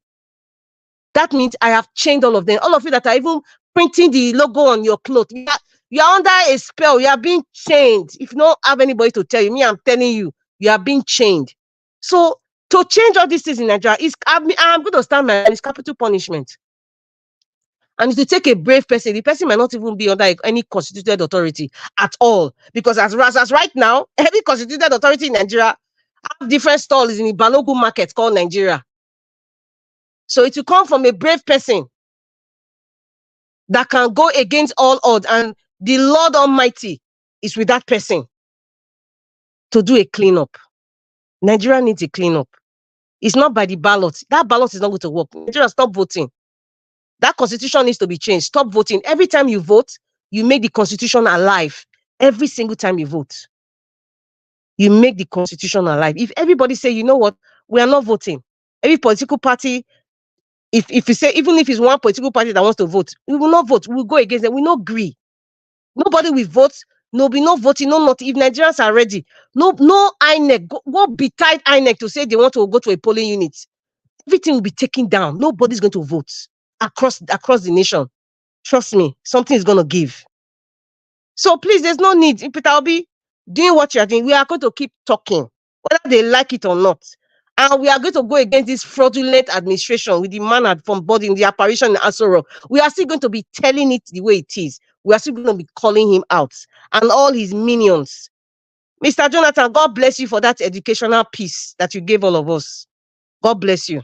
[SPEAKER 11] That means I have chained all of them. All of you that are even printing the logo on your clothes. You are under a spell. You are being chained. If you don't have anybody to tell you, me, I'm telling you, you are being chained. So to change all these things in Nigeria, I'm going to stand my it's capital punishment. And to take a brave person, the person might not even be under any constituted authority at all. Because as right now, every constituted authority in Nigeria have different stalls in the Balogun market called Nigeria. So it will come from a brave person that can go against all odds, and the Lord Almighty is with that person to do a cleanup. Nigeria needs a cleanup. It's not by the ballot. That ballot is not going to work. Nigeria, stop voting. That constitution needs to be changed. Stop voting. Every time you vote, you make the constitution alive. Every single time you vote, you make the constitution alive. If everybody say, you know what, we are not voting. Every political party, if you say, even if it's one political party that wants to vote, we will not vote. We will go against them. We will not agree. Nobody will vote. No be no voting. No nothing. If Nigerians are ready, no INEC. Go be tied INEC to say they want to go to a polling unit. Everything will be taken down. Nobody's going to vote across the nation. Trust me, something is going to give. So please, there's no need. If Peter Obi doing what you are doing, we are going to keep talking, whether they like it or not. And we are going to go against this fraudulent administration with the man from body in the apparition in Asoro. We are still going to be telling it the way it is. We are still going to be calling him out and all his minions. Mr. Jonathan, God bless you for that educational piece that you gave all of us. God bless you.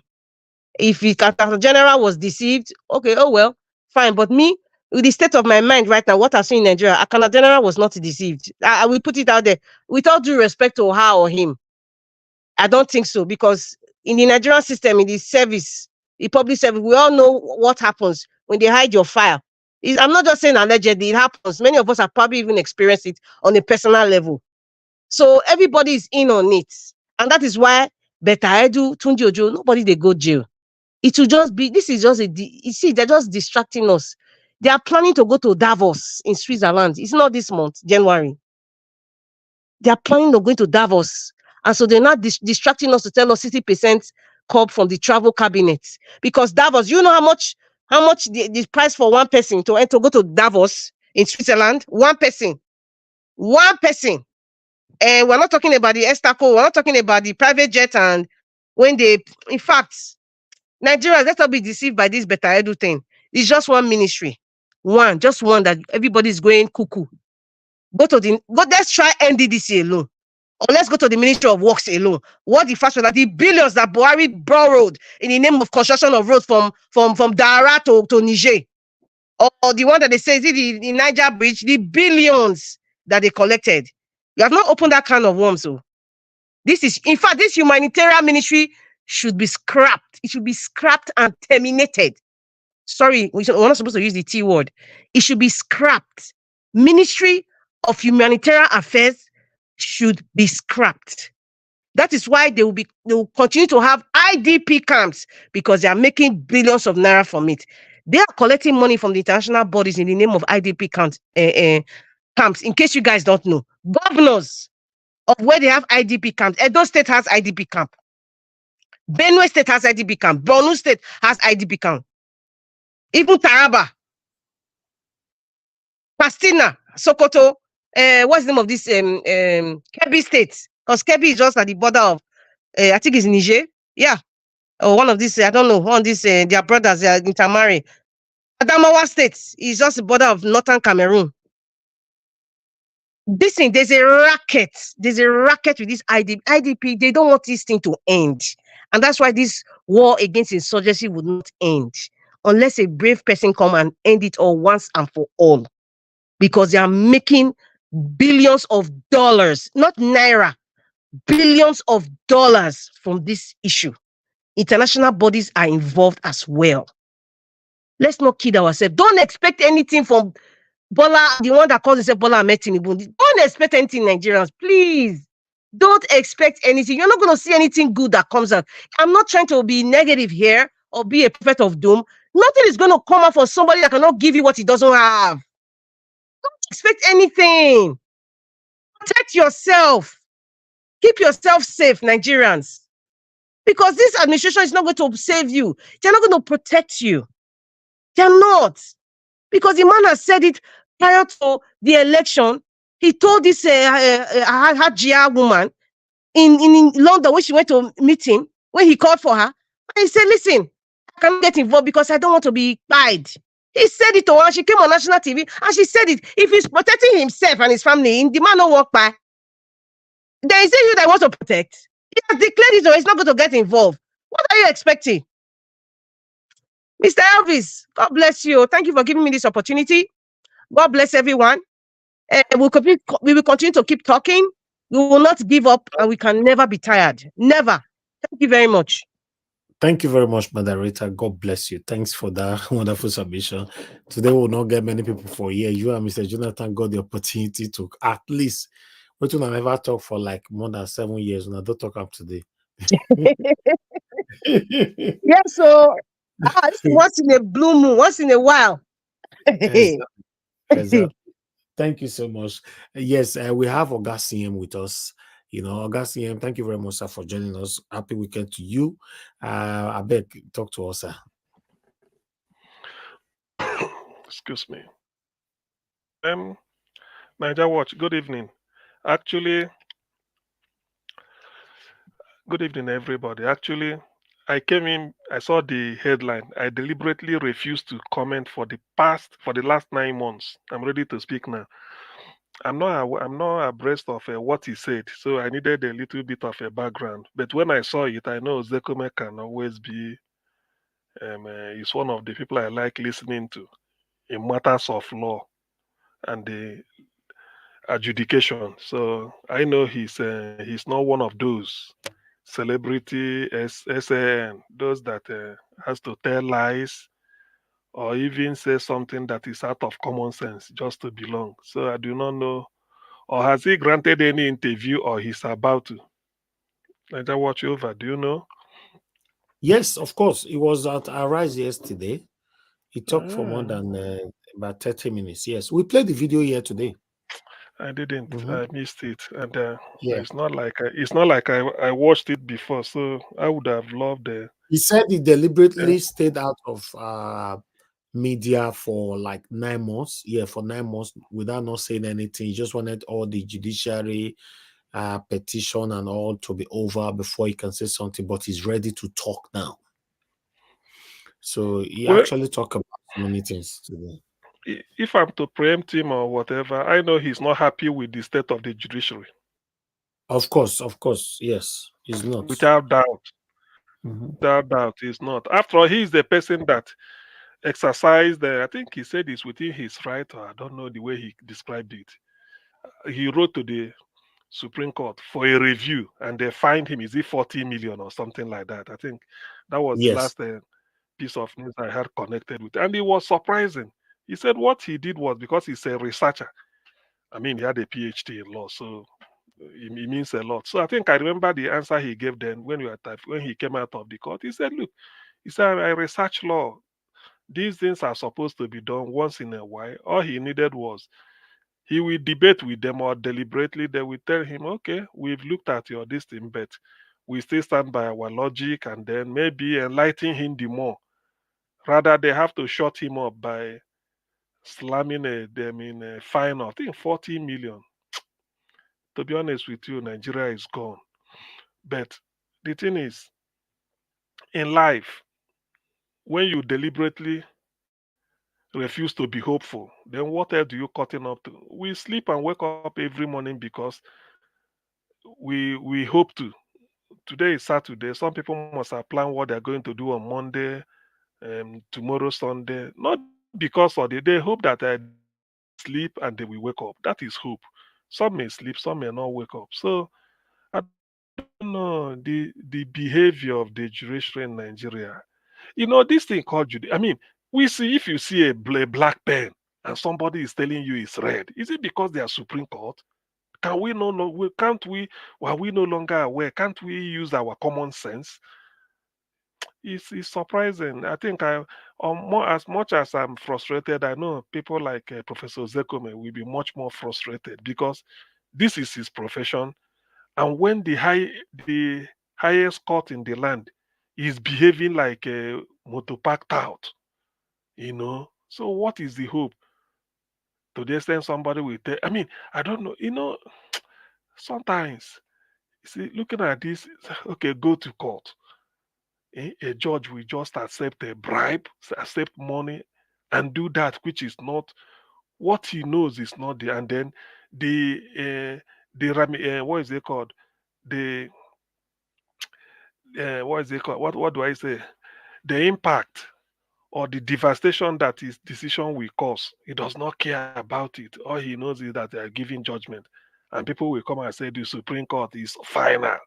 [SPEAKER 11] If the General was deceived, okay, oh well, fine. But me, with the state of my mind right now, what I see in Nigeria, Akana General was not deceived. I will put it out there. With all due respect to her or him, I don't think so, because in the Nigerian system, in the service, the public service, we all know what happens when they hide your file. I'm not just saying allegedly, it happens. Many of us have probably even experienced it on a personal level. So everybody is in on it. And that is why Beta Edu, Tunji Ojo, nobody they go jail. It will just be, this is just you see, they're just distracting us. They are planning to go to Davos in Switzerland. It's not this month, January. They are planning on going to Davos. And so they're not distracting us to tell us 60% come from the travel cabinet. Because Davos, you know how much the price for one person to go to Davos in Switzerland? One person. And we're not talking about the Estaco, we're not talking about the private jet, and when they, in fact, Nigeria, let's not be deceived by this Beta Edu thing. It's just one ministry. Just one that everybody's going cuckoo. Let's try NDDC alone. Or let's go to the Ministry of Works alone. What the fact that the billions that Buhari borrowed in the name of construction of roads from Dara to Niger. Or the one that they say is the Niger Bridge, the billions that they collected. You have not opened that kind of worm, so. In fact, this humanitarian ministry should be scrapped. It should be scrapped and terminated. Sorry, we're not supposed to use the T word. It should be scrapped. Ministry of Humanitarian Affairs should be scrapped. That is why they will continue to have IDP camps, because they are making billions of naira from it. They are collecting money from the international bodies in the name of IDP camps. In case you guys don't know, governors of where they have IDP camps. Edo State has IDP camp. Benue State has IDP camp. Borno State has IDP camp. Even Taraba, Pastina, Sokoto, what's the name of this Kebbi State? Because Kebbi is just at the border of, I think it's Niger. Yeah. Or one of these, I don't know, one of these, their brothers, they are intermarried. Adamawa State is just the border of northern Cameroon. This thing, there's a racket. There's a racket with this IDP. They don't want this thing to end. And that's why this war against insurgency would not end unless a brave person come and end it all once and for all. Because they are making billions of dollars, not naira, billions of dollars from this issue. International bodies are involved as well. Let's not kid ourselves. Don't expect anything from Bola, the one that calls himself Bola Ahmed Tinubu. Don't expect anything, Nigerians. Please. Don't expect anything. You're not going to see anything good that comes out. I'm not trying to be negative here or be a prophet of doom. Nothing is going to come out for somebody that cannot give you what he doesn't have. Don't expect anything. Protect yourself. Keep yourself safe, Nigerians. Because this administration is not going to save you. They're not going to protect you. They're not. Because the man has said it prior to the election. He told this Hajia woman in London when she went to a meeting, when he called for her, and he said, listen, I cannot get involved because I don't want to be pied. He said it to her. She came on national TV and she said it. If he's protecting himself and his family, the man don't walk by. Then is it you that want to protect? He has declared it, or he's not going to get involved. What are you expecting? Mr. Elvis, God bless you. Thank you for giving me this opportunity. God bless everyone. We will continue to keep talking. We will not give up, and we can never be tired. Never. Thank you very much.
[SPEAKER 4] Thank you very much, moderator. God bless you. Thanks for that wonderful submission. Today we will not get many people for here. You and Mr. Jonathan got the opportunity to at least, we will never talk for like more than 7 years. When I don't talk up today.
[SPEAKER 11] Yeah, so once in a blue moon, once in a while.
[SPEAKER 4] Exactly. Thank you so much. Yes, we have Oga CM with us. You know, Oga CM, thank you very much, sir, for joining us. Happy weekend to you. I beg, talk to us, sir.
[SPEAKER 13] Excuse me. Niger Watch, good evening. Actually, good evening, everybody. Actually, I came in, I saw the headline. I deliberately refused to comment for the last 9 months. I'm ready to speak now. I'm not abreast of what he said, so I needed a little bit of a background. But when I saw it, I know Ozekhome can always be. He's one of the people I like listening to in matters of law and the adjudication. So I know he's not one of those celebrity SAN, those that has to tell lies or even say something that is out of common sense just to belong. So I do not know, or has he granted any interview, or he's about to? Let I watch over. Do you know?
[SPEAKER 4] Yes, of course. It was at Arise yesterday. He talked for more than about 30 minutes. Yes, we played the video here today.
[SPEAKER 13] I didn't. I missed it, and
[SPEAKER 4] yeah,
[SPEAKER 13] it's not like I watched it before. So I would have loved it.
[SPEAKER 4] He said he deliberately stayed out of media for like 9 months. Yeah, for 9 months without not saying anything. He just wanted all the judiciary petition and all to be over before he can say something. But he's ready to talk now. So he actually talked about many things today.
[SPEAKER 13] If I'm to preempt him or whatever, I know he's not happy with the state of the judiciary.
[SPEAKER 4] Of course, yes, he's not.
[SPEAKER 13] Without doubt. Without doubt, he's not. After all, he's the person that exercised, I think he said it's within his right, or I don't know the way he described it. He wrote to the Supreme Court for a review, and they fined him, is it 40 million or something like that? I think that was the last piece of news I had connected with. And it was surprising. He said what he did was because he's a researcher. I mean, he had a PhD in law, so it means a lot. So I think I remember the answer he gave then when he came out of the court. He said, look, he said, I research law. These things are supposed to be done once in a while. All he needed was he will debate with them, or deliberately they will tell him, okay, we've looked at your this thing, but we still stand by our logic, and then maybe enlighten him the more. Rather, they have to shut him up by slamming them in a fine of, I think, 40 million. To be honest with you, Nigeria is gone. But the thing is, in life, when you deliberately refuse to be hopeful, then what else do you cutting up to? We sleep and wake up every morning because we hope to. Today is Saturday. Some people must have planned what they're going to do on Monday, tomorrow Sunday. Not because of they hope that they sleep and they will wake up. That is hope. Some may sleep, some may not wake up. So I don't know the behavior of the judiciary in Nigeria. This thing called I mean, we see if you see a black pen and somebody is telling you it's red, is it because they are Supreme Court? Can we no longer? Can't we? Are we no longer aware? Can't we use our common sense? It's surprising. I think more as much as I'm frustrated, I know people like Professor Zekome will be much more frustrated because this is his profession, and when the highest court in the land is behaving like a motor park tout, So what is the hope? To the extent somebody will tell, I mean, I don't know, sometimes, you see, looking at this, okay, go to court. A judge will just accept a bribe, accept money, and do that which is not what he knows is not there. And then what is it called? The what is it called? What do I say? The impact or the devastation that his decision will cause. He does not care about it. All he knows is that they are giving judgment, and people will come and say the Supreme Court is final.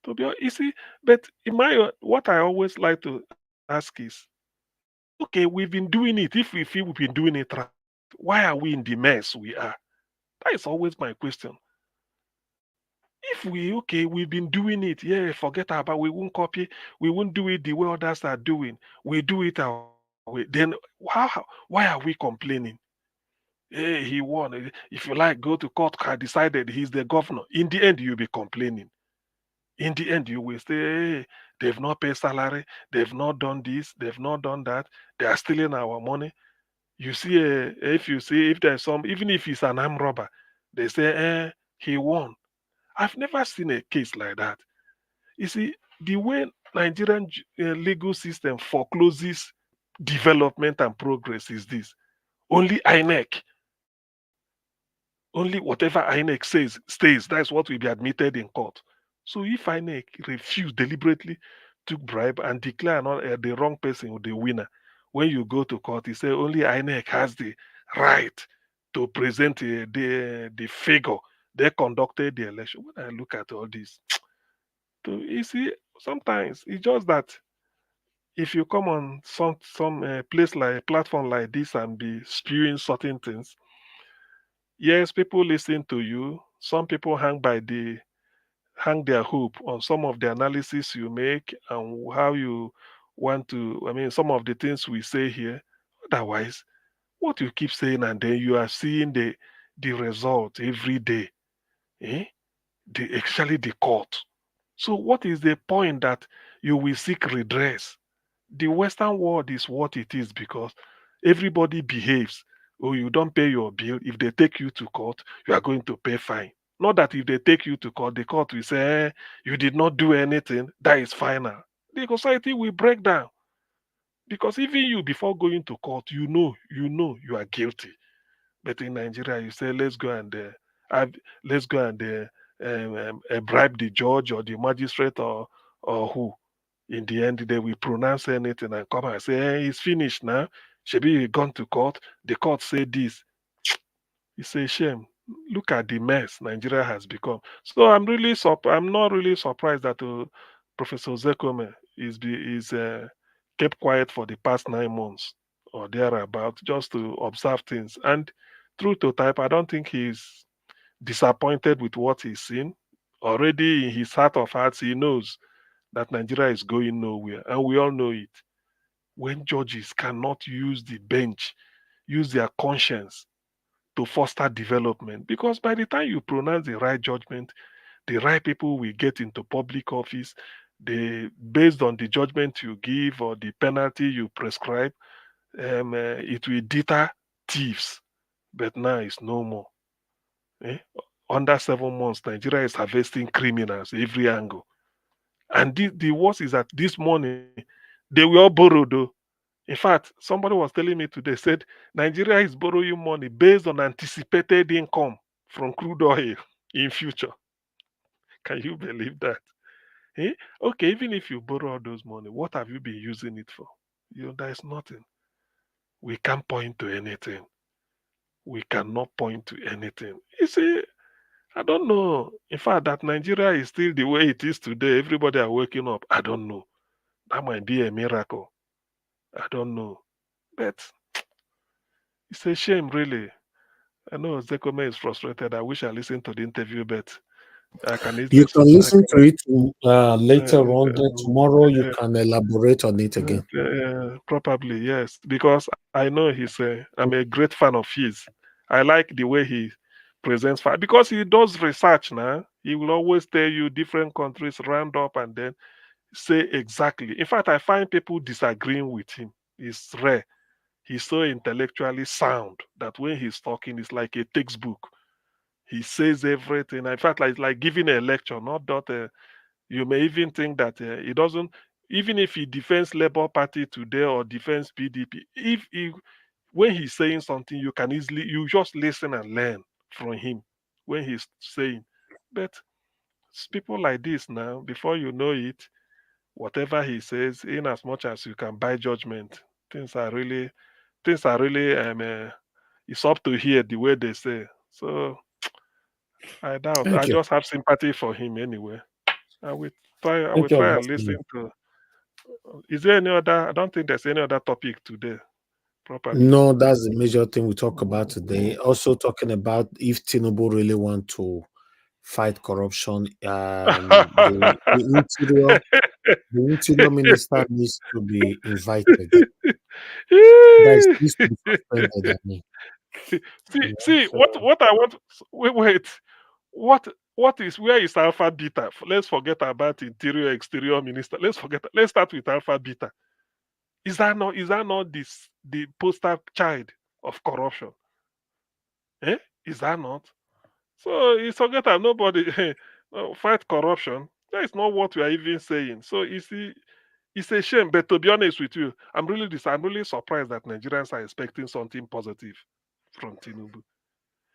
[SPEAKER 13] To be honest, you see, but in what I always like to ask is, okay, we've been doing it. If we feel we've been doing it right, why are we in the mess we are? That is always my question. If we've been doing it, yeah, forget about, we won't copy, we won't do it the way others are doing. We do it our way. Then why are we complaining? Hey, he won. If you like, go to court. I decided he's the governor. In the end, you'll be complaining. In the end, you will say, hey, they've not paid salary, they've not done this, they've not done that, they are stealing our money. You see, if there's even if he's an armed robber, they say, he won. I've never seen a case like that. You see, the way Nigerian legal system forecloses development and progress is this. Only INEC, only whatever INEC says stays. That's what will be admitted in court. So if INEC refuse deliberately took bribe and declare the wrong person the winner, when you go to court, you say only INEC has the right to present the figure they conducted the election. When I look at all this, you see, sometimes it's just that if you come on some place like platform like this and be spewing certain things, yes, people listen to you. Some people hang their hope on some of the analysis you make and how you want to. I mean, some of the things we say here. Otherwise, what you keep saying and then you are seeing the result every day. Eh? Actually the court. So what is the point that you will seek redress? The Western world is what it is because everybody behaves. Oh, you don't pay your bill. If they take you to court, you are going to pay fine. Not that if they take you to court, the court will say, you did not do anything, that is final. The society will break down. Because even you, before going to court, you are guilty. But in Nigeria, you say, let's go and bribe the judge or the magistrate or who. In the end, they will pronounce anything and come and say, hey, it's finished now. Shebi, you gone to court. The court said this. It's a shame. Look at the mess Nigeria has become. So I'm not really surprised that Professor Zekome is kept quiet for the past 9 months or thereabout, just to observe things. And true to type, I don't think he's disappointed with what he's seen. Already in his heart of hearts, he knows that Nigeria is going nowhere, and we all know it. When judges cannot use the bench, use their conscience to foster development, because by the time you pronounce the right judgment, the right people will get into public office. Based on the judgment you give or the penalty you prescribe, it will deter thieves. But now it's no more. Eh? Under 7 months, Nigeria is harvesting criminals every angle. And the worst is that this money, they will all borrow though. In fact, somebody was telling me today, said Nigeria is borrowing money based on anticipated income from crude oil in future. Can you believe that? Eh? Okay, even if you borrow all those money, what have you been using it for? There is nothing. We can't point to anything. we cannot point to anything. You see, I don't know. In fact, that Nigeria is still the way it is today. Everybody are waking up. I don't know. That might be a miracle. I don't know. But it's a shame, really. I know Zekome is frustrated. I wish I listened to the interview, but I can
[SPEAKER 4] You
[SPEAKER 13] easily.
[SPEAKER 4] can listen to it later
[SPEAKER 13] Uh,
[SPEAKER 4] on. Then tomorrow you can elaborate on it again.
[SPEAKER 13] Probably yes, because I know I'm a great fan of his. I like the way he presents because he does research now. He will always tell you different countries round up and then say exactly. In fact, I find people disagreeing with him. It's rare. He's so intellectually sound that when he's talking, it's like a textbook. He says everything. In fact, like giving a lecture, not that. You may even think that he doesn't, even if he defends Labour Party today or defends PDP, if he, when he's saying something, you just listen and learn from him when he's saying. But it's people like this now, before you know it, whatever he says, in as much as you can buy judgment, things are really, it's up to here the way they say. So I doubt. I
[SPEAKER 4] Thank you.
[SPEAKER 13] just have sympathy for him anyway. I will I will
[SPEAKER 4] Thank you,
[SPEAKER 13] try and listen
[SPEAKER 4] Augustine.
[SPEAKER 13] to. Is there any other? I don't think there's any other topic today, probably.
[SPEAKER 4] No, that's the major thing we talk about today. Also talking about if Tinubu really want to fight corruption, the interior minister needs to be invited. Guys, needs to be suspended. I mean,
[SPEAKER 13] see,
[SPEAKER 4] so
[SPEAKER 13] what I want. Wait. What where is Alpha Beta? Let's forget about interior exterior minister. Let's forget. Let's start with Alpha Beta. Is that not this the poster child of corruption? Eh? Is that not? So it's forget that nobody fight corruption. That is not what we are even saying. So you see, it's a shame. But to be honest with you, I'm really surprised that Nigerians are expecting something positive from Tinubu.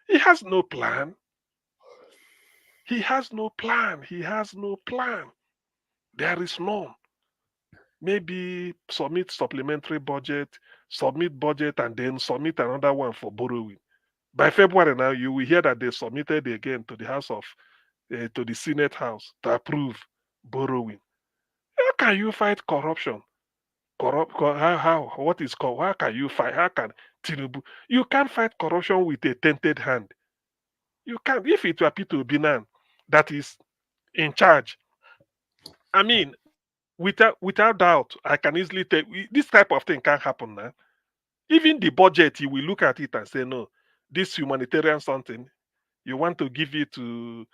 [SPEAKER 13] He has no plan. He has no plan. He has no plan. There is none. Maybe submit supplementary budget, submit budget, and then submit another one for borrowing. By February now, you will hear that they submitted again to the to the Senate House to approve borrowing. How can you fight corruption? What is called? How can you fight? How can Tinubu? You can't fight corruption with a tainted hand. You can't. If it were Peter Obinan that is in charge, I mean, without doubt, I can easily tell this type of thing can't happen now. Even the budget, you will look at it and say, no, this humanitarian something, you want to give it to,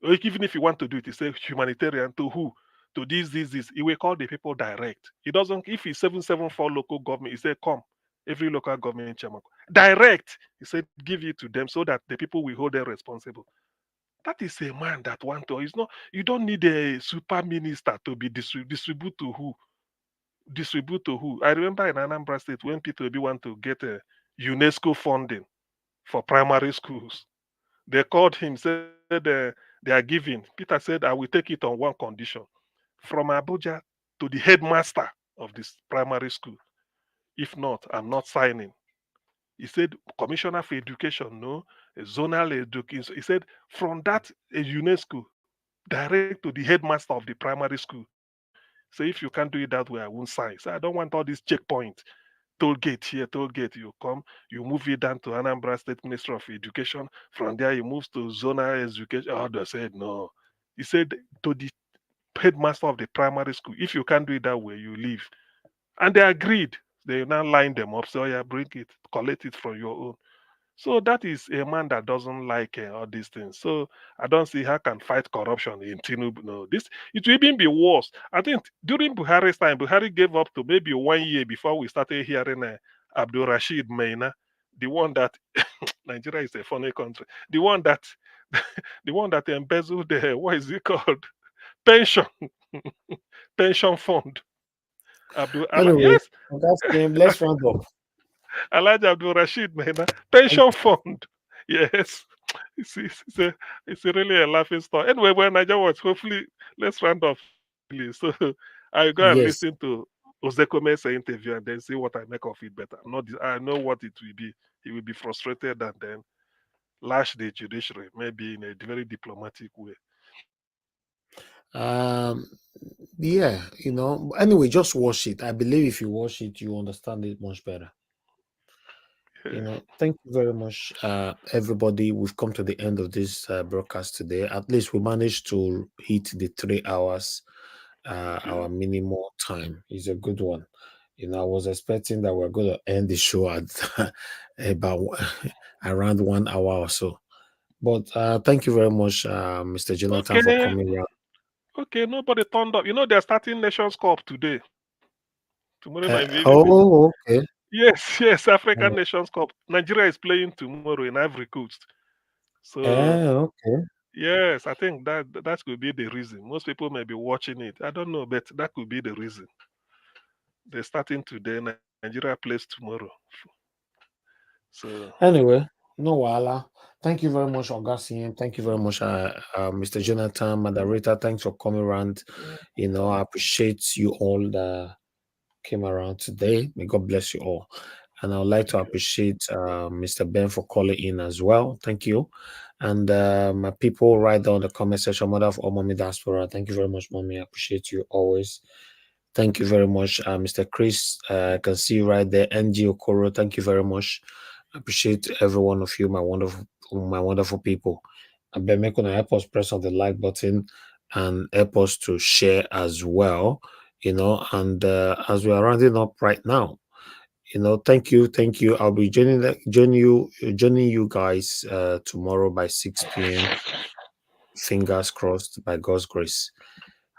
[SPEAKER 13] or even if you want to do it, you say humanitarian to who? To this. He will call the people direct. He doesn't, if he's 774 local government, he said, come, every local government chairman. Direct, he said, give it to them so that the people will hold them responsible. That is a man that want to, it's not, you don't need a super minister to be distribute to who? Distribute to who? I remember in Anambra State when Peter Obi want to get a UNESCO funding for primary schools. They called him, said they are giving. Peter said, I will take it on one condition. From Abuja to the headmaster of this primary school. If not, I'm not signing. He said, Commissioner for Education, no, a zonal education. He said, from that a UNESCO, direct to the headmaster of the primary school. So if you can't do it that way, I won't sign. So I don't want all these checkpoints. Toll gate here, toll gate. You come, you move it down to Anambra State Ministry of Education. From there, you move to zonal education. Oh, they said no. He said to the headmaster of the primary school, if you can't do it that way, you leave. And they agreed. They now line them up. So yeah, bring it, collect it from your own. So that is a man that doesn't like all these things. So I don't see how can fight corruption in Tinubu. No, this it will even be worse. I think during Buhari's time, Buhari gave up to maybe 1 year before we started hearing Abdul Rashid Maina, the one that Nigeria is a funny country, the one that the one that embezzled the what is it called pension pension fund.
[SPEAKER 4] anyway,
[SPEAKER 13] Yes,
[SPEAKER 4] that's game. Let's round up.
[SPEAKER 13] Alhaji Abdul Rashid Maina pension fund. Yes. It's really a laughing story. Anyway, when Niger Watch, hopefully, let's round off quickly. So I go and listen
[SPEAKER 4] Yes.
[SPEAKER 13] to Ozekome's interview and then see what I make of it better. Not, I know what it will be. he will be frustrated and then lash the judiciary, maybe in a very diplomatic way.
[SPEAKER 4] Yeah, anyway, just watch it. I believe if you watch it, you understand it much better. Thank you very much, everybody. We've come to the end of this broadcast today. At least we managed to hit the 3 hours. Our minimum time is a good one. I was expecting that we're going to end the show at about around 1 hour or so. But thank you very much, Mr. Jonathan, for coming around.
[SPEAKER 13] Okay, nobody turned up. They're starting Nations Cup today. Tomorrow night.
[SPEAKER 4] Okay.
[SPEAKER 13] Yes, African Nations Cup. Nigeria is playing tomorrow in Ivory Coast. So
[SPEAKER 4] okay.
[SPEAKER 13] Yes, I think that could be the reason. Most people may be watching it. I don't know, but that could be the reason. They're starting today. Nigeria plays tomorrow. So
[SPEAKER 4] anyway, no wala. Thank you very much, Augustine. Thank you very much, Mr. Jonathan, moderator. Thanks for coming around. I appreciate you all that came around today. May God bless you all. And I would like to appreciate Mr. Ben for calling in as well. Thank you. And my people right down in the comment section, mother of all Mommy Diaspora. Thank you very much, Mommy. I appreciate you always. Thank you very much, Mr. Chris. I can see you right there. NG Okoro, thank you very much. I appreciate every one of you, my wonderful people. I've been making an help us press on the like button and help us to share as well. And as we are rounding up right now, thank you. I'll be joining you guys tomorrow by 6 p.m. Fingers crossed, by God's grace.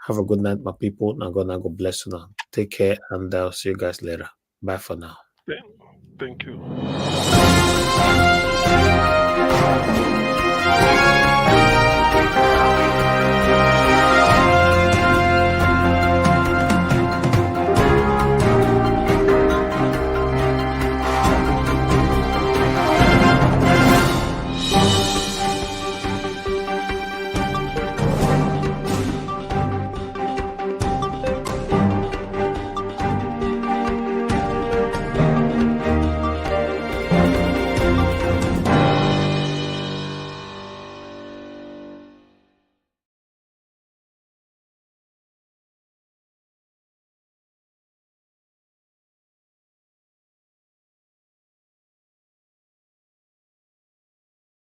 [SPEAKER 4] Have a good night, my people. Now God bless you now. Take care, and I'll see you guys later. Bye for now.
[SPEAKER 13] Thank you.